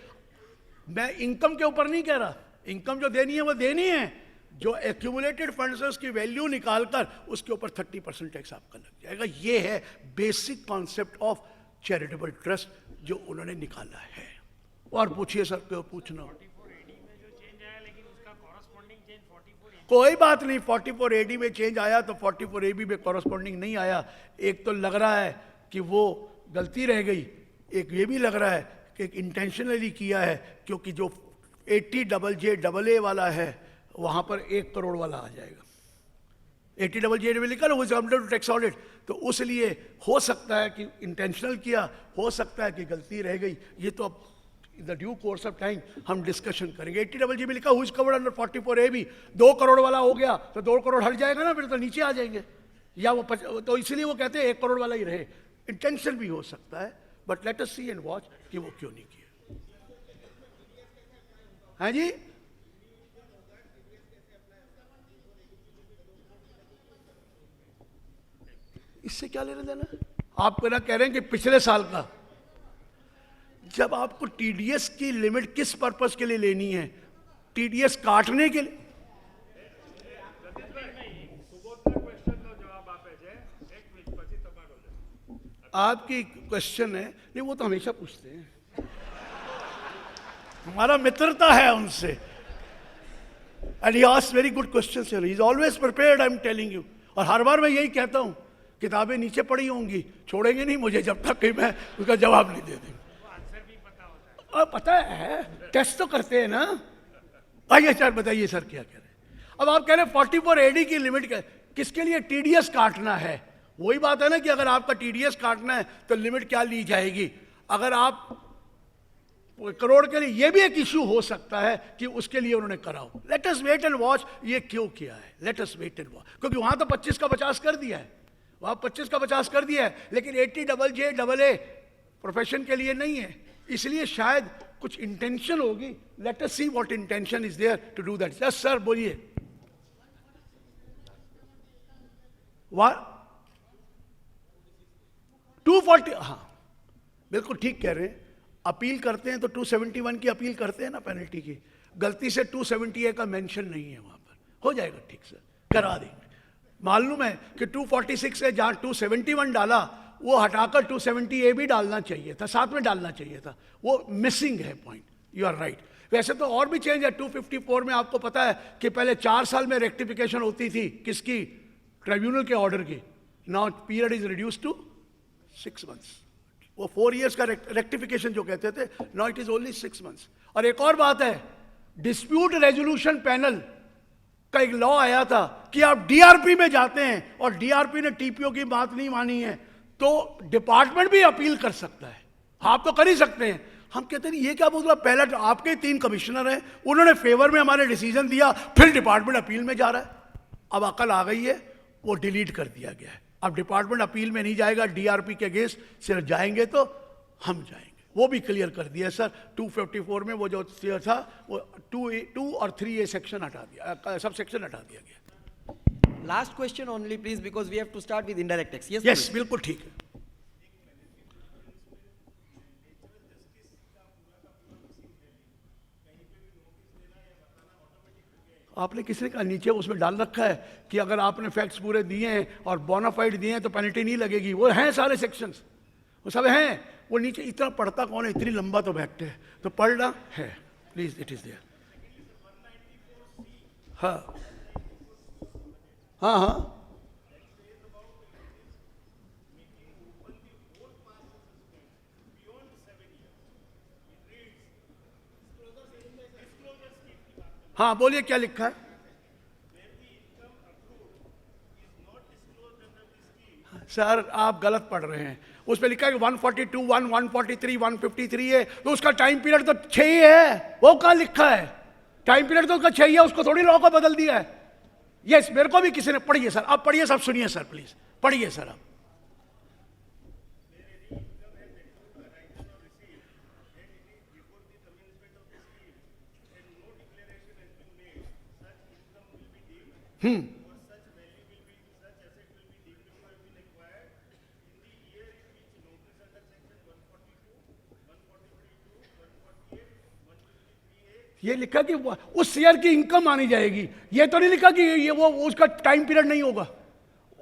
मैं इनकम के ऊपर नहीं कह रहा, इनकम जो देनी है वो देनी है, जो एक्यूमुलेटेड फंड्स है उसकी वैल्यू निकालकर उसके ऊपर 30% टैक्स आपका लग जाएगा। ये है basic concept of charitable trust जो उन्होंने निकाला है। और पूछिए सर, क्यों पूछना? कोई बात नहीं, 44AD में चेंज आया तो 44AB में कॉरस्पॉन्डिंग नहीं आया। एक तो लग रहा है कि वो गलती रह गई, एक ये भी लग रहा है कि इंटेंशनली किया है, क्योंकि जो 80JJAA वाला है वहां पर 1 करोड़ वाला आ जाएगा। 80JJAA में लिखा ना वो टू टैक्स ऑडिट, तो उस लिए हो सकता है कि इंटेंशनल किया, हो सकता है कि गलती रह गई। ये तो अब in the due course of time हम डिस्कशन करेंगे। 80JJAA में लिखा हुई कवर्ड अंडर 44AB, 2 करोड़ वाला हो गया तो 2 करोड़ हट जाएगा ना, फिर तो नीचे आ जाएंगे, या वो तो इसलिए वो कहते हैं 1 करोड़ वाला ही रहे। इंटेंशन भी हो सकता है, but let us see and watch कि वो क्यों नहीं किया। हाँ जी, इससे क्या लेना देना? आप ना कह रहे हैं कि पिछले साल का जब आपको टीडीएस की लिमिट किस पर्पस के लिए लेनी है? टीडीएस काटने के लिए? आपकी क्वेश्चन है, नहीं वो तो हमेशा पूछते हैं, हमारा मित्रता है उनसे। And he asked very good question sir, he is always prepared, I am telling you. और हर बार मैं यही कहता हूं, किताबें नीचे पड़ी होंगी, छोड़ेंगे नहीं मुझे जब तक कि मैं उसका जवाब नहीं दे दूं। पता है, टेस्ट तो करते हैं ना। आइए सर बताइए सर क्या कह रहे हैं। अब आप कह रहे हैं 44 एडी की लिमिट किसके लिए? टीडीएस काटना है। वही बात है ना कि अगर आपका टीडीएस काटना है तो लिमिट क्या ली जाएगी? अगर आप करोड़ के लिए, ये भी एक इश्यू हो सकता है कि उसके लिए उन्होंने करा हो। Let us wait and watch, ये क्यों किया है, let us wait and watch. क्योंकि वहां तो 25 का 50 कर दिया है, वहां 25 का 50 कर दिया है, लेकिन 80JJAA प्रोफेशन के लिए नहीं है। इसलिए शायद कुछ इंटेंशन होगी। Let us see what intention is there to do that. Yes sir बोलिए। 240, हाँ बिल्कुल ठीक कह रहे हैं। अपील करते हैं तो 271 की अपील करते हैं ना पेनल्टी की, गलती से 270A का मेंशन नहीं है वहां पर, हो जाएगा ठीक सर, करा देंगे। मालूम है कि 246 है, जहां 271 डाला वो हटाकर 270A भी डालना चाहिए था, साथ में डालना चाहिए था, वो मिसिंग है पॉइंट। You are right. वैसे तो और भी चेंज है 254 में। आपको पता है कि पहले 4 साल में रेक्टिफिकेशन होती थी, किसकी? ट्राइब्यूनल के ऑर्डर की। Now period is reduce to 6 months। वो 4 years का रेक्टिफिकेशन जो कहते थे, now it is only 6 months। और एक और बात है, डिस्प्यूट रेजोल्यूशन पैनल का एक लॉ आया था कि आप डीआरपी में जाते हैं और डीआरपी ने टीपीओ की बात नहीं मानी है तो डिपार्टमेंट भी अपील कर सकता है। आप तो कर ही सकते हैं। हम कहते हैं ये क्या बोल रहा, पहला तो आपके 3 कमिश्नर हैं, उन्होंने फेवर में हमारे डिसीजन दिया, फिर डिपार्टमेंट अपील में जा रहा है। अब अकल आ गई है, वो डिलीट कर दिया गया है। अब डिपार्टमेंट अपील में नहीं जाएगा डीआरपी के अगेंस्ट, सिर्फ जाएंगे तो हम जाएंगे। वो भी क्लियर कर दिया सर। 254 में वो जो था वो 2 और 3A सेक्शन हटा दिया, सब सेक्शन हटा दिया गया। Last question only please, because we have to start with indirect tax. Yes, yes please. बिल्कुल ठीक है। आपने किसने कहा? नीचे उसमें डाल रखा है कि अगर आपने फैक्ट्स पूरे दिए हैं और बोनाफाइड दिए हैं तो पेनल्टी नहीं लगेगी। वो हैं सारे सेक्शंस, वो सब हैं। वो नीचे इतना पढ़ता कौन है? इतनी लंबा तो बैठते हैं, तो पढ़ना है प्लीज, इट इज देयर। हाँ हाँ हाँ, हाँ बोलिए क्या लिखा है? सर आप गलत पढ़ रहे हैं। उस पर लिखा है कि 142, 143, 153 है, तो उसका टाइम पीरियड तो 6 ही है। वो कहाँ लिखा है? टाइम पीरियड तो उसका 6 ही है, उसको थोड़ी लॉ को बदल दिया है। यस, मेरे को भी किसी ने। पढ़िए सर, आप पढ़िए, सब सुनिए सर प्लीज, पढ़िए सर आप। ये लिखा कि उस शेयर की इनकम मानी जाएगी, ये तो नहीं लिखा कि ये वो उसका टाइम पीरियड नहीं होगा।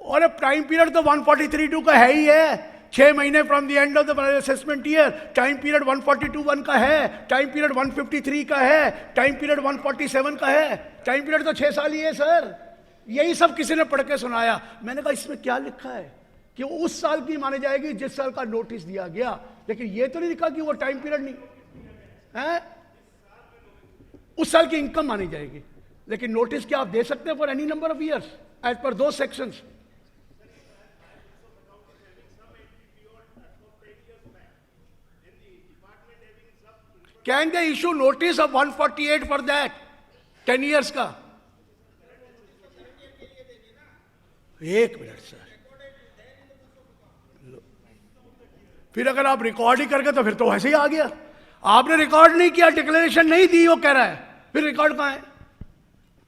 और टाइम पीरियड तो 143(2) का है ही है, 6 महीने from the end of the assessment year. Time period 142(1) का है, टाइम पीरियड 153 का है, टाइम पीरियड 147 का है। टाइम पीरियड तो 6 साल ही है सर। यही सब किसी ने पढ़ के सुनाया। मैंने कहा इसमें क्या लिखा है कि वो उस साल की मानी जाएगी जिस साल का नोटिस दिया गया, लेकिन ये तो नहीं लिखा कि वो टाइम पीरियड नहीं है, उस साल की इनकम मानी जाएगी। लेकिन नोटिस क्या आप दे सकते हैं for any number of years as per दो sections. Can they issue notice of 148 for that 10 years का? एक मिनट सर, फिर अगर आप रिकॉर्ड ही करके तो फिर तो वैसे ही आ गया। आपने रिकॉर्ड नहीं किया, डिक्लेरेशन नहीं दी, वो कह रहा है, फिर रिकॉर्ड कहां है?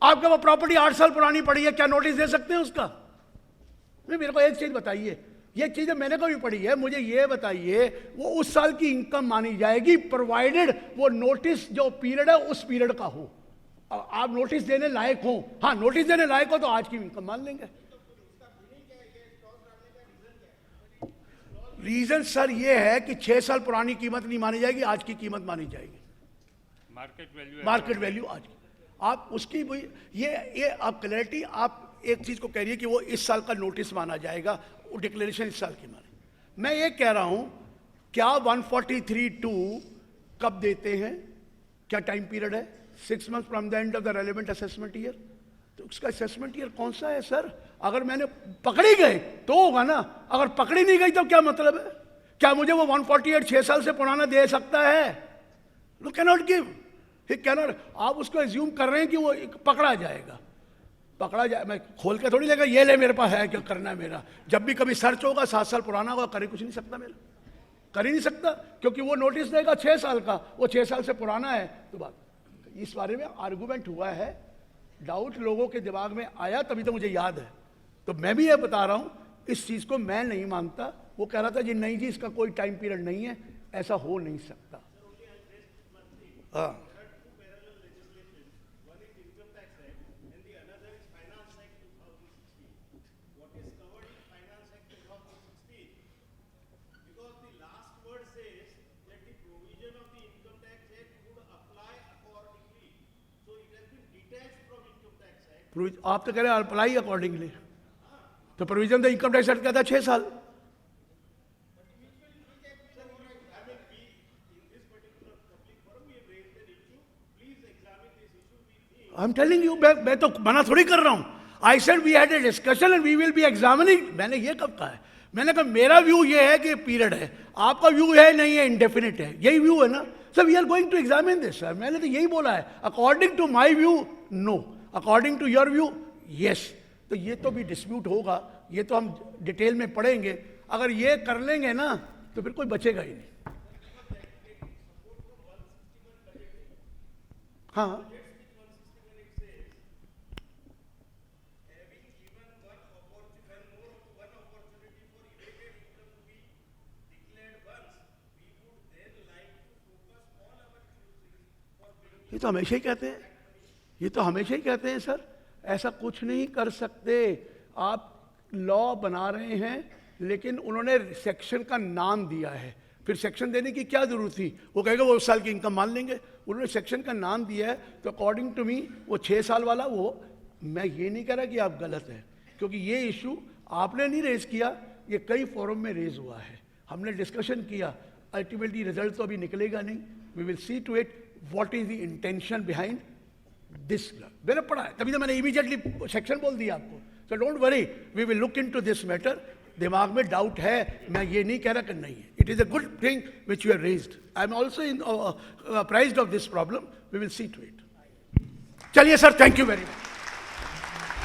आपका वो प्रॉपर्टी 8 साल पुरानी पड़ी है, क्या नोटिस दे सकते हैं उसका? नहीं, मेरे को एक चीज बताइए, ये चीजें मैंने कभी पढ़ी है, मुझे ये बताइए वो उस साल की इनकम मानी जाएगी प्रोवाइडेड वो नोटिस जो पीरियड है उस पीरियड का हो, आप नोटिस देने लायक हो। हाँ, नोटिस देने लायक हो तो आज की इनकम मान लेंगे। रीजन सर ये है कि 6 साल पुरानी कीमत नहीं मानी जाएगी, आज की कीमत मानी जाएगी, मार्केट वैल्यू आज की। आप उसकी ये आप क्लैरिटी, आप एक चीज को कह रही है कि वो इस साल का नोटिस माना जाएगा, वो डिक्लेरेशन इस साल की माने। मैं ये कह रहा हूं क्या 143(2) कब देते हैं, क्या टाइम पीरियड है? 6 months from the end of the relevant assessment year. तो उसका असेसमेंट ईयर कौन सा है सर? अगर मैंने पकड़ी गए तो होगा ना, अगर पकड़ी नहीं गई तो क्या मतलब है? क्या मुझे वो 148 6 साल से पुराना दे सकता है? No, cannot give, he cannot. आप उसको एज्यूम कर रहे हैं कि वो पकड़ा जाएगा, पकड़ा जाए। मैं खोल के थोड़ी लेगा ये ले मेरे पास है, क्या करना है मेरा। जब भी कभी सर्च होगा 7 साल पुराना होगा, करे कुछ नहीं सकता मेरा, कर ही नहीं सकता, क्योंकि वो नोटिस देगा 6 साल का, वो 6 साल से पुराना है। तो बात इस बारे में आर्गूमेंट हुआ है, डाउट लोगों के दिमाग में आया, तभी तो मुझे याद है। तो मैं भी ये बता रहा हूं, इस चीज को मैं नहीं मानता। वो कह रहा था जी नहीं जी इसका कोई टाइम पीरियड नहीं है, ऐसा हो नहीं सकता। हाँ, आप तो कह रहे हैं अप्लाई अकॉर्डिंगली, तो provision the income tax act कहता है 6 साल। आई एम टेलिंग यू, मैं तो मना थोड़ी कर रहा हूं। I said we had a discussion and we will be examining. मैंने ये कब कहा है? मैंने कहा मेरा व्यू ये है कि पीरियड है, आपका व्यू है नहीं है, इंडेफिनिट है, यही व्यू है ना sir. We are going to examine this sir, मैंने तो यही बोला है। According to my view no, according to your view yes. तो ये तो भी डिस्प्यूट होगा, ये तो हम डिटेल में पढ़ेंगे। अगर ये कर लेंगे ना तो फिर कोई बचेगा ही नहीं। हाँ, ये तो हमेशा ही कहते हैं, ये तो हमेशा ही कहते हैं सर, ऐसा कुछ नहीं कर सकते। आप लॉ बना रहे हैं, लेकिन उन्होंने सेक्शन का नाम दिया है, फिर सेक्शन देने की क्या जरूरत थी? वो कहेगा वो उस साल की इनकम मान लेंगे। उन्होंने सेक्शन का नाम दिया है, तो अकॉर्डिंग टू मी वो 6 साल वाला, वो मैं ये नहीं कह रहा कि आप गलत हैं, क्योंकि ये इशू आपने नहीं रेज किया, ये कई फोरम में रेज हुआ है, हमने डिस्कशन किया। अल्टीमेटली रिजल्ट तो अभी निकलेगा नहीं। We will see to it what is the intention behind this. मैंने पढ़ा है, तभी तो मैंने इमीडिएटली सेक्शन बोल दिया आपको। So don't worry, we will look into this matter. दिमाग में डाउट है, मैं ये नहीं कह रहा कि नहीं है। It is a good thing which you have raised. I am also in apprised of this problem. We will see to it. चलिए sir, thank you very much.